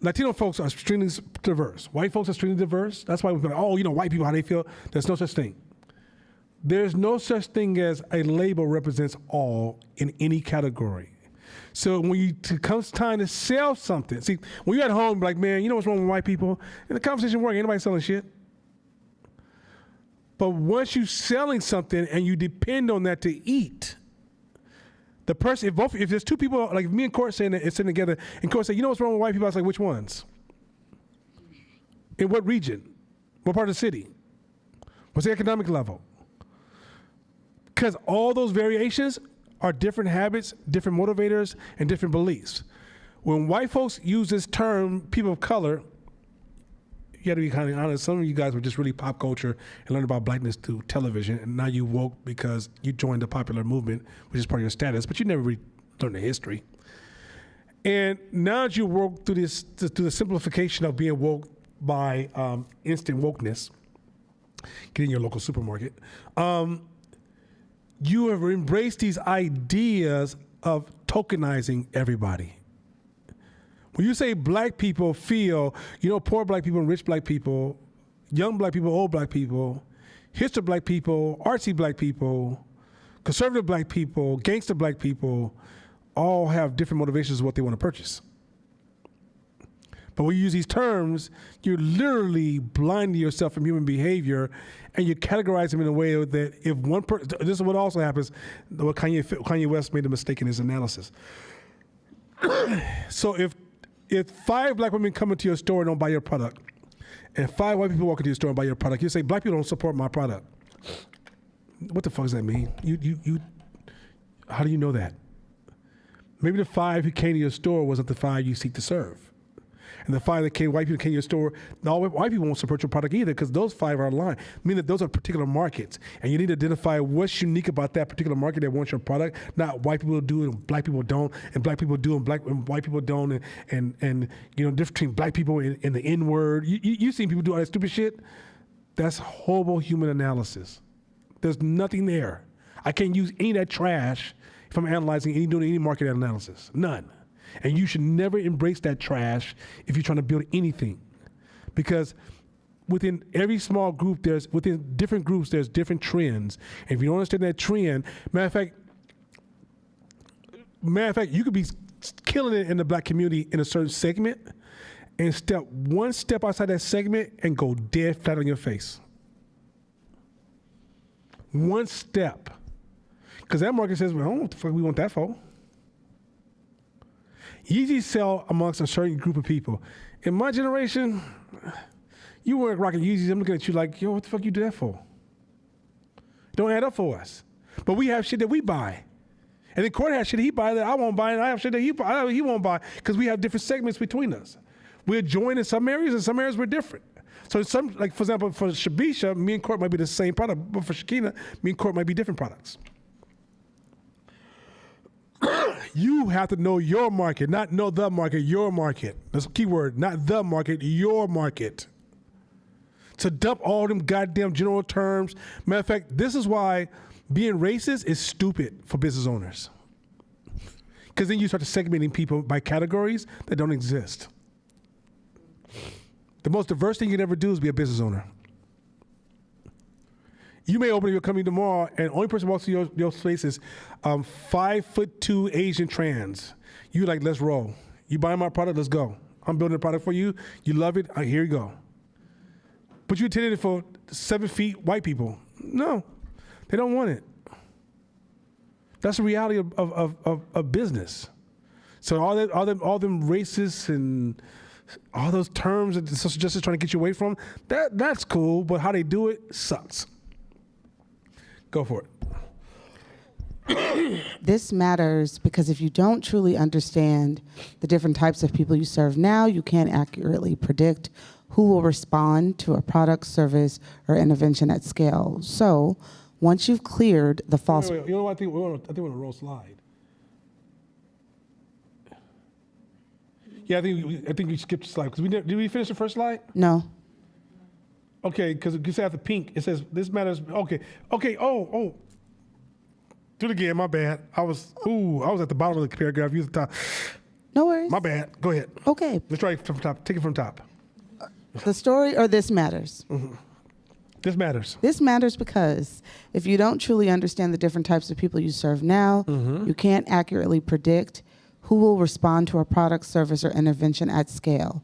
Latino folks are extremely diverse. White folks are extremely diverse. That's why we're like, white people, how they feel. There's no such thing. There's no such thing as a label represents all in any category. So when it comes time to sell something, see, when you're at home, like, man, you know what's wrong with white people? And the conversation works, ain't nobody selling shit. But once you're selling something and you depend on that to eat, the person, if there's two people, like me and Court saying that, it's sitting together, and Court say, you know what's wrong with white people? I was like, which ones? In what region? What part of the city? What's the economic level? Because all those variations are different habits, different motivators, and different beliefs. When white folks use this term, people of color, you got to be kind of honest. Some of you guys were just really pop culture and learned about blackness through television, and now you woke because you joined the popular movement, which is part of your status, but you never really learned the history. And now that you woke through the simplification of being woke by instant wokeness, get in your local supermarket, you have embraced these ideas of tokenizing everybody. When you say black people feel, poor black people and rich black people, young black people, old black people, hipster black people, artsy black people, conservative black people, gangster black people, all have different motivations of what they want to purchase. But when you use these terms, you're literally blinding yourself from human behavior, and you categorize them in a way that if one person, this is what also happens, what Kanye West made a mistake in his analysis. So if 5 black women come into your store and don't buy your product, and 5 white people walk into your store and buy your product, you say, black people don't support my product. What the fuck does that mean? You how do you know that? Maybe the 5 who came to your store wasn't the 5 you seek to serve. And the 5 that white people came to your store, no, white people won't support your product either, because those 5 are aligned. Meaning that those are particular markets. And you need to identify what's unique about that particular market that wants your product. Not white people do and black people don't, and black people do and white people don't, and difference between black people and the N-word. You've seen people do all that stupid shit. That's horrible human analysis. There's nothing there. I can't use any of that trash if I'm doing any market analysis. None. And you should never embrace that trash if you're trying to build anything. Because within every small group, within different groups, there's different trends. And if you don't understand that trend, matter of fact, you could be killing it in the black community in a certain segment and step one step outside that segment and go dead flat on your face. One step. Because that market says, well, I don't know what the fuck we want that for. Yeezys sell amongst a certain group of people. In my generation, you weren't rocking Yeezys. I'm looking at you like, yo, what the fuck you do that for? Don't add up for us. But we have shit that we buy. And then Court has shit he buy that I won't buy, and I have shit that he won't buy, because we have different segments between us. We're joined in some areas, and some areas we're different. So some, like for example, for Shabisha, me and Court might be the same product, but for Shakina, me and Court might be different products. You have to know your market, not know the market, your market. That's a key word, not the market, your market. To dump all them goddamn general terms. Matter of fact, this is why being racist is stupid for business owners. Because then you start segmenting people by categories that don't exist. The most diverse thing you can ever do is be a business owner. You may open your company tomorrow, and the only person who walks through your space is 5'2" Asian trans. You like, let's roll. You buy my product, let's go. I'm building a product for you. You love it. Here you go. But you intended it for 7 feet white people. No, they don't want it. That's the reality of business. So all them racists and all those terms that the social justice is trying to get you away from, that's cool, but how they do it sucks. Go for it. This matters because if you don't truly understand the different types of people you serve now, you can't accurately predict who will respond to a product, service, or intervention at scale. So, once you've cleared the false... Wait. You know what I think? I think we're on a roll slide. Yeah, I think we skipped a slide. Because did we finish the first slide? No. Okay, because you say after pink, it says, this matters. Okay, oh. Do it again, my bad. I was at the bottom of the paragraph. You was at the top. No worries. My bad. Go ahead. Okay. Let's try it from top. Take it from top. The story or this matters? Mm-hmm. This matters. This matters because if you don't truly understand the different types of people you serve now, you can't accurately predict who will respond to a product, service, or intervention at scale.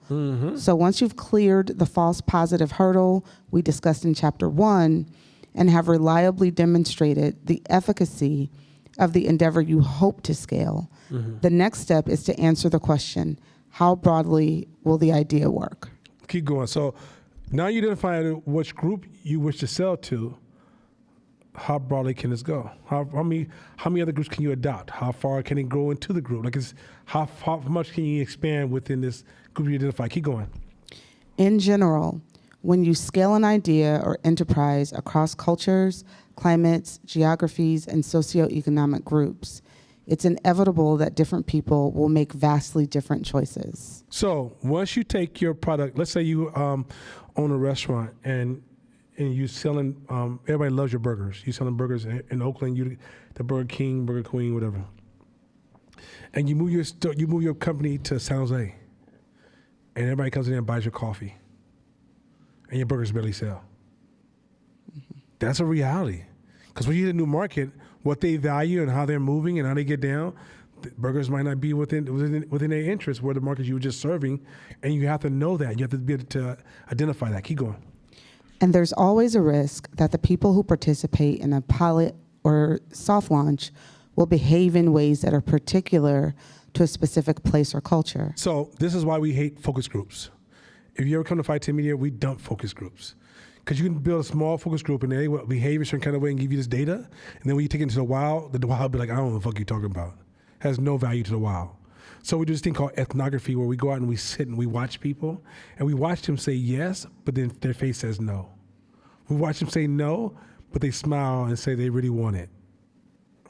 So once you've cleared the false positive hurdle we discussed in Chapter 1 and have reliably demonstrated the efficacy of the endeavor you hope to scale, the next step is to answer the question, how broadly will the idea work? Keep going. So now you identify which group you wish to sell to. How broadly can this go? How many other groups can you adopt? How far can it grow into the group? Like, how much can you expand within this group you identify? Keep going. In general, when you scale an idea or enterprise across cultures, climates, geographies, and socioeconomic groups, it's inevitable that different people will make vastly different choices. So once you take your product, let's say you own a restaurant and you selling, everybody loves your burgers. You selling burgers in Oakland, you the Burger King, Burger Queen, whatever. And you move your company to San Jose, and everybody comes in and buys your coffee, and your burgers barely sell. That's a reality, because when you hit a new market, what they value and how they're moving and how they get down, the burgers might not be within their interest where the market you were just serving, and you have to know that. You have to be able to identify that. Keep going. And there's always a risk that the people who participate in a pilot or soft launch will behave in ways that are particular to a specific place or culture. So this is why we hate focus groups. If you ever come to Fight 10 Media, we dump focus groups. Because you can build a small focus group and they will behave a certain kind of way and give you this data. And then when you take it into the wild will be like, I don't know what the fuck you're talking about. It has no value to the wild. So we do this thing called ethnography where we go out and we sit and we watch people. And we watch them say yes, but then their face says no. We watch them say no, but they smile and say they really want it.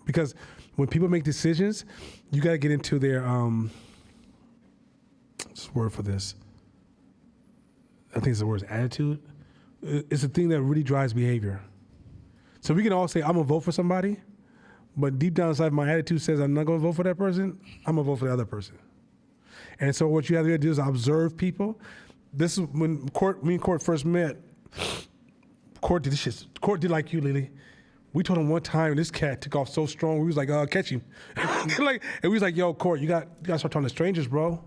Because when people make decisions, you got to get into their, what's the word for this? I think it's the word attitude. It's a thing that really drives behavior. So we can all say, I'm going to vote for somebody, but deep down inside my attitude says I'm not going to vote for that person. I'm going to vote for the other person. And so what you have to do is observe people. This is when me and Court first met. Court did this shit. Court did like you, Lily. We told him one time, this cat took off so strong, we was like, catch him. And we was like, yo, Court, you got to start talking to strangers, bro.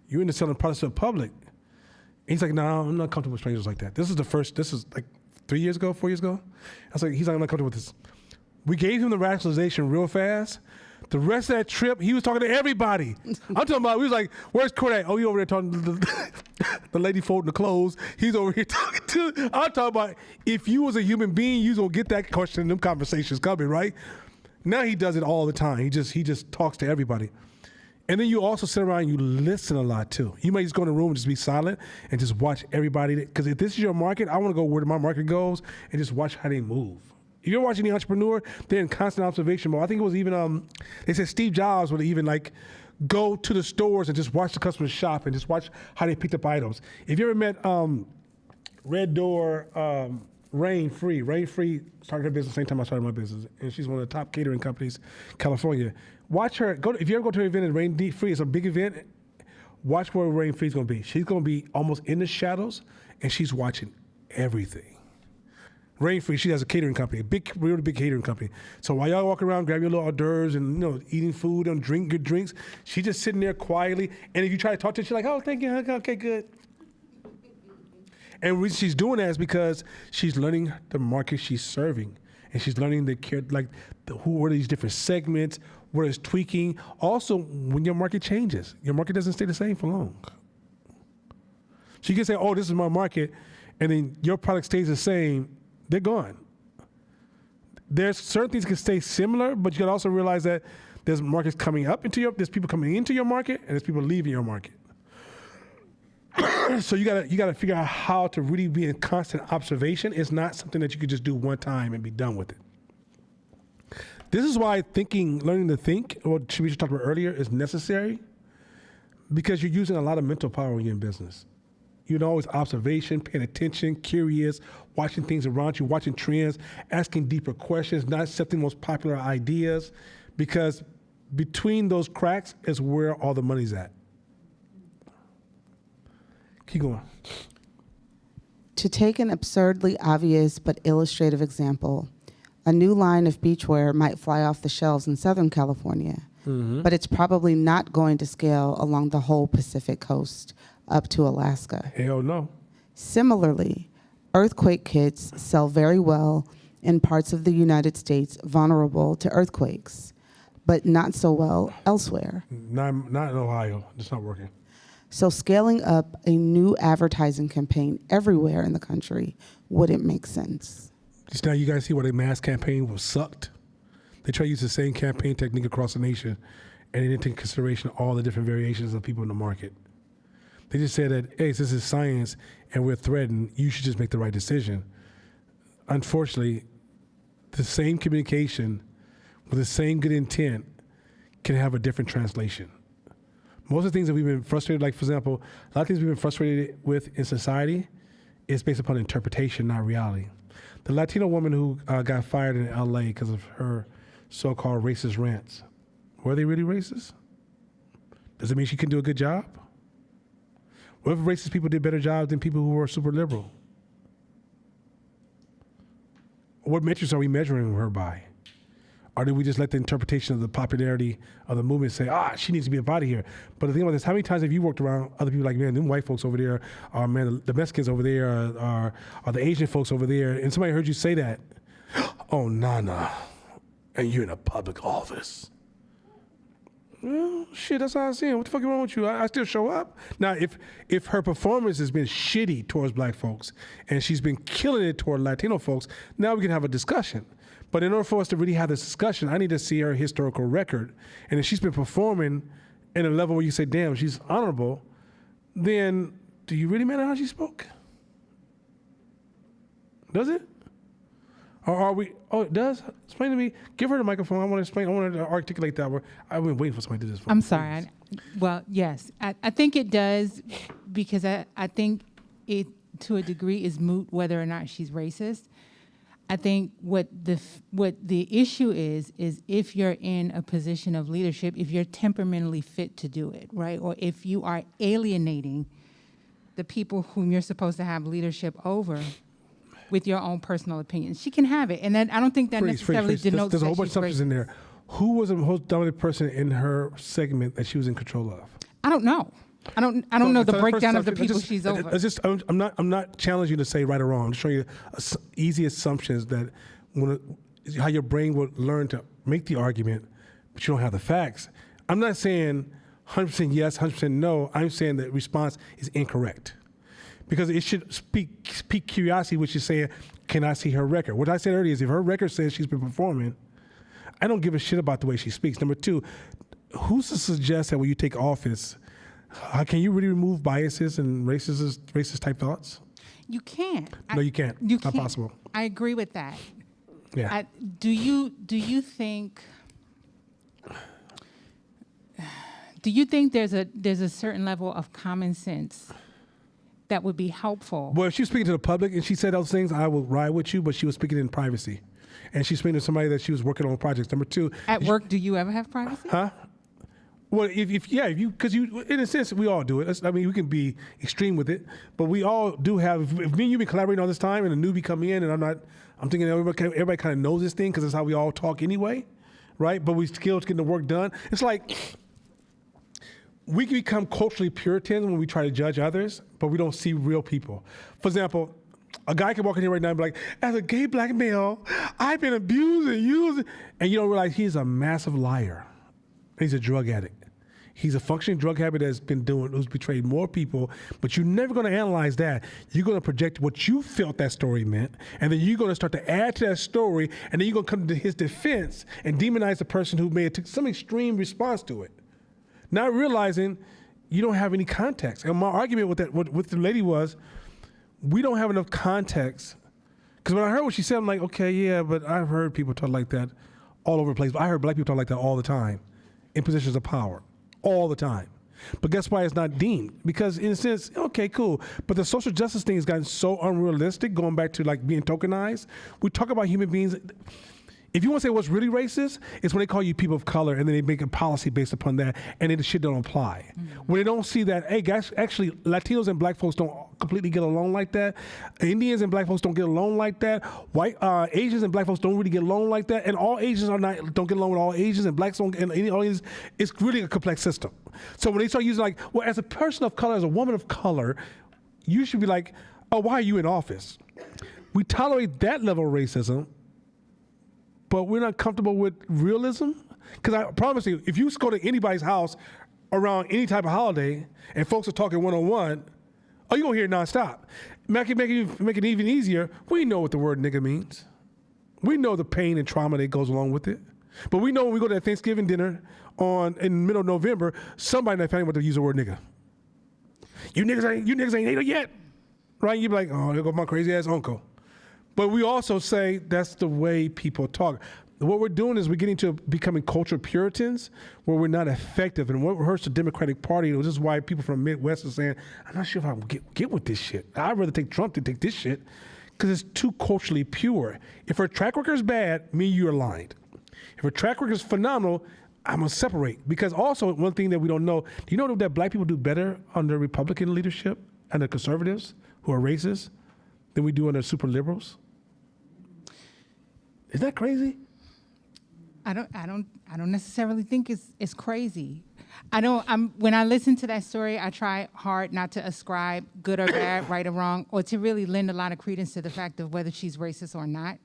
You into selling products to the public. And he's like, no, I'm not comfortable with strangers like that. This is like 4 years ago. I was like, he's like, I'm not comfortable with this. We gave him the rationalization real fast. The rest of that trip, he was talking to everybody. I'm talking about, we was like, where's Kodak? Oh, he over there talking to the lady folding the clothes. He's over here talking to, I'm talking about, if you was a human being, you was going to get that question and them conversations coming, right? Now he does it all the time. He just talks to everybody. And then you also sit around and you listen a lot too. You might just go in a room and just be silent and just watch everybody. Because if this is your market, I want to go where my market goes and just watch how they move. If you're watching The Entrepreneur, they're in constant observation mode. I think it was even, they said Steve Jobs would even like go to the stores and just watch the customers shop and just watch how they picked up items. If you ever met Red Door, Rain Free started her business the same time I started my business. And she's one of the top catering companies in California. Watch her, if you ever go to an event at Rain Free, it's a big event, watch where Rain Free is going to be. She's going to be almost in the shadows and she's watching everything. Rain Free, she has a catering company, really big catering company. So while y'all walk around, grab your little hors d'oeuvres and eating food and drink good drinks, she's just sitting there quietly. And if you try to talk to her, she's like, "Oh, thank you, okay, good." And the reason she's doing that is because she's learning the market she's serving, and she's learning who are these different segments, what is tweaking. Also, when your market changes, your market doesn't stay the same for long. So you can say, "Oh, this is my market," and then your product stays the same. They're gone. There's certain things can stay similar, but you can also realize that there's markets coming up there's people coming into your market, and there's people leaving your market. So you gotta figure out how to really be in constant observation. It's not something that you could just do one time and be done with it. This is why learning to think, what Shamisha talked about earlier, is necessary, because you're using a lot of mental power when you're in business. You know, it's observation, paying attention, curious, watching things around you, watching trends, asking deeper questions, not accepting most popular ideas, because between those cracks is where all the money's at. Keep going. To take an absurdly obvious but illustrative example, a new line of beachwear might fly off the shelves in Southern California, but it's probably not going to scale along the whole Pacific coast up to Alaska. Hell no. Similarly, earthquake kits sell very well in parts of the United States vulnerable to earthquakes, but not so well elsewhere. Not in Ohio. It's not working. So scaling up a new advertising campaign everywhere in the country wouldn't make sense. Just now you guys see why the mass campaign was sucked. They try to use the same campaign technique across the nation, and they didn't take into consideration all the different variations of people in the market. They just said that, hey, this is science and we're threatened, you should just make the right decision. Unfortunately, the same communication with the same good intent can have a different translation. Most of the things that we've been frustrated, like for example, a lot of things we've been frustrated with in society is based upon interpretation, not reality. The Latino woman who got fired in LA because of her so-called racist rants, were they really racist? Does it mean she can do a good job? What if racist people did better jobs than people who were super liberal? What metrics are we measuring her by? Or did we just let the interpretation of the popularity of the movement say, she needs to be up out of here? But the thing about this, how many times have you worked around other people like, man, them white folks over there, or man, the Mexicans over there, or the Asian folks over there, and somebody heard you say that, oh, Nana, and you're in a public office. Well, shit, that's how I see it. What the fuck is wrong with you? I still show up. Now, if her performance has been shitty towards black folks and she's been killing it toward Latino folks, now we can have a discussion. But in order for us to really have this discussion, I need to see her historical record. And if she's been performing in a level where you say, damn, she's honorable, then do you really matter how she spoke? Does it? Or are we, it does? Explain to me. Give her the microphone. I want to articulate that. I've been waiting for somebody to do this. I'm sorry. Well, yes. I think it does, because I think it, to a degree, is moot whether or not she's racist. I think what the issue is if you're in a position of leadership, if you're temperamentally fit to do it, right? Or if you are alienating the people whom you're supposed to have leadership over with your own personal opinions. She can have it. And then I don't think that necessarily denotes There's a whole that bunch of substance in there. Who was the most dominant person in her segment that she was in control of? I don't know. I don't know the breakdown of the people she's over. I'm not challenging you to say right or wrong. I'm just showing you easy assumptions that how your brain will learn to make the argument, but you don't have the facts. I'm not saying 100% yes, 100% no. I'm saying the response is incorrect. Because it should speak curiosity, which is saying, can I see her record? What I said earlier is if her record says she's been performing, I don't give a shit about the way she speaks. Number two, who's to suggest that when you take office, can you really remove biases and racist type thoughts? You can't. No, you can't. You Not can't. possible. I agree with that. Yeah. Do you think there's a certain level of common sense that would be helpful? Well, if she was speaking to the public and she said those things, I would ride with you, but she was speaking in privacy. And she's speaking to somebody that she was working on projects. Number two. At work, do you ever have privacy? Huh? Well, because in a sense, we all do it. I mean, we can be extreme with it, but we all do have, if me and you been collaborating all this time and a newbie come in and I'm thinking everybody kind of knows this thing because that's how we all talk anyway, right? But we still getting the work done. It's like, we can become culturally Puritan when we try to judge others, but we don't see real people. For example, a guy can walk in here right now and be like, as a gay black male, I've been abused and used, and you don't realize he's a massive liar. He's a drug addict. He's a functioning drug habit who's betrayed more people, but you're never gonna analyze that. You're gonna project what you felt that story meant, and then you're gonna start to add to that story, and then you're gonna come to his defense and demonize the person who may have took some extreme response to it. Not realizing you don't have any context. And my argument with the lady was, we don't have enough context. Because when I heard what she said, I'm like, okay, yeah, but I've heard people talk like that all over the place. But I heard black people talk like that all the time in positions of power, all the time. But guess why it's not deemed? Because in a sense, okay, cool. But the social justice thing has gotten so unrealistic, going back to like being tokenized. We talk about human beings. If you want to say what's really racist, it's when they call you people of color and then they make a policy based upon that and then the shit don't apply. Mm-hmm. When they don't see that, hey guys, actually Latinos and black folks don't completely get along like that. Indians and black folks don't get along like that. White Asians and black folks don't really get along like that. And all Asians don't get along with all Asians and blacks don't and all Asians. It's really a complex system. So when they start using like, well, as a person of color, as a woman of color, you should be like, oh, why are you in office? We tolerate that level of racism, but we're not comfortable with realism. Because I promise you, if you go to anybody's house around any type of holiday and folks are talking one-on-one, you're going to hear it nonstop. Make it even easier, we know what the word nigga means. We know the pain and trauma that goes along with it. But we know when we go to that Thanksgiving dinner in the middle of November, somebody in that family want to use the word nigga. You niggas ain't ate it yet. Right? You be like, oh, there goes my crazy ass uncle. But we also say that's the way people talk. What we're doing is we're getting to becoming cultural Puritans where we're not effective. And what hurts the Democratic Party, this is why people from the Midwest are saying, I'm not sure if I get with this shit. I'd rather take Trump than take this shit because it's too culturally pure. If her track record is bad, me and you are aligned. If her track record is phenomenal, I'm going to separate. Because also, one thing that we don't know, do you know that black people do better under Republican leadership and the conservatives who are racist than we do under super liberals? Is that crazy? I don't necessarily think it's crazy. When I listen to that story, I try hard not to ascribe good or bad, right or wrong, or to really lend a lot of credence to the fact of whether she's racist or not.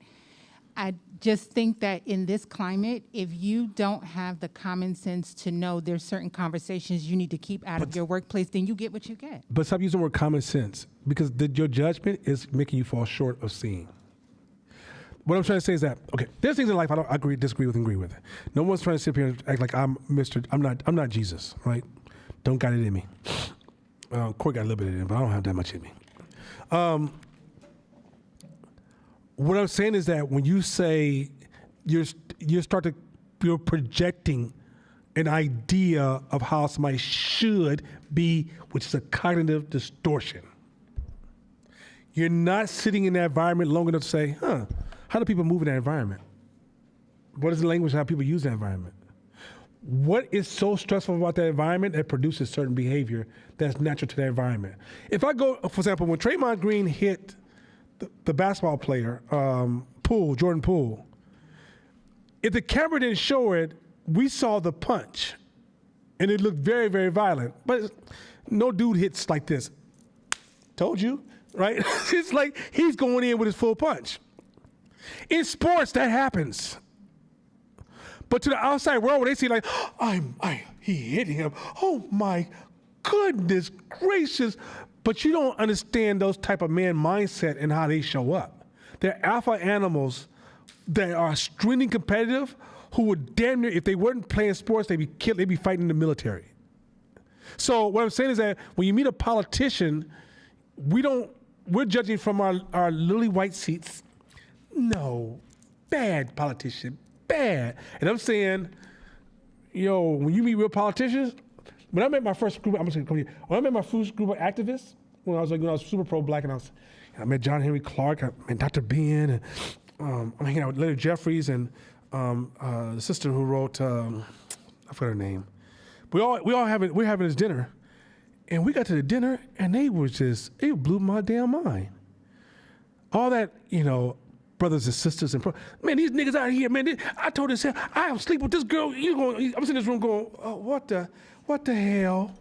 I just think that in this climate, if you don't have the common sense to know there's certain conversations you need to keep out of your workplace, then you get what you get. But stop using the word common sense because your judgment is making you fall short of seeing. What I'm trying to say is that, okay, there's things in life I don't disagree with. No one's trying to sit here and act like I'm not Jesus, right? Don't got it in me. Corey got a little bit in it, but I don't have that much in me. What I'm saying is that when you say you're projecting an idea of how somebody should be, which is a cognitive distortion. You're not sitting in that environment long enough to say, how do people move in that environment? What is the language, how people use that environment? What is so stressful about that environment that produces certain behavior that's natural to that environment? If I go, for example, when Draymond Green hit the basketball player, Jordan Poole, if the camera didn't show it, we saw the punch, and it looked very, very violent. But no dude hits like this. Told you, right? It's like he's going in with his full punch. In sports, that happens. But to the outside world, where they see like, he hit him. Oh my goodness gracious. But you don't understand those type of man mindset and how they show up. They're alpha animals that are extremely competitive who would damn near, if they weren't playing sports, they'd be killed, they'd be fighting in the military. So what I'm saying is that when you meet a politician, we're judging from our lily white seats. No, bad politician, bad. And I'm saying, when you meet real politicians, when I met my first group, when I met my first group of activists, when I was super pro-black, and I met John Henry Clark, I met Dr. Ben, and I'm hanging out with Leonard Jeffries and the sister who wrote, I forgot her name. We're having this dinner, and we got to the dinner, and it blew my damn mind. All that, brothers and sisters and man, these niggas out here, man. I told this, I am sleeping with this girl. I'm sitting in this room going, oh, what the hell,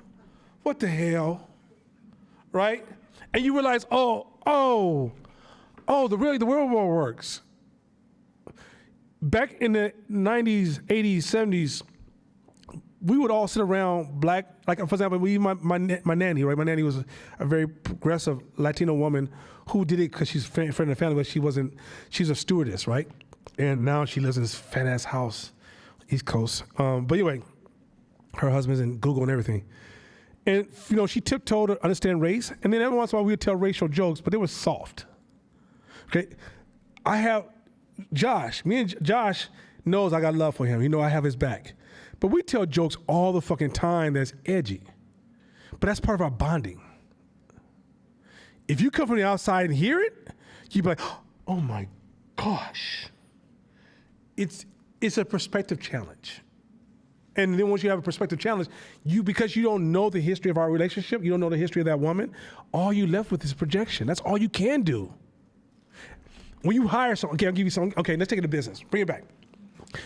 right? And you realize, the world war works. Back in the 90s, 80s, 70s, we would all sit around black, like for example, my nanny, right? My nanny was a very progressive Latino woman who did it because she's a friend of the family, but she's a stewardess, right? And now she lives in this fat ass house, East Coast. But anyway, her husband's in Google and everything. And she tiptoed to understand race, and then every once in a while we would tell racial jokes, but they were soft. Okay, I have Josh. Me and Josh knows I got love for him. I have his back. But we tell jokes all the fucking time that's edgy. But that's part of our bonding. If you come from the outside and hear it, you'd be like, oh my gosh. It's a perspective challenge. And then once you have a perspective challenge, because you don't know the history of our relationship, you don't know the history of that woman, all you left with is projection. That's all you can do. When you hire someone, okay, I'll give you something. Okay, let's take it to business. Bring it back.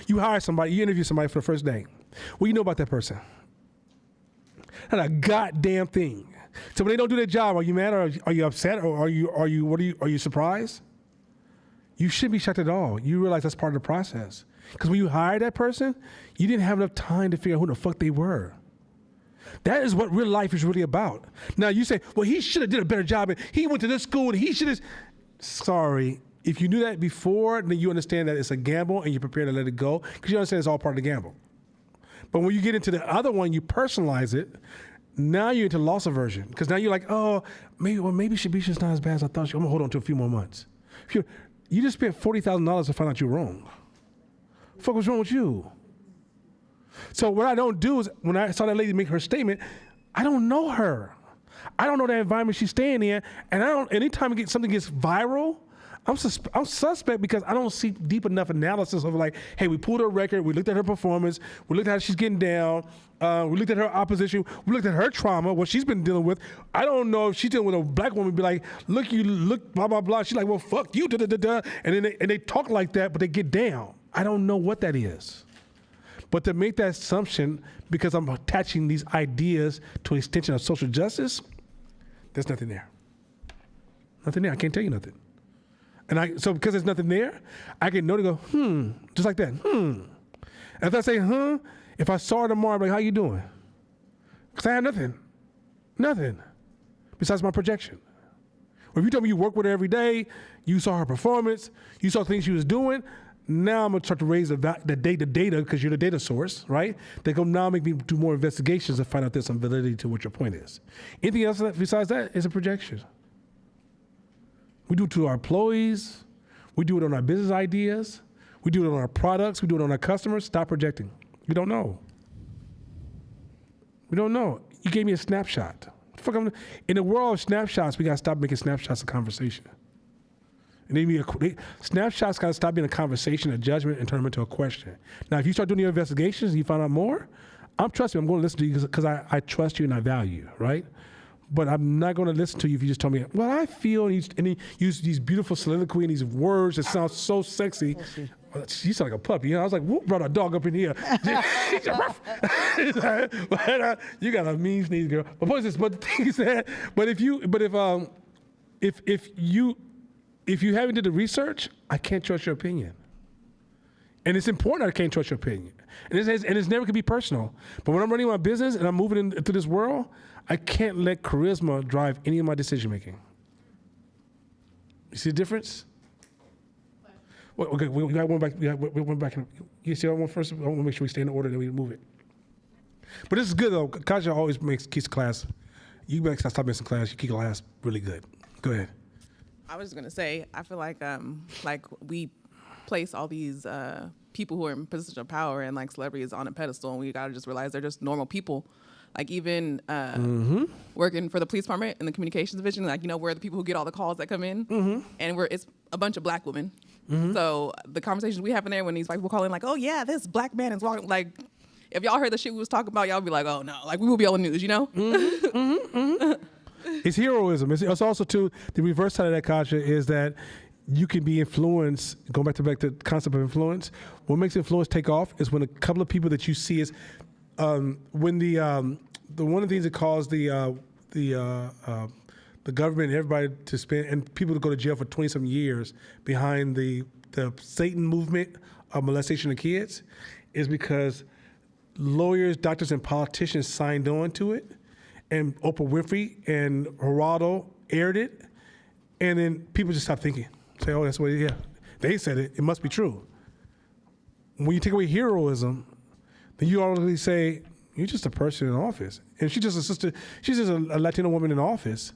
You hire somebody, you interview somebody for the first day. What do you know about that person? Not a goddamn thing. So when they don't do their job, are you mad or are you upset or are you surprised? You shouldn't be shocked at all. You realize that's part of the process. Because when you hire that person, you didn't have enough time to figure out who the fuck they were. That is what real life is really about. Now you say, well, he should have did a better job and he went to this school and he should have. Sorry. If you knew that before, then you understand that it's a gamble and you're prepared to let it go because you understand it's all part of the gamble. But when you get into the other one, you personalize it. Now you're into loss aversion because now you're like, oh, maybe Shabisha's not as bad as I thought. I'm gonna hold on to a few more months. You just spent $40,000 to find out you're wrong. What the fuck was wrong with you? So what I don't do is when I saw that lady make her statement, I don't know her. I don't know the environment she's staying in, and anytime something gets viral, I'm suspect because I don't see deep enough analysis of like, hey, we pulled her record, we looked at her performance, we looked at how she's getting down, we looked at her opposition, we looked at her trauma, what she's been dealing with. I don't know if she's dealing with a black woman, be like, look, blah, blah, blah. She's like, well, fuck you, da, da, da, da. And then they talk like that, but they get down. I don't know what that is. But to make that assumption, because I'm attaching these ideas to an extension of social justice, there's nothing there. Nothing there. I can't tell you nothing. And so because there's nothing there, I can know to go, just like that, And if I say, if I saw her tomorrow, I'm like, how you doing? Because I have nothing, besides my projection. Or if you tell me you work with her every day, you saw her performance, you saw things she was doing, now I'm gonna start to raise the data because you're the data source, right? They go now make me do more investigations to find out there's some validity to what your point is. Anything else besides that is a projection. We do it to our employees. We do it on our business ideas. We do it on our products. We do it on our customers. Stop projecting. We don't know. You gave me a snapshot. In the world of snapshots, we got to stop making snapshots a conversation. And snapshots got to stop being a conversation, a judgment, and turn them into a question. Now, if you start doing your investigations and you find out more, I'm going to listen to you because I trust you and I value you, right? But I'm not going to listen to you if you just tell me, well, I feel, and he used these beautiful soliloquy and these words that sound so sexy. You sound like a puppy. I was like, whoop, brought a dog up in here. You got a mean sneeze, girl. But the thing is that, if if you haven't did the research, I can't trust your opinion. And it's important I can't trust your opinion. And it's never going to be personal. But when I'm running my business and I'm moving into this world, I can't let charisma drive any of my decision making. You see the difference? Well, okay, we got one back. We went back. You see that one first? I want to make sure we stay in the order, then we move it. But this is good though. Kaja always keeps the class. You better stop missing class. You keep class really good. Go ahead. I was just gonna say, I feel like we place all these people who are in position of power and like celebrities on a pedestal, and we gotta just realize they're just normal people. Like even working for the police department in the communications division, like we're the people who get all the calls that come in, and it's a bunch of black women. So the conversations we have in there when these white people call in, like, oh yeah, this black man is walking, like, if y'all heard the shit we was talking about, y'all would be like, oh no, like we will be on the news, It's heroism. It's also too the reverse side of that culture is that you can be influenced. Going back to the concept of influence, what makes influence take off is when a couple of people that you see is when the one of the things that caused the government and everybody to spend and people to go to jail for 20-some years behind the Satan movement of molestation of kids is because lawyers, doctors, and politicians signed on to it, and Oprah Winfrey and Geraldo aired it, and then people just stopped thinking. Say, oh, that's what it is. Yeah. They said it. It must be true. When you take away heroism, then you already say, you're just a person in office. And she's just a sister. She's just a Latino woman in office.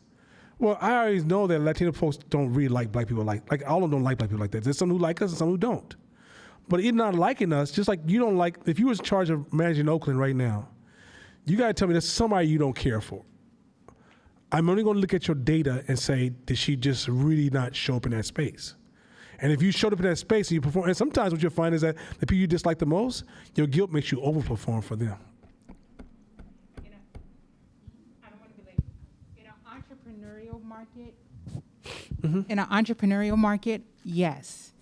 Well, I always know that Latino folks don't really like black people like all of them don't like black people like that. There's some who like us and some who don't. But in not liking us, just like you don't like, if you was in charge of managing Oakland right now, you got to tell me there's somebody you don't care for. I'm only going to look at your data and say, did she just really not show up in that space? And if you showed up in that space and you perform, and sometimes what you'll find is that the people you dislike the most, your guilt makes you overperform for them. I don't want to be late. In an entrepreneurial market, yes.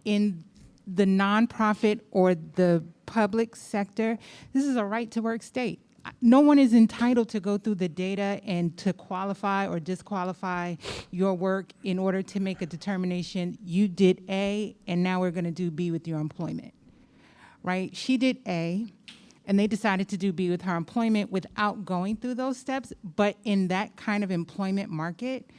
In the nonprofit or the public sector, this is a right to work state. No one is entitled to go through the data and to qualify or disqualify your work in order to make a determination. You did A, and now we're going to do B with your employment, right? She did A, and they decided to do B with her employment without going through those steps. But in that kind of employment market,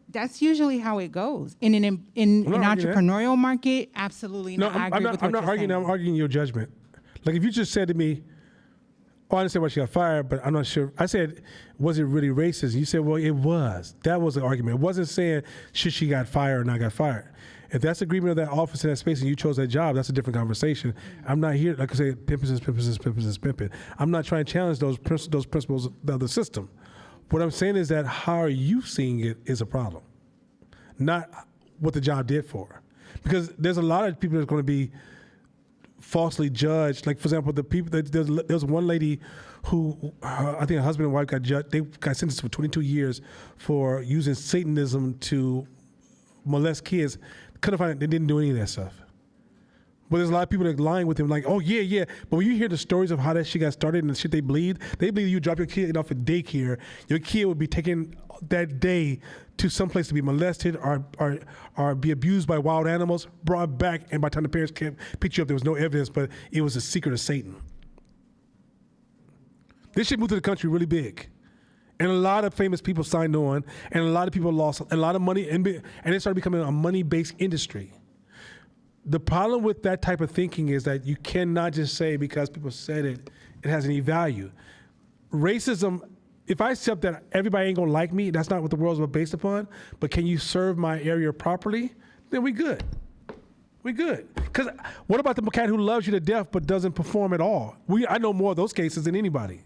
that's usually how it goes. In an entrepreneurial market, absolutely No, not. I agree with what I'm not you're arguing. saying. I'm arguing your judgment. Like if you just said to me, "Oh, I understand why she got fired, but I'm not sure." I said, "Was it really racist?" You said, "Well, it was." That was the argument. It wasn't saying should she got fired or not got fired. If that's agreement of that office in that space and you chose that job, that's a different conversation. I'm not here, like I say, pimping is pimping is pimping is pimping. I'm not trying to challenge those principles of the system. What I'm saying is that how are you seeing it is a problem, not what the job did for her. Because there's a lot of people that's going to be falsely judged. Like, for example, the people, there's one lady who, I think her husband and wife got judged, they got sentenced for 22 years for using Satanism to molest kids. Couldn't find it, they didn't do any of that stuff. But there's a lot of people that are lying with him, like, oh, yeah. But when you hear the stories of how that shit got started and the shit they believe you drop your kid off at daycare, your kid would be taken that day to some place to be molested or be abused by wild animals, brought back, and by the time the parents can't pick you up, there was no evidence, but it was a secret of Satan. This shit moved to the country really big. And a lot of famous people signed on, and a lot of people lost a lot of money, and it started becoming a money-based industry. The problem with that type of thinking is that you cannot just say because people said it has any value. Racism, if I accept that everybody ain't gonna like me, that's not what the world's based upon, but can you serve my area properly, then we good. We good. Because what about the cat who loves you to death but doesn't perform at all? I know more of those cases than anybody.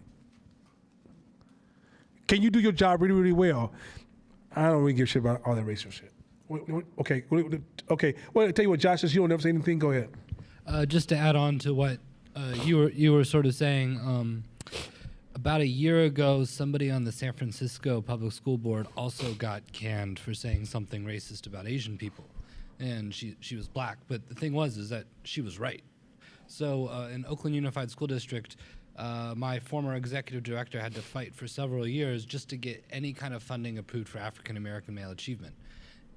Can you do your job really, really well? I don't really give a shit about all that racial shit. Okay. Well, I tell you what, Josh, since you don't never say anything, go ahead. Just to add on to what you were sort of saying, about a year ago, somebody on the San Francisco Public School Board also got canned for saying something racist about Asian people, and she was black. But the thing is that she was right. So in Oakland Unified School District, my former executive director had to fight for several years just to get any kind of funding approved for African American male achievement.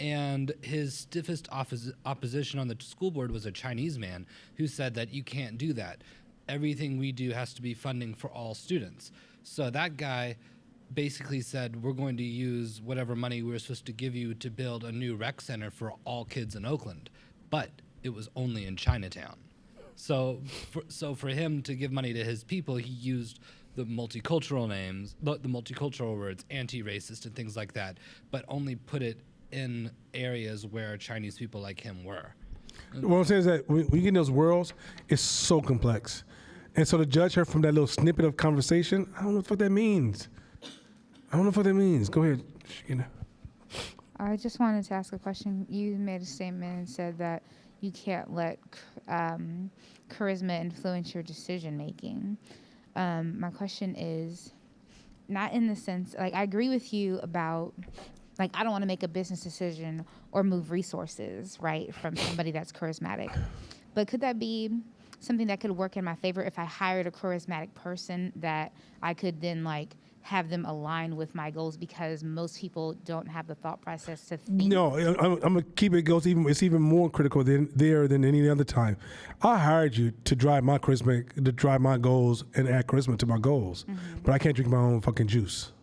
And his stiffest opposition on the school board was a Chinese man who said that you can't do that. Everything we do has to be funding for all students. So that guy basically said, we're going to use whatever money we were supposed to give you to build a new rec center for all kids in Oakland. But it was only in Chinatown. So for him to give money to his people, he used the multicultural names, the multicultural words, anti-racist and things like that, but only put it in areas where Chinese people like him were. What I'm saying is that when you get in those worlds, it's so complex. And so to judge her from that little snippet of conversation, I don't know what that means. Go ahead, Sheena. I just wanted to ask a question. You made a statement and said that you can't let charisma influence your decision making. My question is, not in the sense, like, I agree with you about, like, I don't want to make a business decision or move resources, right, from somebody that's charismatic. But could that be something that could work in my favor if I hired a charismatic person that I could then, like, have them align with my goals, because most people don't have the thought process to think. No, I'm gonna keep it goes even. It's even more critical than any other time. I hired you to drive my charisma, to drive my goals and add charisma to my goals, but I can't drink my own fucking juice.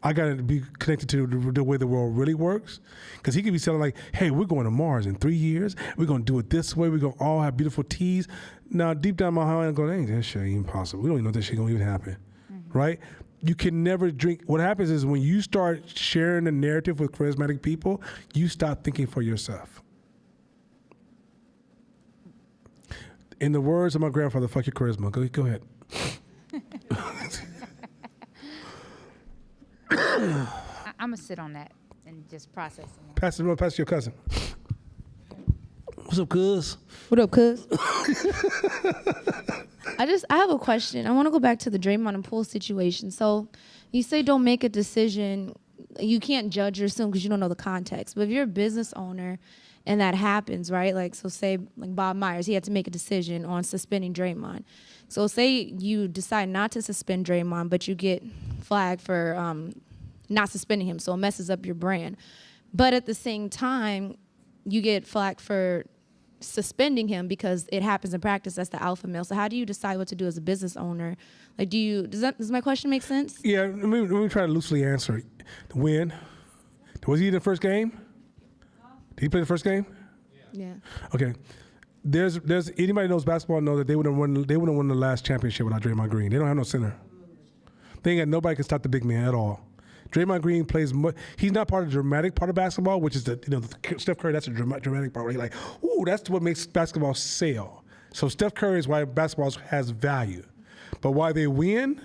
I gotta be connected to the way the world really works, because he could be selling like, "Hey, we're going to Mars in 3 years. We're gonna do it this way. We're gonna all have beautiful teas." Now, deep down my heart, I'm going, "Ain't that shit even possible? We don't even know that shit gonna even happen." Right? You can never drink. What happens is when you start sharing the narrative with charismatic people, you stop thinking for yourself. In the words of my grandfather, fuck your charisma. Go ahead. I'm going to sit on that and just process it. Pass it to your cousin. What's up, cuz? What up, cuz? I have a question. I want to go back to the Draymond and Poole situation. So you say don't make a decision. You can't judge or assume because you don't know the context. But if you're a business owner and that happens, right? Like, so say like Bob Myers, he had to make a decision on suspending Draymond. So say you decide not to suspend Draymond, but you get flagged for not suspending him. So it messes up your brand. But at the same time, you get flagged for suspending him because it happens in practice. That's the alpha male. So how do you decide what to do as a business owner? Like, does my question make sense? Yeah, let me try to loosely answer it. The win. Was he in the first game? Did he play the first game? Yeah. Okay. There's anybody knows basketball know that they wouldn't won the last championship without Draymond Green. They don't have no center. They ain't got nobody can stop the big man at all. Draymond Green plays. He's not part of the dramatic part of basketball, which is the Steph Curry. That's a dramatic part. Where you're like, ooh, that's what makes basketball sell. So Steph Curry is why basketball has value, but why they win.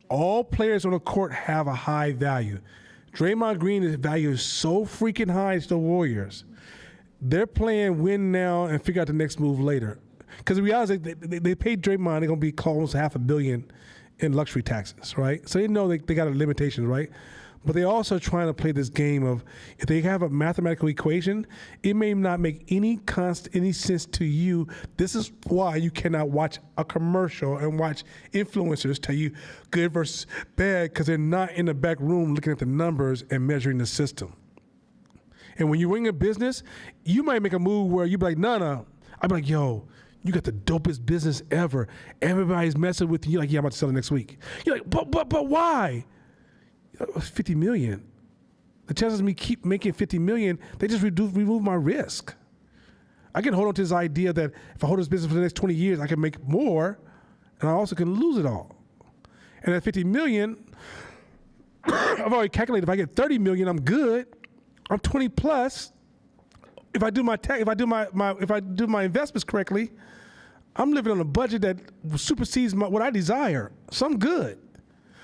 All players on the court have a high value. Draymond Green's value is so freaking high to the Warriors. They're playing win now and figure out the next move later. Because the reality is they paid Draymond. They're gonna be close to $500 million in luxury taxes, right? So they know they got a limitation, right? But they're also trying to play this game of, if they have a mathematical equation, it may not make any sense to you. This is why you cannot watch a commercial and watch influencers tell you good versus bad, because they're not in the back room looking at the numbers and measuring the system. And when you win a business, you might make a move where you be like, no. I'd be like, yo, you got the dopest business ever. Everybody's messing with you. You're like, yeah, I'm about to sell it next week. You're like, but why? $50 million. The chances of me keep making $50 million, they just remove my risk. I can hold on to this idea that if I hold this business for the next 20 years, I can make more, and I also can lose it all. And at $50 million, I've already calculated if I get $30 million, I'm good. I'm 20 plus. If I do my investments correctly, I'm living on a budget that supersedes what I desire. So I'm good.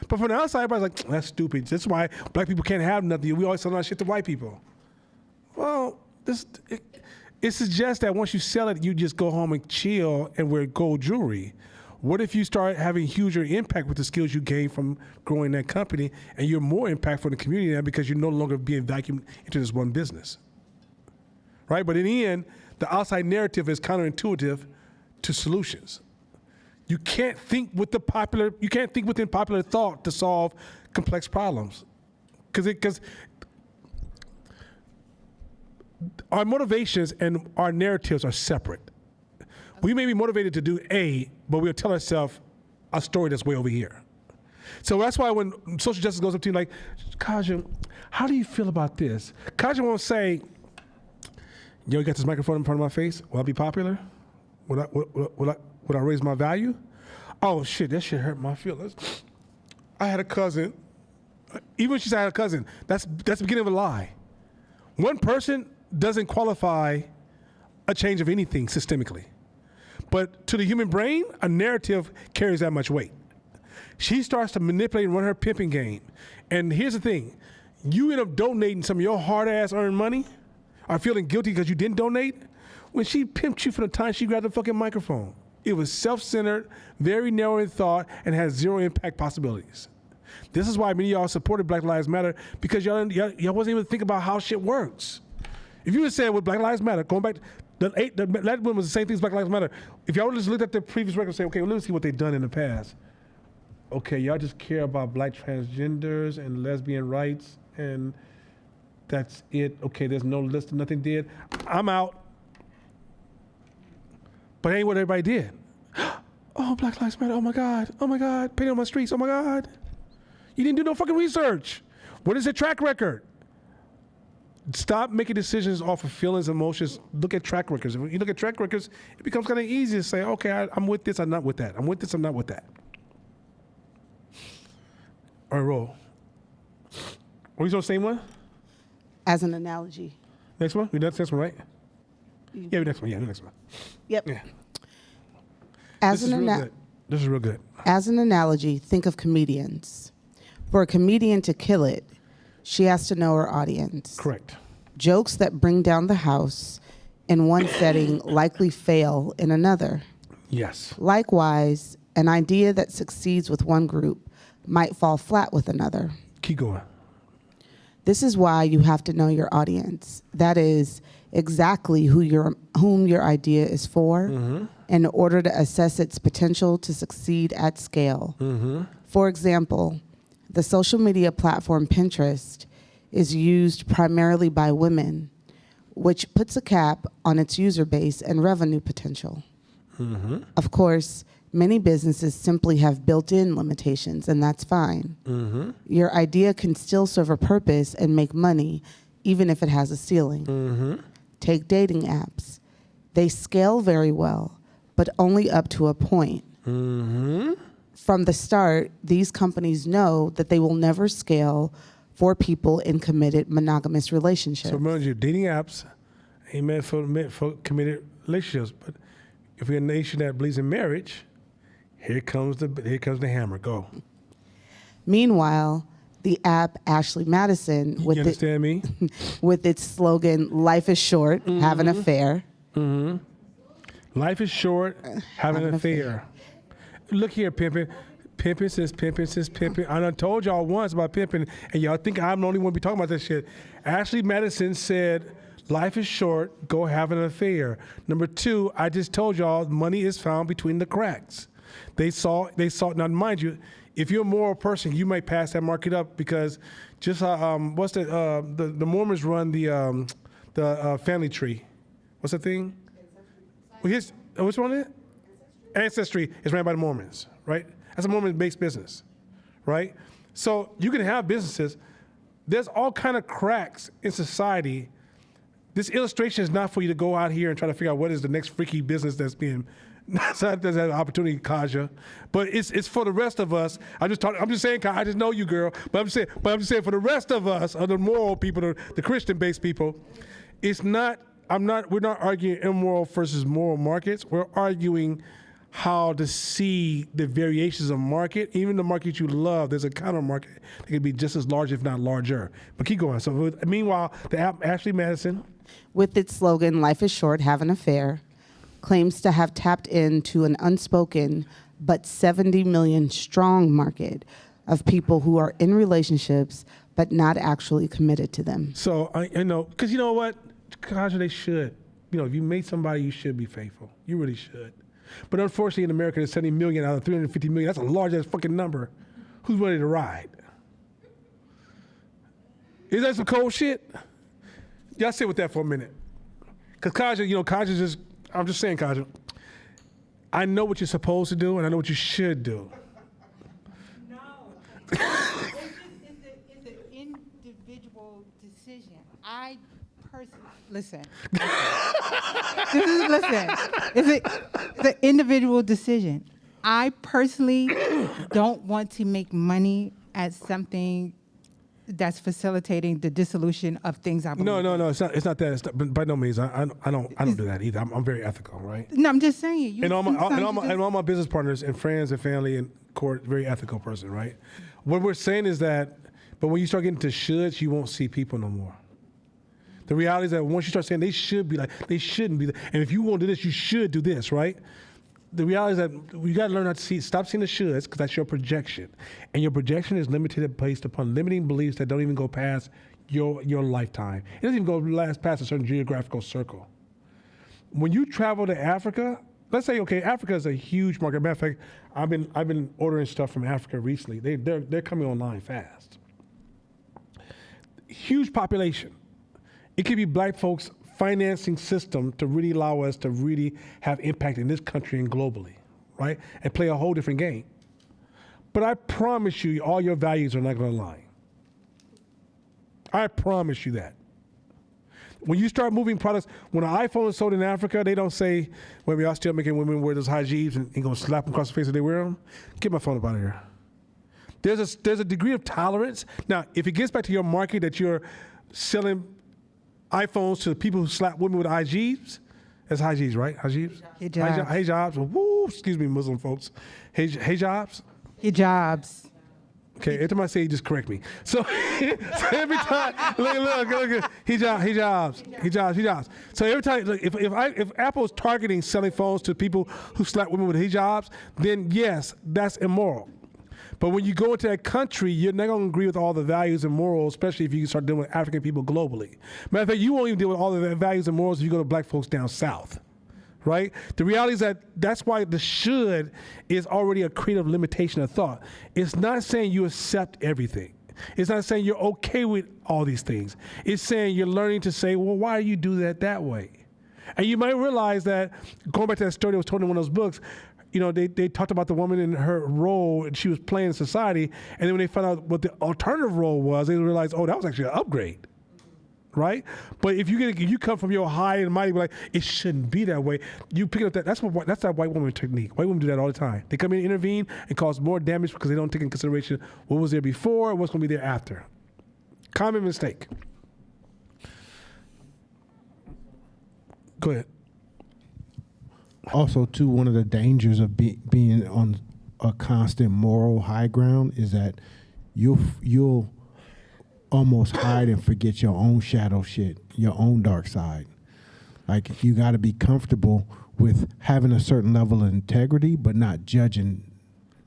But from the outside, everybody's like, that's stupid. That's why black people can't have nothing. We always sell our shit to white people. Well, it suggests that once you sell it, you just go home and chill and wear gold jewelry. What if you start having huger impact with the skills you gain from growing that company, and you're more impactful in the community now because you're no longer being vacuumed into this one business? Right? But in the end, the outside narrative is counterintuitive to solutions. You can't think within popular thought to solve complex problems. Because our motivations and our narratives are separate. We may be motivated to do A, but we'll tell ourselves a story that's way over here. So that's why when social justice goes up to you like, Kaja, how do you feel about this? Kaja won't say, yo, you got this microphone in front of my face. Will I be popular? Would I raise my value? Oh shit, that shit hurt my feelings. I had a cousin. Even when she said I had a cousin, that's the beginning of a lie. One person doesn't qualify a change of anything systemically. But to the human brain, a narrative carries that much weight. She starts to manipulate and run her pimping game. And here's the thing. You end up donating some of your hard-ass earned money or feeling guilty because you didn't donate. When she pimped you from the time she grabbed the fucking microphone, it was self-centered, very narrow in thought, and has zero impact possibilities. This is why many of y'all supported Black Lives Matter, because y'all wasn't even thinking about how shit works. If you had said with Black Lives Matter, going back, the Black women was the same thing as Black Lives Matter. If y'all would just looked at the previous record and say, okay, well, let's see what they've done in the past. Okay, y'all just care about black transgenders and lesbian rights, and that's it. Okay, there's no list of nothing did. I'm out. But it ain't what everybody did. Oh, Black Lives Matter, oh my God, painting on my streets, oh my God. You didn't do no fucking research. What is the track record? Stop making decisions off of feelings, emotions. Look at track records. If you look at track records, it becomes kind of easy to say, okay, I'm with this, I'm not with that. I'm with this, I'm not with that. All right, roll. Are we on the same one? As an analogy. Next one? We done next one, right? Yeah, we next one. Yeah, we next one. Yep. Yeah. As This is an real ana- good. This is real good. As an analogy, think of comedians. For a comedian to kill it, she has to know her audience. Correct. Jokes that bring down the house in one setting likely fail in another. Yes. Likewise, an idea that succeeds with one group might fall flat with another. Keep going. This is why you have to know your audience. That is exactly whom your idea is for in order to assess its potential to succeed at scale. For example, the social media platform Pinterest is used primarily by women, which puts a cap on its user base and revenue potential. Of course, many businesses simply have built-in limitations, and that's fine. Your idea can still serve a purpose and make money, even if it has a ceiling. Take dating apps. They scale very well, but only up to a point. From the start, these companies know that they will never scale for people in committed monogamous relationships. So remember, your dating apps ain't meant for committed relationships. But if we're a nation that believes in marriage, here comes the hammer. Go. Meanwhile, the app Ashley Madison, You understand me? with its slogan "Life is short, have an affair." Life is short, have an affair. Look here, pimping. Pimping says pimping. I done told y'all once about pimping, and y'all think I'm the only one be talking about this shit. Ashley Madison said, life is short, go have an affair. Number two, I just told y'all money is found between the cracks. They saw, now mind you, if you're a moral person, you might pass that market up because just, what's the Mormons run the family tree. What's that thing? Well, which one is it? Ancestry is ran by the Mormons, right? That's a Mormon-based business, right? So you can have businesses. There's all kind of cracks in society. This illustration is not for you to go out here and try to figure out what is the next freaky business that's being. So there's an opportunity, Kaja, but it's for the rest of us. I'm just saying, Kaja, I just know you, girl. But I'm just saying for the rest of us, the moral people, the Christian-based people, it's not. We're not arguing immoral versus moral markets. We're arguing how to see the variations of market. Even the market you love, there's a counter market that can be just as large, if not larger. But keep going. So meanwhile, the app Ashley Madison, with its slogan "Life is short, have an affair," claims to have tapped into an unspoken but 70 million strong market of people who are in relationships but not actually committed to them. So I know, because you know what, Kaja, they should. You know, if you mate somebody, you should be faithful. You really should. But unfortunately, in America, there's 70 million out of 350 million. That's a large ass fucking number. Who's ready to ride? Is that some cold shit? Y'all sit with that for a minute. Because Kaja, Kaja just, I'm just saying, Kaja, I know what you're supposed to do and I know what you should do. No. It's an individual decision. I personally, listen. Listen. It's an individual decision. I personally don't want to make money at something that's facilitating the dissolution of things I believe. No. It's not that. It's not, by no means. I don't do that either. I'm very ethical, right? No, I'm just saying. And all my business partners and friends and family and court, very ethical person, right? What we're saying is that, but when you start getting to shoulds, you won't see people no more. The reality is that once you start saying they should be like, they shouldn't be, and if you want to do this, you should do this, right? The reality is that you got to learn how to stop seeing the shoulds, because that's your projection. And your projection is limited based upon limiting beliefs that don't even go past your lifetime. It doesn't even go past a certain geographical circle. When you travel to Africa, let's say, okay, Africa is a huge market. Matter of fact, I've been ordering stuff from Africa recently. They're coming online fast. Huge population. It could be black folks' financing system to really allow us to really have impact in this country and globally, right? And play a whole different game. But I promise you, all your values are not going to align. I promise you that. When you start moving products, when an iPhone is sold in Africa, they don't say, well, we are still making women wear those high jeeps and going to slap them across the face if they wear them. Get my phone up out of here. There's a degree of tolerance. Now, if it gets back to your market that you're selling iPhones to the people who slap women with hijabs. That's hijabs, right? Hijabs? Hijabs. Woo, excuse me, Muslim folks. Hijabs? Hijabs. Okay, every time I say it, just correct me. So every time, look, hijabs. So every time, look, if Apple is targeting selling phones to people who slap women with hijabs, then yes, that's immoral. But when you go into that country, you're not going to agree with all the values and morals, especially if you start dealing with African people globally. Matter of fact, you won't even deal with all the values and morals if you go to black folks down south, right? The reality is that's why the should is already a creative limitation of thought. It's not saying you accept everything. It's not saying you're okay with all these things. It's saying you're learning to say, well, why do you do that way? And you might realize that, going back to that story that was told in one of those books, they talked about the woman and her role and she was playing in society, and then when they found out what the alternative role was, they realized, oh, that was actually an upgrade, right? But if you come from your high and mighty, like, it shouldn't be that way, you pick up that's that white woman technique. White women do that all the time. They come in and intervene and cause more damage because they don't take into consideration what was there before and what's going to be there after. Common mistake. Go ahead. Also, too, one of the dangers of being on a constant moral high ground is that you'll almost hide and forget your own shadow shit, your own dark side. Like, you got to be comfortable with having a certain level of integrity, but not judging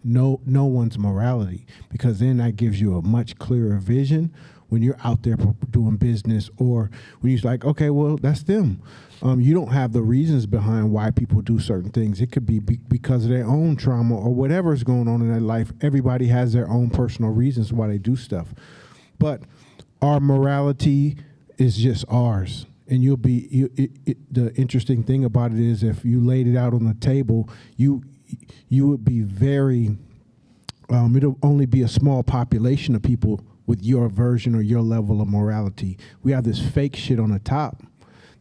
no one's morality, because then that gives you a much clearer vision when you're out there doing business, or when you're like, okay, well, that's them. You don't have the reasons behind why people do certain things. It could be because of their own trauma or whatever's going on in their life. Everybody has their own personal reasons why they do stuff. But our morality is just ours. And the interesting thing about it is, if you laid it out on the table, you would be very, it'll only be a small population of people with your version or your level of morality. We have this fake shit on the top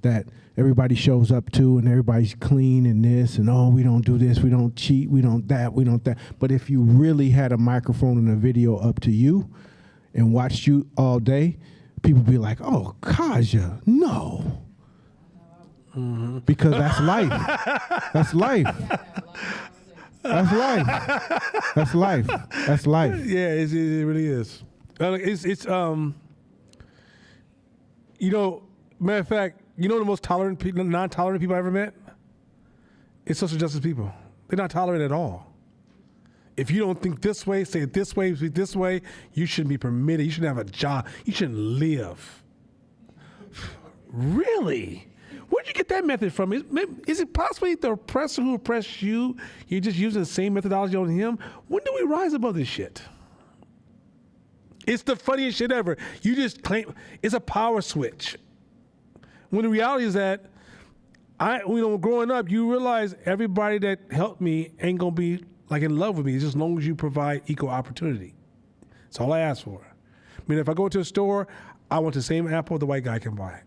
that everybody shows up to, and everybody's clean and this, and oh, we don't do this, we don't cheat, we don't that. But if you really had a microphone and a video up to you and watched you all day, people be like, oh, Kaja, no. Mm-hmm. Because that's life. That's life. That's life. That's life. That's life. Yeah, it really is. It's matter of fact, the most tolerant people, non-tolerant people I ever met? It's social justice people. They're not tolerant at all. If you don't think this way, say it this way, speak this way, you shouldn't be permitted. You shouldn't have a job. You shouldn't live. Really? Where'd you get that method from? Is it possibly the oppressor who oppressed you, you're just using the same methodology on him? When do we rise above this shit? It's the funniest shit ever. You just claim it's a power switch. When the reality is that growing up, you realize everybody that helped me ain't gonna be like in love with me, just as long as you provide equal opportunity. That's all I ask for. I mean, if I go to a store, I want the same apple the white guy can buy.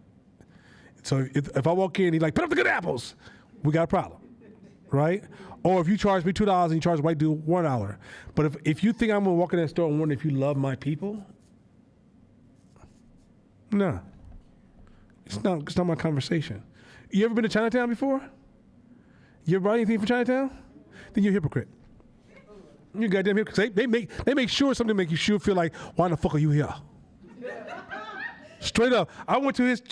So if I walk in, he's like, put up the good apples, we got a problem, right? Or if you charge me $2 and you charge a white dude $1. But if you think I'm gonna walk in that store and wonder if you love my people, no. It's not my conversation. You ever been to Chinatown before? You ever bought anything from Chinatown? Then you're a hypocrite. You goddamn hypocrite. They make sure something make you sure feel like, why the fuck are you here? Straight up. I went to his,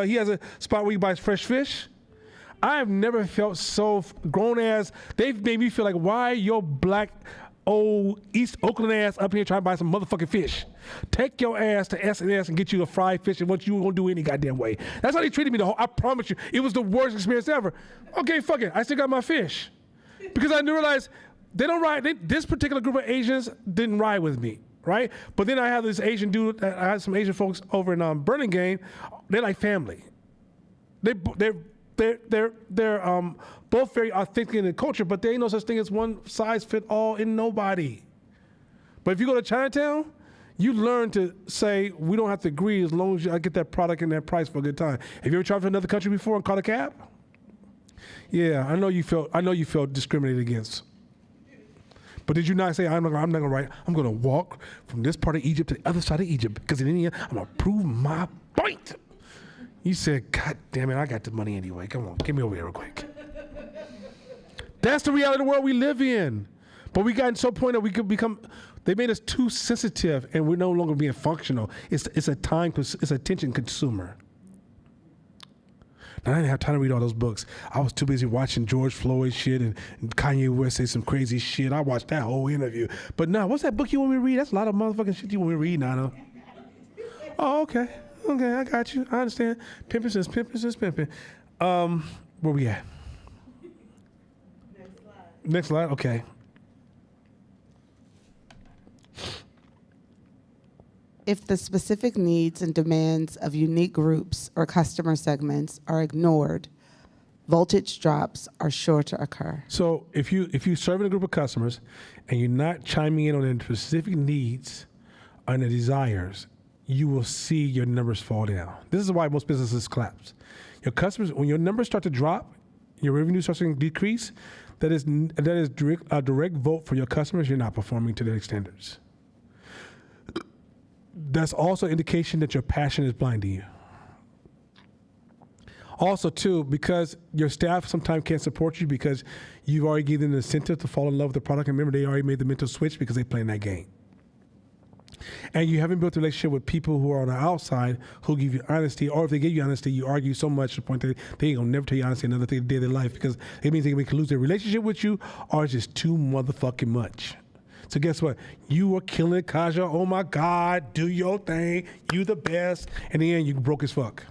he has a spot where he buys fresh fish. I have never felt so grown ass. They've made me feel like, why your black old East Oakland ass up here trying to buy some motherfucking fish? Take your ass to S&S and get you a fried fish and what you gonna do any goddamn way. That's how they treated me I promise you, it was the worst experience ever. Okay, fuck it, I still got my fish. Because I realized they don't ride, this particular group of Asians didn't ride with me, right? But then I have this Asian dude, I had some Asian folks over in Burlingame, they're like family. They're both very authentic in the culture, but there ain't no such thing as one size fit all in nobody. But if you go to Chinatown, you learn to say, we don't have to agree as long as I get that product and that price for a good time. Have you ever traveled to another country before and caught a cab? Yeah, I know you felt discriminated against. But did you not say, I'm not gonna write, I'm gonna walk from this part of Egypt to the other side of Egypt because in the end, I'm gonna prove my point. You said, God damn it, I got the money anyway. Come on, give me over here real quick. That's the reality of the world we live in. But we gotten to a point that we could become, they made us too sensitive and we're no longer being functional. It's a attention consumer. Now, I didn't have time to read all those books. I was too busy watching George Floyd shit and Kanye West say some crazy shit. I watched that whole interview. But no, what's that book you want me to read? That's a lot of motherfucking shit you want me to read, Nana. Oh, okay. Okay, I got you. I understand. Pimpin' since pimpin'. Where we at? Next slide. Okay. If the specific needs and demands of unique groups or customer segments are ignored, voltage drops are sure to occur. So if you're serving a group of customers and you're not chiming in on their specific needs and their desires, you will see your numbers fall down. This is why most businesses collapse. Your customers, when your numbers start to drop, your revenue starts to decrease, that is a direct vote for your customers. You're not performing to their standards. That's also an indication that your passion is blinding you. Also, too, because your staff sometimes can't support you because you've already given them an incentive to fall in love with the product. And remember, they already made the mental switch because they play in that game. And you haven't built a relationship with people who are on the outside who give you honesty, or if they give you honesty, you argue so much to the point that they ain't gonna never tell you honesty another day of their life because it means they can lose their relationship with you, or it's just too motherfucking much. So guess what? You were killing it, Kaja. Oh my God, do your thing. You the best. In the end, you broke as fuck.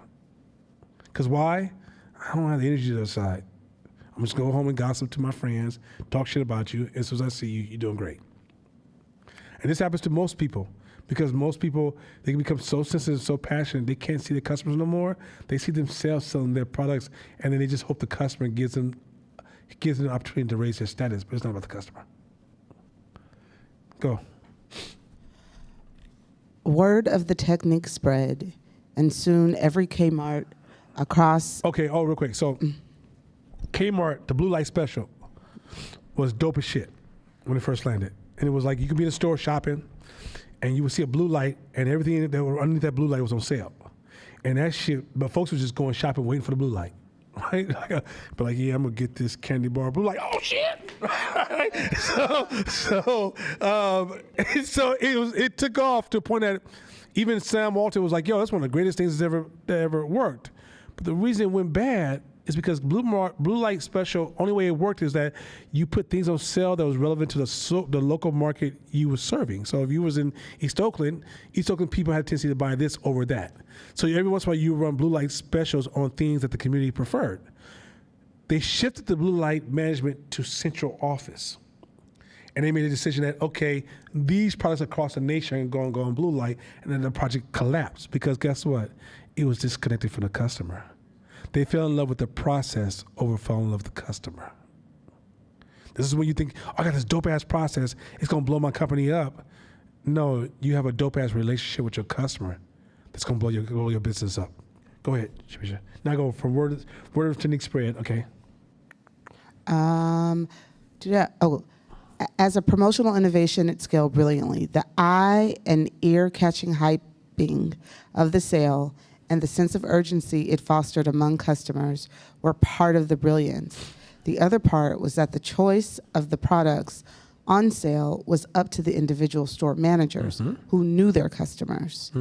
Because why? I don't have the energy to the side. I'm just going to go home and gossip to my friends, talk shit about you. As soon as I see you, you're doing great. And this happens to most people because most people, they can become so sensitive, so passionate, they can't see the customers no more. They see themselves selling their products, and then they just hope the customer gives them an opportunity to raise their status, but it's not about the customer. Go. Word of the technique spread, and soon every Kmart across. Okay, real quick. So Kmart, the blue light special, was dope as shit when it first landed. And it was like you could be in a store shopping, and you would see a blue light, and everything that were underneath that blue light was on sale. And that shit, but folks were just going shopping, waiting for the blue light. Right? But like, yeah, I'm gonna get this candy bar blue light. Oh shit! So it took off to a point that even Sam Walton was like, "Yo, that's one of the greatest things that ever worked." But the reason it went bad is because blue light special. Only way it worked is that you put things on sale that was relevant to the local market you were serving. So if you was in East Oakland people had a tendency to buy this over that. So every once in a while you run blue light specials on things that the community preferred. They shifted the blue light management to central office. And they made a decision that, okay, these products across the nation are going to go on blue light, and then the project collapsed because guess what? It was disconnected from the customer. They fell in love with the process over falling in love with the customer. This is when you think, oh, I got this dope-ass process. It's going to blow my company up. No, you have a dope-ass relationship with your customer that's going to blow your business up. Go ahead, Shavisha. Now go from word of technique spread, okay? As a promotional innovation, it scaled brilliantly. The eye and ear-catching hyping of the sale and the sense of urgency it fostered among customers were part of the brilliance. The other part was that the choice of the products on sale was up to the individual store managers who knew their customers.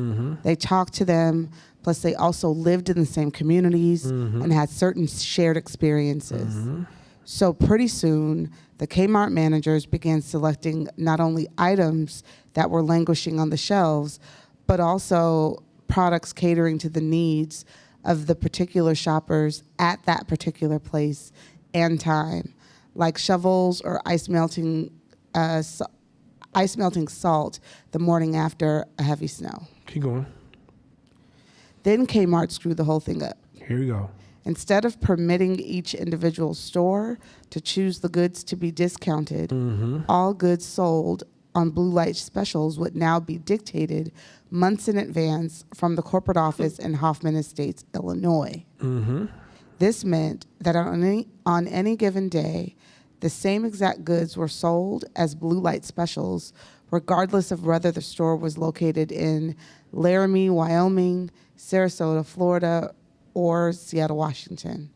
They talked to them, plus they also lived in the same communities and had certain shared experiences. So pretty soon, the Kmart managers began selecting not only items that were languishing on the shelves, but also products catering to the needs of the particular shoppers at that particular place and time, like shovels or ice melting salt the morning after a heavy snow. Keep going. Then Kmart screwed the whole thing up. Here we go. Instead of permitting each individual store to choose the goods to be discounted, all goods sold on blue light specials would now be dictated months in advance from the corporate office in Hoffman Estates, Illinois. This meant that on any given day, the same exact goods were sold as blue light specials, regardless of whether the store was located in Laramie, Wyoming, Sarasota, Florida, or Seattle, Washington.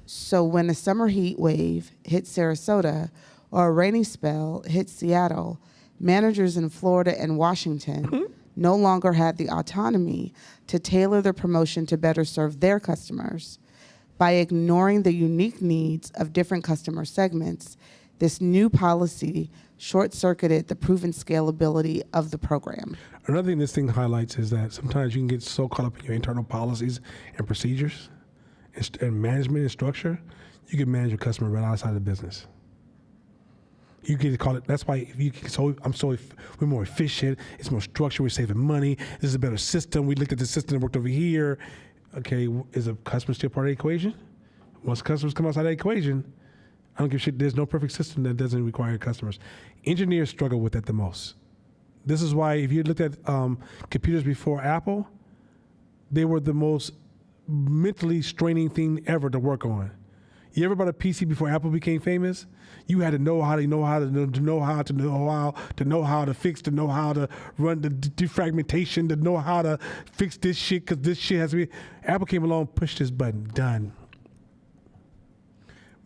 So when a summer heat wave hit Sarasota or a rainy spell hit Seattle, managers in Florida and Washington no longer had the autonomy to tailor their promotion to better serve their customers. By ignoring the unique needs of different customer segments, this new policy short-circuited the proven scalability of the program. Another thing this thing highlights is that sometimes you can get so caught up in your internal policies and procedures and management and structure, you can manage your customer right outside the business. You get to call it. That's why if you we're more efficient. It's more structured. We're saving money. This is a better system. We looked at the system that worked over here. Okay, is a customer still part of the equation? Once customers come outside the equation, I don't give a shit. There's no perfect system that doesn't require customers. Engineers struggle with that the most. This is why if you looked at computers before Apple, they were the most mentally straining thing ever to work on. You ever bought a PC before Apple became famous? You had to know how to fix, to know how to run the defragmentation, to know how to fix this shit, because this shit has to be. Apple came along, pushed this button, done.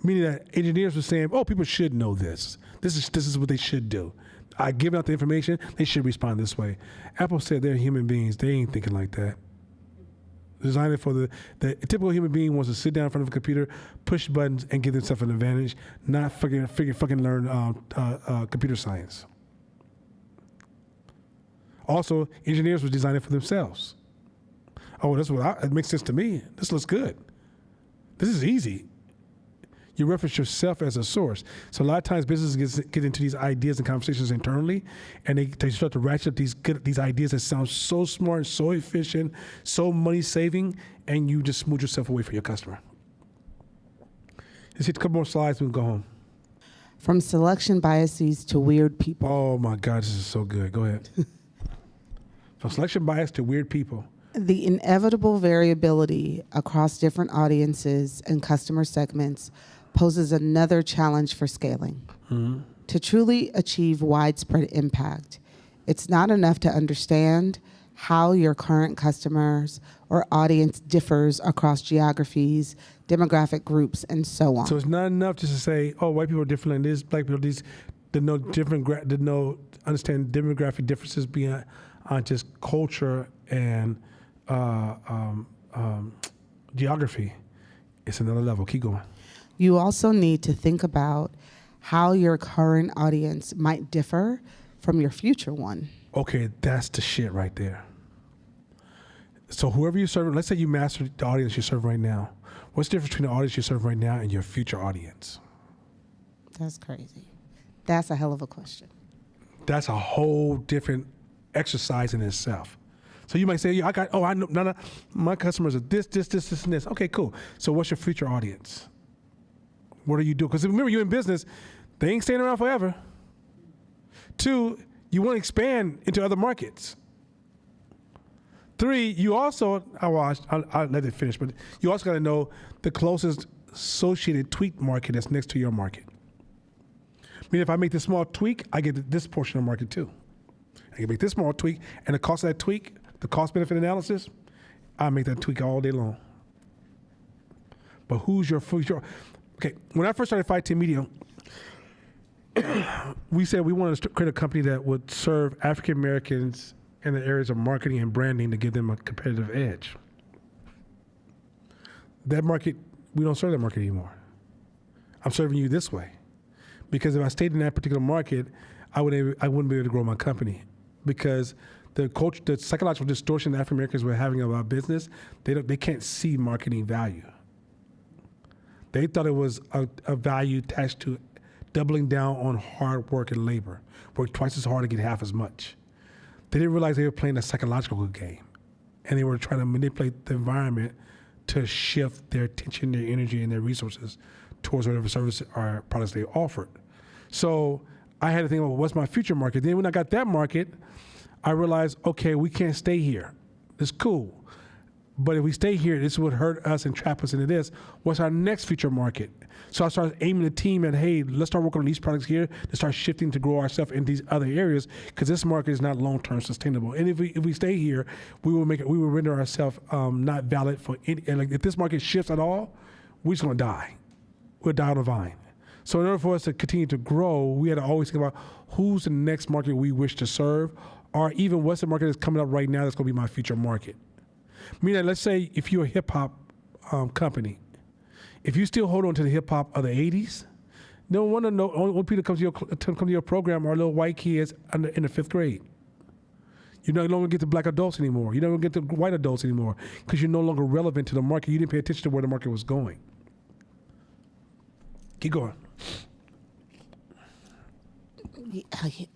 Meaning that engineers were saying, oh, people should know this. This is what they should do. I give out the information, they should respond this way. Apple said they're human beings. They ain't thinking like that. Designed it for the typical human being wants to sit down in front of a computer, push buttons, and give themselves an advantage, not fucking learn computer science. Also, engineers were designing it for themselves. Oh, it makes sense to me. This looks good. This is easy. You reference yourself as a source. So a lot of times businesses get into these ideas and conversations internally, and they start to ratchet up these ideas that sound so smart, so efficient, so money saving, and you just smooth yourself away from your customer. Let's hit a couple more slides and we can go home. From selection biases to weird people. Oh my God, this is so good. Go ahead. From selection bias to weird people. The inevitable variability across different audiences and customer segments poses another challenge for scaling. To truly achieve widespread impact, it's not enough to understand how your current customers or audience differs across geographies, demographic groups, and so on. So it's not enough just to say, oh, white people are different like this, black people these, to know understand demographic differences beyond just culture and geography. It's another level. Keep going. You also need to think about how your current audience might differ from your future one. Okay, that's the shit right there. So whoever you serve, let's say you master the audience you serve right now. What's the difference between the audience you serve right now and your future audience? That's crazy. That's a hell of a question. That's a whole different exercise in itself. So you might say, yeah, I know, no, my customers are this, and this. Okay, cool. So what's your future audience? What are you doing? Because remember, you're in business. They ain't staying around forever. 2, you want to expand into other markets. 3, you also, I'll let it finish, but you also got to know the closest associated tweak market that's next to your market. I mean, if I make this small tweak, I get this portion of the market too. I can make this small tweak, and the cost of that tweak, the cost-benefit analysis, I make that tweak all day long. But who's your future? Okay, when I first started 510 Media, we said we wanted to create a company that would serve African Americans in the areas of marketing and branding to give them a competitive edge. That market, we don't serve that market anymore. I'm serving you this way. Because if I stayed in that particular market, I wouldn't be able to grow my company. Because the psychological distortion that African Americans were having about business, they can't see marketing value. They thought it was a value attached to doubling down on hard work and labor. Work twice as hard to get half as much. They didn't realize they were playing a psychological game. And they were trying to manipulate the environment to shift their attention, their energy, and their resources towards whatever service or products they offered. So I had to think about what's my future market. Then when I got that market, I realized, okay, we can't stay here. It's cool. But if we stay here, this would hurt us and trap us into this. What's our next future market? So I started aiming the team at, hey, let's start working on these products here to start shifting to grow ourselves in these other areas, because this market is not long-term sustainable. And if we stay here, we will render ourselves not valid for any, and like if this market shifts at all, we're just gonna die. We'll die on the vine. So in order for us to continue to grow, we had to always think about who's the next market we wish to serve, or even what's the market that's coming up right now that's gonna be my future market. Meaning, let's say if you're a hip hop company, if you still hold on to the hip hop of the 80s, no one to know, only people come to your program are little white kids in the 5th grade. You no longer get the black adults anymore. You don't get the white adults anymore because you're no longer relevant to the market. You didn't pay attention to where the market was going. Keep going.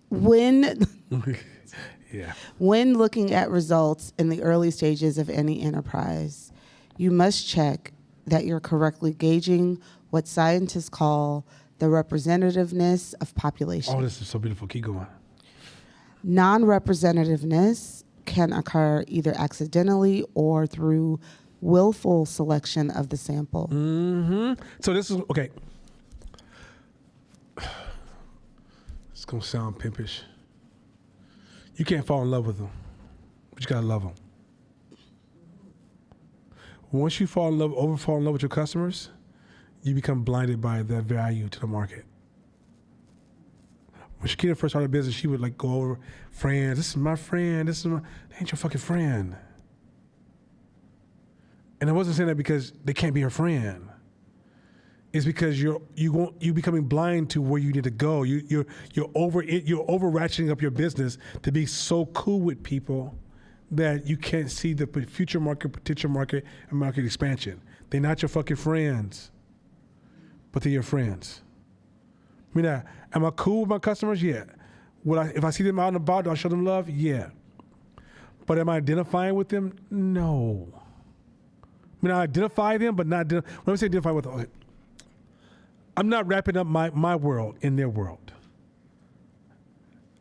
When Yeah. When looking at results in the early stages of any enterprise, you must check that you're correctly gauging what scientists call the representativeness of population. Oh, this is so beautiful. Keep going. Non-representativeness can occur either accidentally or through willful selection of the sample. Mm-hmm. So this is, okay. It's going to sound pimpish. You can't fall in love with them, but you got to love them. Once you fall in love with your customers, you become blinded by their value to the market. When Shakira first started business, she would like go over friends. This is my friend. This is my. They ain't your fucking friend. And I wasn't saying that because they can't be her friend. It's because you're becoming blind to where you need to go. You're over ratcheting up your business to be so cool with people that you can't see the future market, potential market, and market expansion. They're not your fucking friends, but they're your friends. I mean, am I cool with my customers? Yeah. If I see them out and about, do I show them love? Yeah. But am I identifying with them? No. I mean, I identify them, but not. When I say identify with them, I'm not wrapping up my world in their world.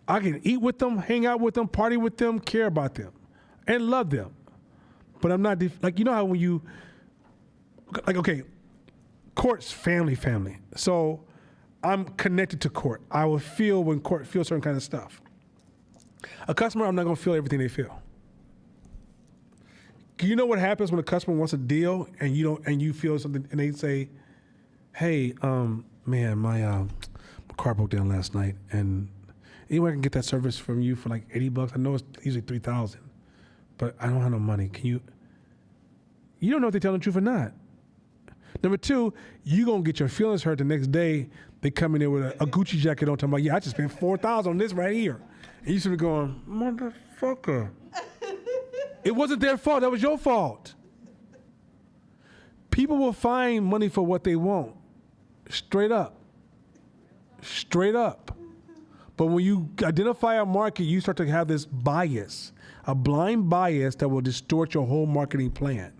I can eat with them, hang out with them, party with them, care about them, and love them. But I'm not, like, you know how when you, like, okay, Court's family. So I'm connected to Court. I will feel when Court feels certain kind of stuff. A customer, I'm not going to feel everything they feel. You know what happens when a customer wants a deal and you don't, and you feel something, and they say, hey, man, my car broke down last night, and anyone can get that service from you for like $80. I know it's usually $3,000, but I don't have no money. Can you? You don't know if they're telling the truth or not. Number two, you gonna get your feelings hurt the next day. They come in there with a Gucci jacket on, talking about, yeah, I just spent $4,000 on this right here, and you should be going, motherfucker. It wasn't their fault. That was your fault. People will find money for what they want. Straight up. But when you identify a market, you start to have this bias, a blind bias that will distort your whole marketing plan.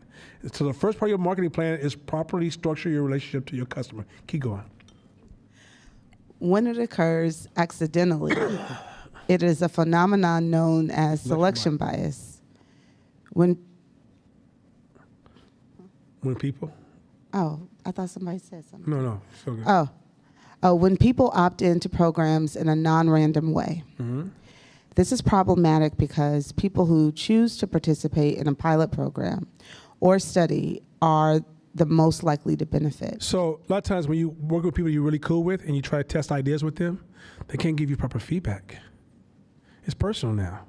So the first part of your marketing plan is properly structure your relationship to your customer. Keep going. When it occurs accidentally, it is a phenomenon known as selection bias. When people? Oh, I thought somebody said something. No, so good. When people opt into programs in a non-random way. This is problematic because people who choose to participate in a pilot program or study are the most likely to benefit. So a lot of times when you work with people you're really cool with and you try to test ideas with them, they can't give you proper feedback. It's personal now.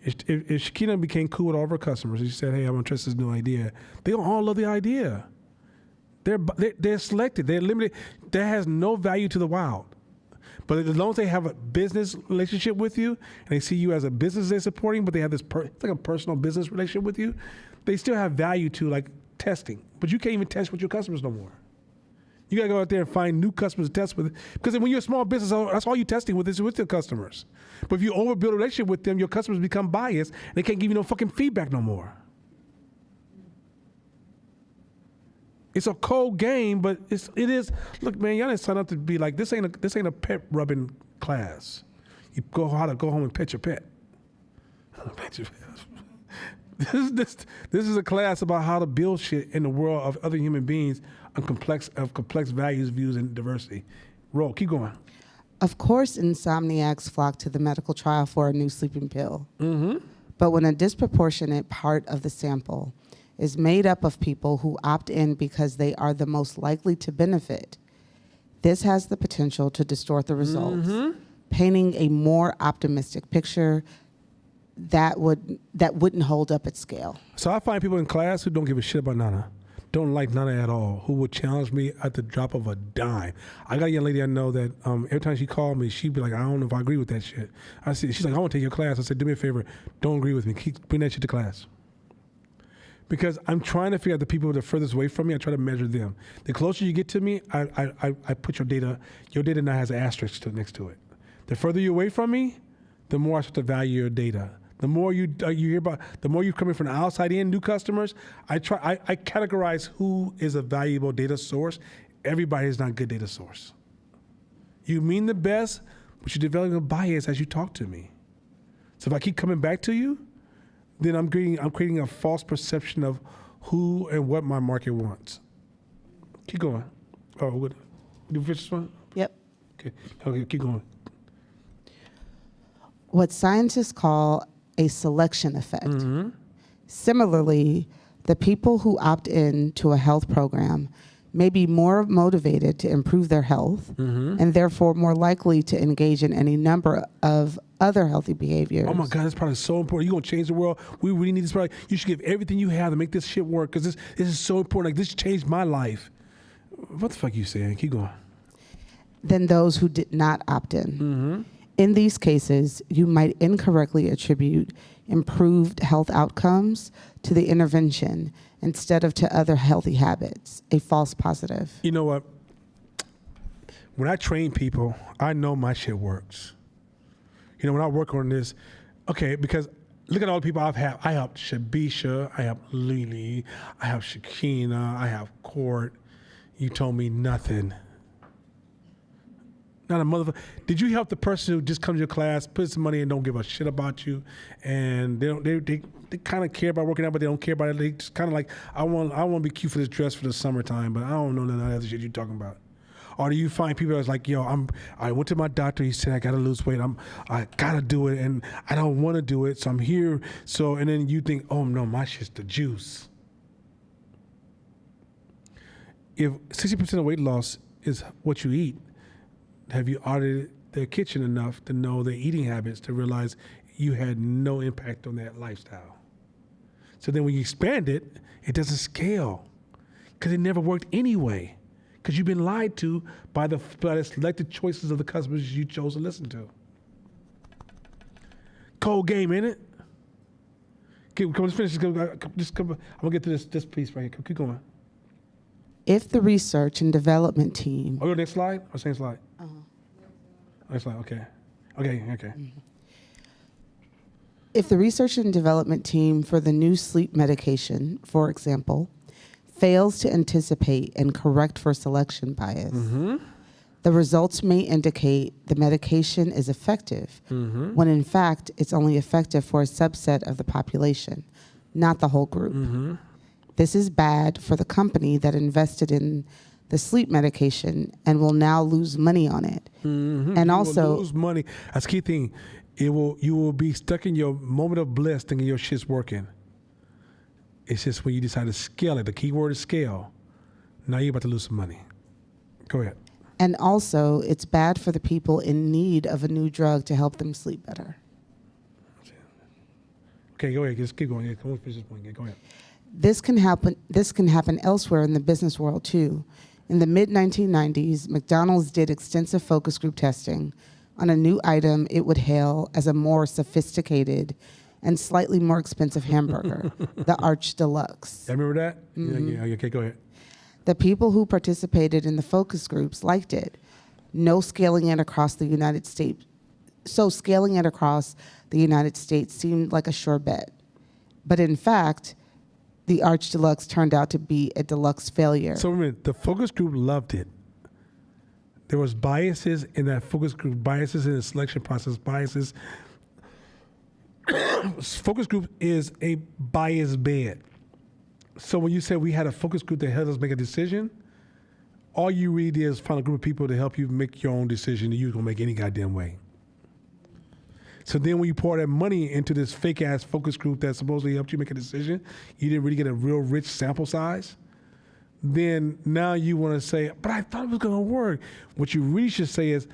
If Shakina became cool with all of her customers and she said, hey, I'm interested in this new idea, they don't all love the idea. They're selected. They're limited. That has no value to the wild. But as long as they have a business relationship with you and they see you as a business they're supporting, but they have this it's like a personal business relationship with you, they still have value to like testing. But you can't even test with your customers no more. You got to go out there and find new customers to test with. Because when you're a small business, that's all you're testing with is with your customers. But if you overbuild a relationship with them, your customers become biased and they can't give you no fucking feedback no more. It's a cold game, but it is. Look, man, y'all didn't sign up to be like this. Ain't a pet rubbing class. You go how to go home and pet your pet. This is a class about how to build shit in the world of other human beings on complex values, views, and diversity. Roll, keep going. Of course, insomniacs flock to the medical trial for a new sleeping pill. But when a disproportionate part of the sample is made up of people who opt in because they are the most likely to benefit, this has the potential to distort the results, painting a more optimistic picture that wouldn't hold up at scale. So I find people in class who don't give a shit about Nana, don't like Nana at all, who would challenge me at the drop of a dime. I got a young lady I know that every time she called me, she'd be like, I don't know if I agree with that shit. She's like, I want to take your class. I said, do me a favor, don't agree with me. Bring that shit to class. Because I'm trying to figure out the people that are furthest away from me. I try to measure them. The closer you get to me, I put your data now has an asterisk next to it. The further you're away from me, the more I start to value your data. The more you hear about, the more you're coming from the outside in, new customers, I categorize who is a valuable data source. Everybody is not a good data source. You mean the best, but you're developing a bias as you talk to me. So if I keep coming back to you, then I'm creating a false perception of who and what my market wants. Keep going. Oh, what? You finish this one? Yep. Okay, keep going. What scientists call a selection effect. Similarly, the people who opt in to a health program may be more motivated to improve their health and therefore more likely to engage in any number of other healthy behaviors. Oh my God, this product is so important. You're going to change the world. We really need this product. You should give everything you have to make this shit work because this is so important. Like, this changed my life. What the fuck you saying? Keep going. Than those who did not opt in. In these cases, you might incorrectly attribute improved health outcomes to the intervention instead of to other healthy habits, a false positive. You know what? When I train people, I know my shit works. You know, when I work on this, okay, because look at all the people I've had. I helped Shabisha, I helped Lily, I helped Shakina, I have Court. You told me nothing. Not a motherfucker. Did you help the person who just comes to your class, puts some money and don't give a shit about you, and they kind of care about working out, but they don't care about it. They just kind of like, I want to be cute for this dress for the summertime, but I don't know none of that other shit you're talking about. Or do you find people that's like, yo, I went to my doctor, he said I gotta lose weight, I gotta do it, and I don't want to do it, so I'm here. So, and then you think, oh no, my shit's the juice. If 60% of weight loss is what you eat, have you audited their kitchen enough to know their eating habits to realize you had no impact on that lifestyle? So then when you expand it, it doesn't scale because it never worked anyway. Because you've been lied to by the selected choices of the customers you chose to listen to. Cold game, ain't it? Come on, let's finish. I'm gonna get to this piece right here. Keep going. If the research and development team. Oh, your next slide or same slide? Next slide, okay. Okay. If the research and development team for the new sleep medication, for example, fails to anticipate and correct for selection bias, the results may indicate the medication is effective, when in fact it's only effective for a subset of the population, not the whole group. This is bad for the company that invested in the sleep medication and will now lose money on it. And You also, will lose money. That's the key thing. You will be stuck in your moment of bliss thinking your shit's working. It's just when you decide to scale it. The key word is scale. Now you're about to lose some money. Go ahead. and also it's bad for the people in need of a new drug to help them sleep better. Okay, go ahead. Just keep going. Yeah, come on, finish this point. Yeah, go ahead. This can happen elsewhere in the business world too. In the mid-1990s, McDonald's did extensive focus group testing on a new item it would hail as a more sophisticated and slightly more expensive hamburger, the Arch Deluxe. I remember that? Yeah, okay, go ahead. The people who participated in the focus groups liked it. No scaling it across the United States. So scaling it across the United States seemed like a sure bet. But in fact, the Arch Deluxe turned out to be a deluxe failure. So remember, the focus group loved it. There was biases in that focus group, biases in the selection process, biases. Focus group is a bias bed. So when you say we had a focus group that helped us make a decision, all you really did is find a group of people to help you make your own decision that you was gonna make any goddamn way. So then when you pour that money into this fake ass focus group that supposedly helped you make a decision, you didn't really get a real rich sample size, then now you wanna say, but I thought it was gonna work. What you really should say is,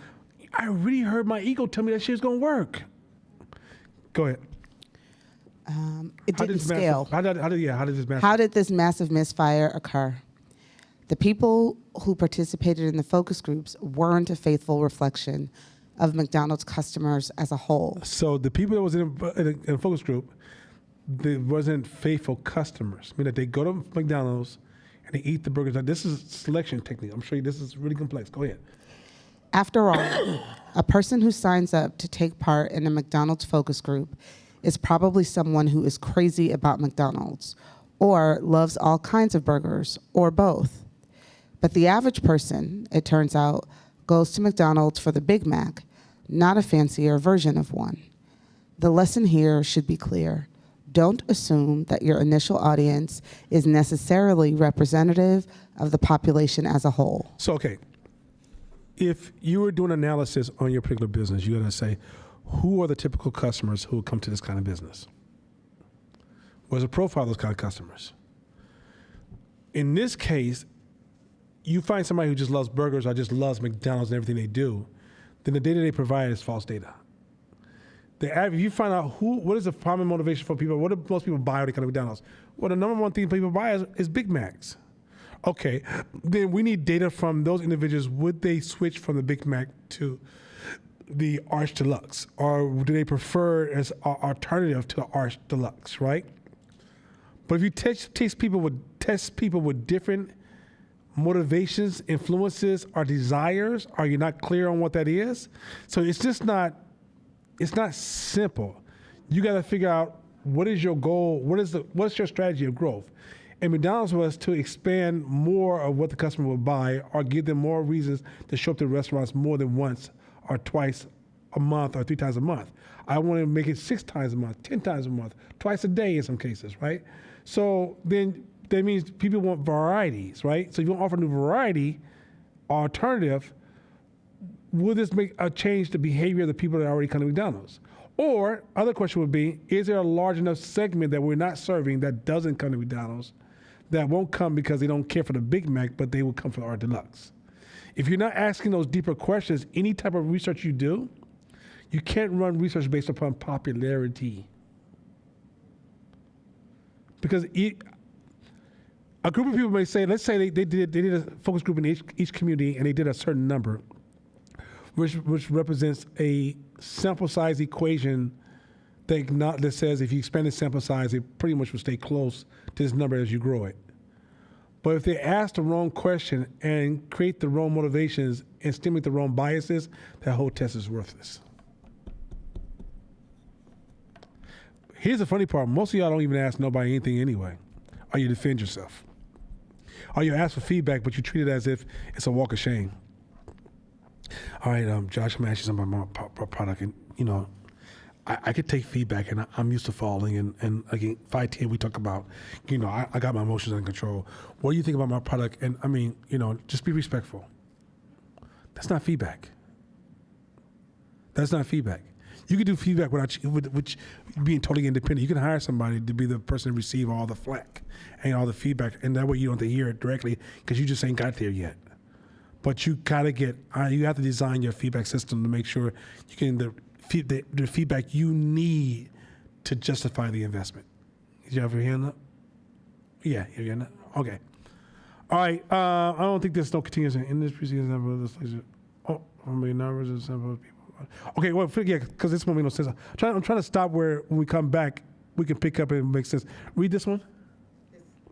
I really heard my ego tell me that shit was gonna work. Go ahead. It didn't scale. How did this massive? How did this massive misfire occur? The people who participated in the focus groups weren't a faithful reflection of McDonald's customers as a whole. So the people that was in a focus group, they wasn't faithful customers. I mean that they go to McDonald's and they eat the burgers. Now, this is selection technique. I'm sure this is really complex. Go ahead. After all, a person who signs up to take part in a McDonald's focus group is probably someone who is crazy about McDonald's or loves all kinds of burgers or both. But the average person, it turns out, goes to McDonald's for the Big Mac, not a fancier version of one. The lesson here should be clear. Don't assume that your initial audience is necessarily representative of the population as a whole. So, okay, if you were doing analysis on your particular business, you got to say, who are the typical customers who would come to this kind of business? What's the profile of those kind of customers? In this case, you find somebody who just loves burgers or just loves McDonald's and everything they do, then the data they provide is false data. If you find out what is the common motivation for people, what do most people buy when they come to McDonald's? Well, the number one thing people buy is Big Macs. Okay, then we need data from those individuals. Would they switch from the Big Mac to the Arch Deluxe, or do they prefer as an alternative to the Arch Deluxe, right? But if you test people with different motivations, influences, or desires, are you not clear on what that is? So it's not simple. You got to figure out what is your goal, what's your strategy of growth. And McDonald's was to expand more of what the customer would buy or give them more reasons to show up to restaurants more than once or twice a month or 3 times a month. I want to make it 6 times a month, 10 times a month, twice a day in some cases, right? So then that means people want varieties, right? So if you want to offer a new variety, alternative, will this make a change the behavior of the people that already come to McDonald's? Or other question would be, is there a large enough segment that we're not serving that doesn't come to McDonald's that won't come because they don't care for the Big Mac, but they will come for our Deluxe? If you're not asking those deeper questions, any type of research you do, you can't run research based upon popularity. Because a group of people may say, let's say they did a focus group in each community and they did a certain number, which represents a sample size equation that says if you expand the sample size, it pretty much will stay close to this number as you grow it. But if they ask the wrong question and create the wrong motivations and stimulate the wrong biases, that whole test is worthless. Here's the funny part. Most of y'all don't even ask nobody anything anyway. Or you defend yourself. Or you ask for feedback, but you treat it as if it's a walk of shame. All right, Josh, I'm going to ask you something about my product. And, you know, I could take feedback, and I'm used to falling. And again, 510, we talk about, you know, I got my emotions under control. What do you think about my product? And, I mean, you know, just be respectful. That's not feedback. That's not feedback. You can do feedback without which being totally independent. You can hire somebody to be the person to receive all the flack and all the feedback, and that way you don't have to hear it directly because you just ain't got there yet. But you gotta get. You have to design your feedback system to make sure you can the feedback you need to justify the investment. Did you have your hand up? Yeah, your hand up. Okay. All right. I don't think there's no continuous in this preceding example of this. Oh, I'm being nervous. Example of people. Okay, well, yeah, because this one makes no sense. I'm trying to stop where when we come back, we can pick up and it makes sense. Read this one.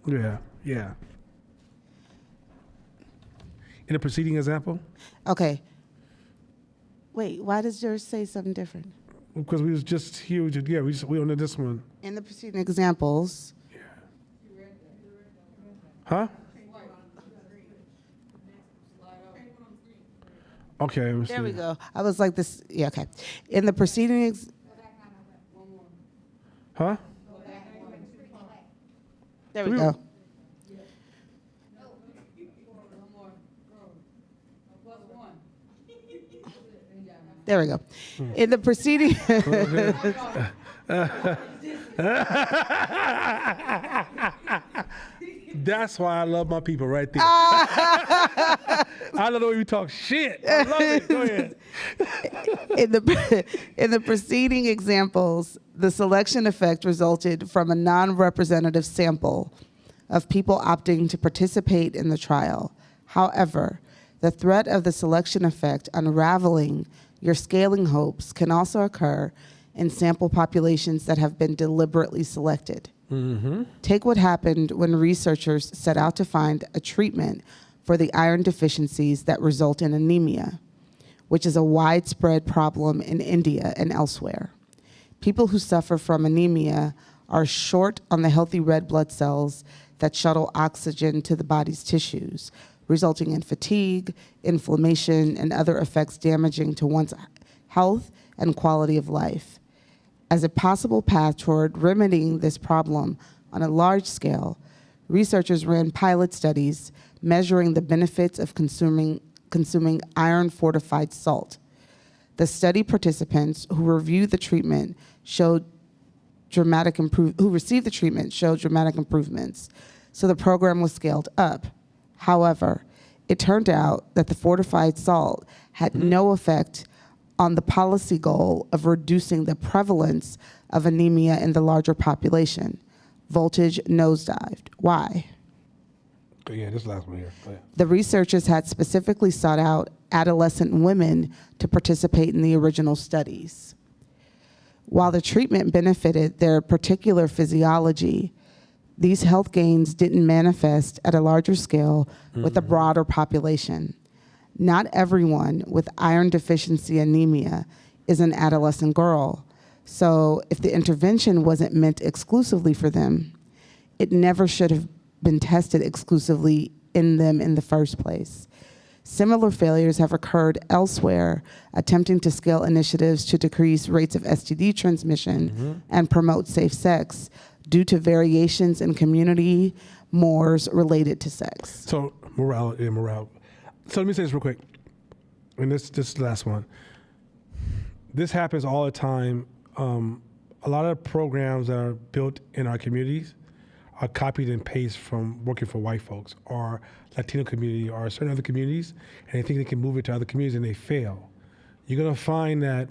Yeah. In the preceding example. Okay. Wait, why does yours say something different? Because we was just here. We on this one. In the preceding examples. Huh? Okay. Let me There see. we go. I was like this. Yeah, okay. In the preceding. Huh? There we go. There we go. In the preceding. That's why I love my people right there. I love the way you talk shit. I love it. Go ahead. In the preceding examples, the selection effect resulted from a non-representative sample of people opting to participate in the trial. However, the threat of the selection effect unraveling your scaling hopes can also occur in sample populations that have been deliberately selected. Take what happened when researchers set out to find a treatment for the iron deficiencies that result in anemia, which is a widespread problem in India and elsewhere. People who suffer from anemia are short on the healthy red blood cells that shuttle oxygen to the body's tissues, resulting in fatigue, inflammation, and other effects damaging to one's health and quality of life. As a possible path toward remedying this problem on a large scale, researchers ran pilot studies measuring the benefits of consuming iron-fortified salt. The study participants who received the treatment showed dramatic improvements, so the program was scaled up. However, it turned out that the fortified salt had no effect on the policy goal of reducing the prevalence of anemia in the larger population. Voltage nosedived. Why? Yeah, this last one here. Go ahead. The researchers had specifically sought out adolescent women to participate in the original studies. While the treatment benefited their particular physiology, these health gains didn't manifest at a larger scale with a broader population. Not everyone with iron deficiency anemia is an adolescent girl. So if the intervention wasn't meant exclusively for them, it never should have been tested exclusively in them in the first place. Similar failures have occurred elsewhere, attempting to scale initiatives to decrease rates of STD transmission and promote safe sex due to variations in community mores related to sex. So morale. So let me say this real quick, and this last one. This happens all the time. A lot of programs that are built in our communities are copied and pasted from working for white folks or Latino community or certain other communities, and they think they can move it to other communities and they fail. You're gonna find that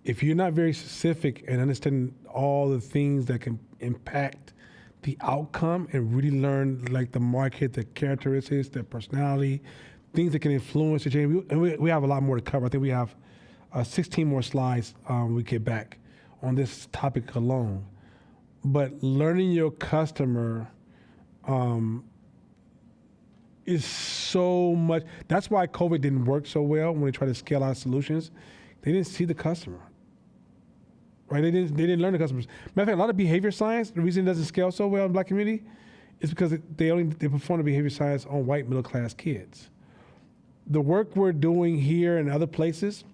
if you're not very specific and understanding all the things that can impact the outcome and really learn like the market, the characteristics, the personality, things that can influence the change. We have a lot more to cover. I think we have 16 more slides when we get back on this topic alone. But learning your customer is so much. That's why COVID didn't work so well when they tried to scale out solutions. They didn't see the customer, right? They didn't learn the customers. Matter of fact, a lot of behavior science, the reason it doesn't scale so well in the black community is because they perform the behavior science on white middle class kids. The work we're doing here and other places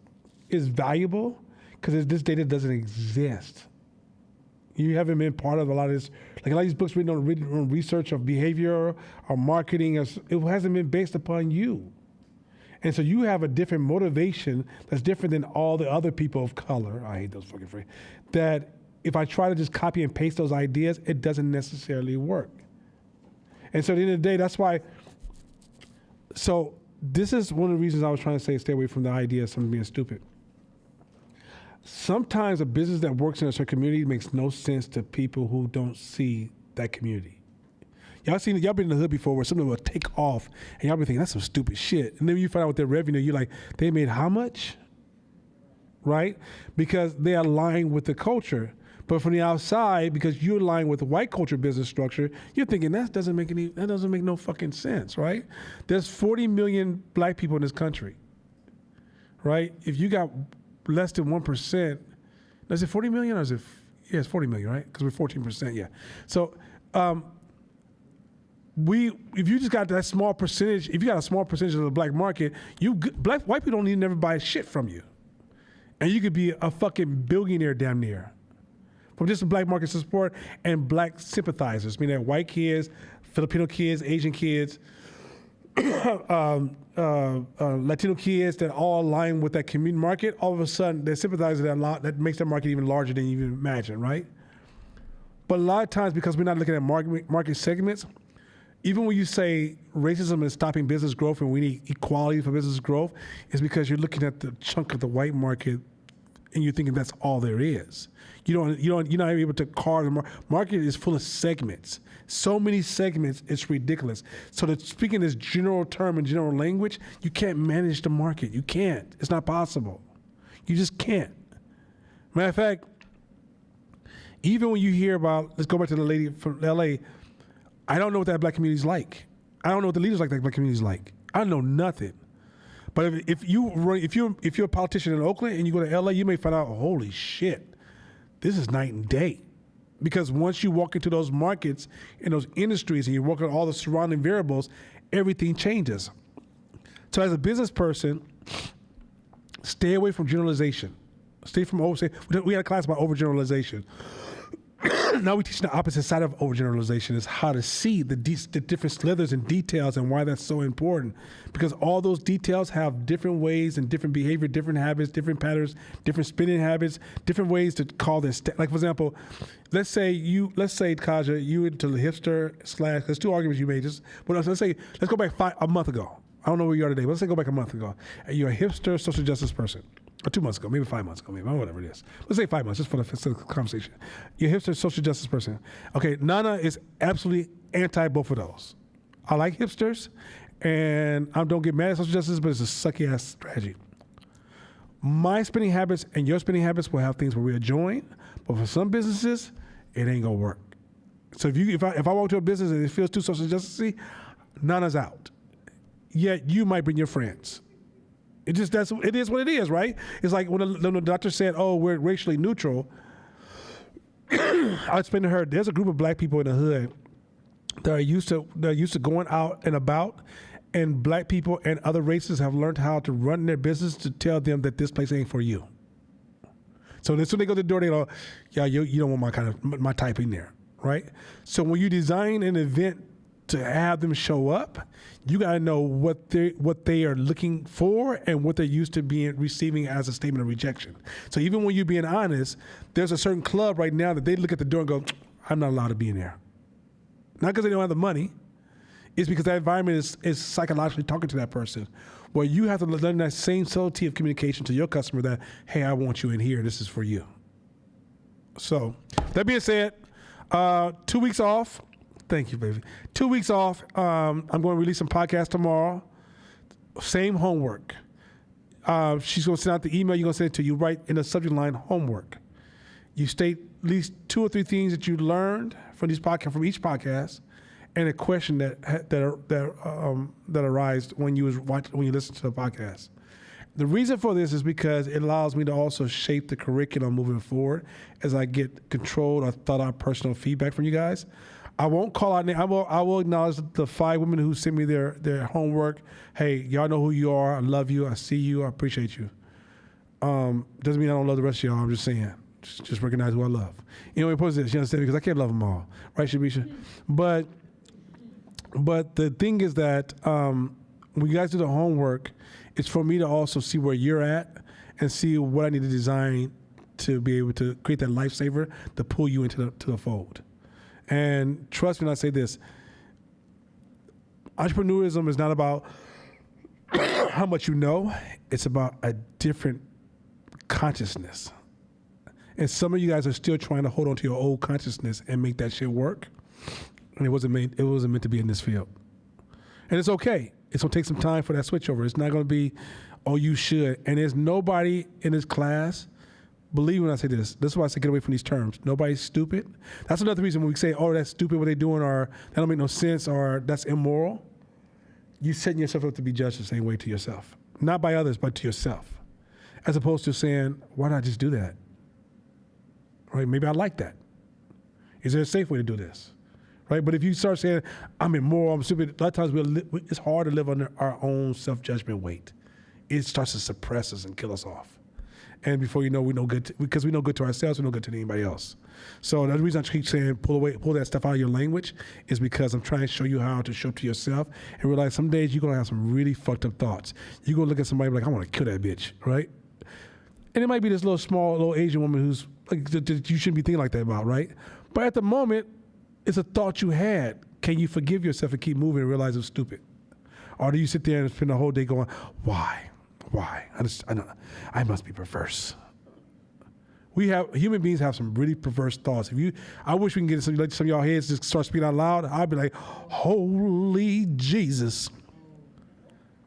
is valuable because this data doesn't exist. You haven't been part of a lot of this, like a lot of these books written on research of behavior or marketing, it hasn't been based upon you. And so you have a different motivation that's different than all the other people of color, I hate those fucking phrases, that if I try to just copy and paste those ideas, it doesn't necessarily work. And so at the end of the day, that's why, so this is one of the reasons I was trying to say stay away from the idea of something being stupid. Sometimes a business that works in a certain community makes no sense to people who don't see that community. Y'all been in the hood before where something will take off and y'all be thinking, that's some stupid shit. And then you find out with their revenue, you're like, they made how much? Right? Because they align with the culture. But from the outside, because you're aligned with the white culture business structure, you're thinking that doesn't make no fucking sense, right? There's 40 million black people in this country, right? If you got less than 1%, is it 40 million or is it, yeah, it's 40 million, right? Because we're 14%, yeah. So, if you just got that small percentage, if you got a small percentage of the black market, white people don't need to never buy shit from you. And you could be a fucking billionaire damn near. From just the black market support and black sympathizers, meaning white kids, Filipino kids, Asian kids, Latino kids that all align with that community market, all of a sudden they sympathize with that a lot, that makes that market even larger than you even imagine, right? But a lot of times, because we're not looking at market segments, even when you say racism is stopping business growth and we need equality for business growth, it's because you're looking at the chunk of the white market and you're thinking that's all there is. You're not able to carve the market is full of segments. So many segments, it's ridiculous. So that speaking this general term and general language, you can't manage the market. You can't. It's not possible. You just can't. Matter of fact, even when you hear about, let's go back to the lady from LA, I don't know what that black community is like. I don't know what the leaders like that black community is like. I know nothing. But if you're a politician in Oakland and you go to LA, you may find out, holy shit, this is night and day. Because once you walk into those markets and those industries and you work on all the surrounding variables, everything changes. So as a business person, stay away from generalization. We had a class about overgeneralization. Now we teach the opposite side of overgeneralization is how to see the different slithers and details and why that's so important. Because all those details have different ways and different behavior, different habits, different patterns, different spending habits, different ways to call this. Like for example, let's say Kaja, you into the hipster / there's two arguments you made. Let's go back a month ago. I don't know where you are today, but let's say go back a month ago. You're a hipster social justice person. Or 2 months ago, maybe 5 months ago, maybe whatever it is. Let's say 5 months, just for the conversation. You're a hipster social justice person. Okay, Nana is absolutely anti both of those. I like hipsters, and I don't get mad at social justice, but it's a sucky ass strategy. My spending habits and your spending habits will have things where we are joined, but for some businesses, it ain't gonna work. So if I walk to a business and it feels too social justice-y, Nana's out. Yet you might bring your friends. It is what it is, right? It's like when the doctor said, "Oh, we're racially neutral." I explained to her, there's a group of black people in the hood that are used to going out and about, and black people and other races have learned how to run their business to tell them that this place ain't for you. So as soon as they go to the door, they go, "Yeah, you don't want my type in there," right? So when you design an event to have them show up, you gotta know what they are looking for and what they're used to receiving as a statement of rejection. So even when you're being honest, there's a certain club right now that they look at the door and go, "I'm not allowed to be in there." Not because they don't have the money, it's because that environment is psychologically talking to that person. Well, you have to learn that same subtlety of communication to your customer that, "Hey, I want you in here. This is for you." So that being said, 2 weeks off. Thank you, baby. 2 weeks off. I'm going to release some podcasts tomorrow. Same homework. She's going to send out the email. You're going to send it to you right in the subject line, homework. You state at least 2 or 3 things that you learned from each podcast, and a question that arised when you listen to the podcast. The reason for this is because it allows me to also shape the curriculum moving forward as I get controlled or thought out personal feedback from you guys. I won't call out names. I will acknowledge the 5 women who sent me their homework. Hey, y'all know who you are. I love you. I see you. I appreciate you. Doesn't mean I don't love the rest of y'all. I'm just saying. Just recognize who I love. You know, what this, you understand? Because I can't love them all. Right, Shabisha? But the thing is that when you guys do the homework, it's for me to also see where you're at and see what I need to design to be able to create that lifesaver to pull you into the fold. And trust me when I say this, entrepreneurism is not about how much you know, it's about a different consciousness. And some of you guys are still trying to hold on to your old consciousness and make that shit work. And it wasn't meant to be in this field. And it's okay. It's gonna take some time for that switchover. It's not gonna be, oh, you should. And there's nobody in this class, believe me when I say this is why I say get away from these terms. Nobody's stupid. That's another reason when we say, oh, that's stupid what they're doing, or that don't make no sense, or that's immoral. You setting yourself up to be judged the same way to yourself. Not by others, but to yourself. As opposed to saying, why not just do that? Right? Maybe I like that. Is there a safe way to do this? Right? But if you start saying, I'm immoral, I'm stupid, a lot of times it's hard to live under our own self-judgment weight. It starts to suppress us and kill us off. And before you know, we know good because we know good to ourselves, we know good to anybody else. So the reason I keep saying pull that stuff out of your language is because I'm trying to show you how to show up to yourself and realize some days you're gonna have some really fucked up thoughts. You're gonna look at somebody like, I want to kill that bitch, right? And it might be this little Asian woman who's like that you shouldn't be thinking like that about, right? But at the moment, it's a thought you had. Can you forgive yourself and keep moving and realize it's stupid? Or do you sit there and spend the whole day going, why? I must be perverse. Human beings have some really perverse thoughts. I wish we can get some of y'all heads just start speaking out loud. I'd be like, holy Jesus.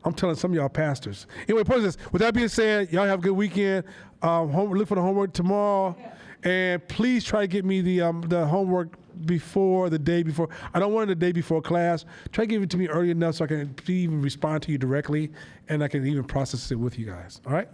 I'm telling some of y'all pastors. Anyway, with that being said, y'all have a good weekend. Look for the homework tomorrow. And please try to get me the homework the day before. I don't want it the day before class. Try to give it to me early enough so I can even respond to you directly and I can even process it with you guys. All right?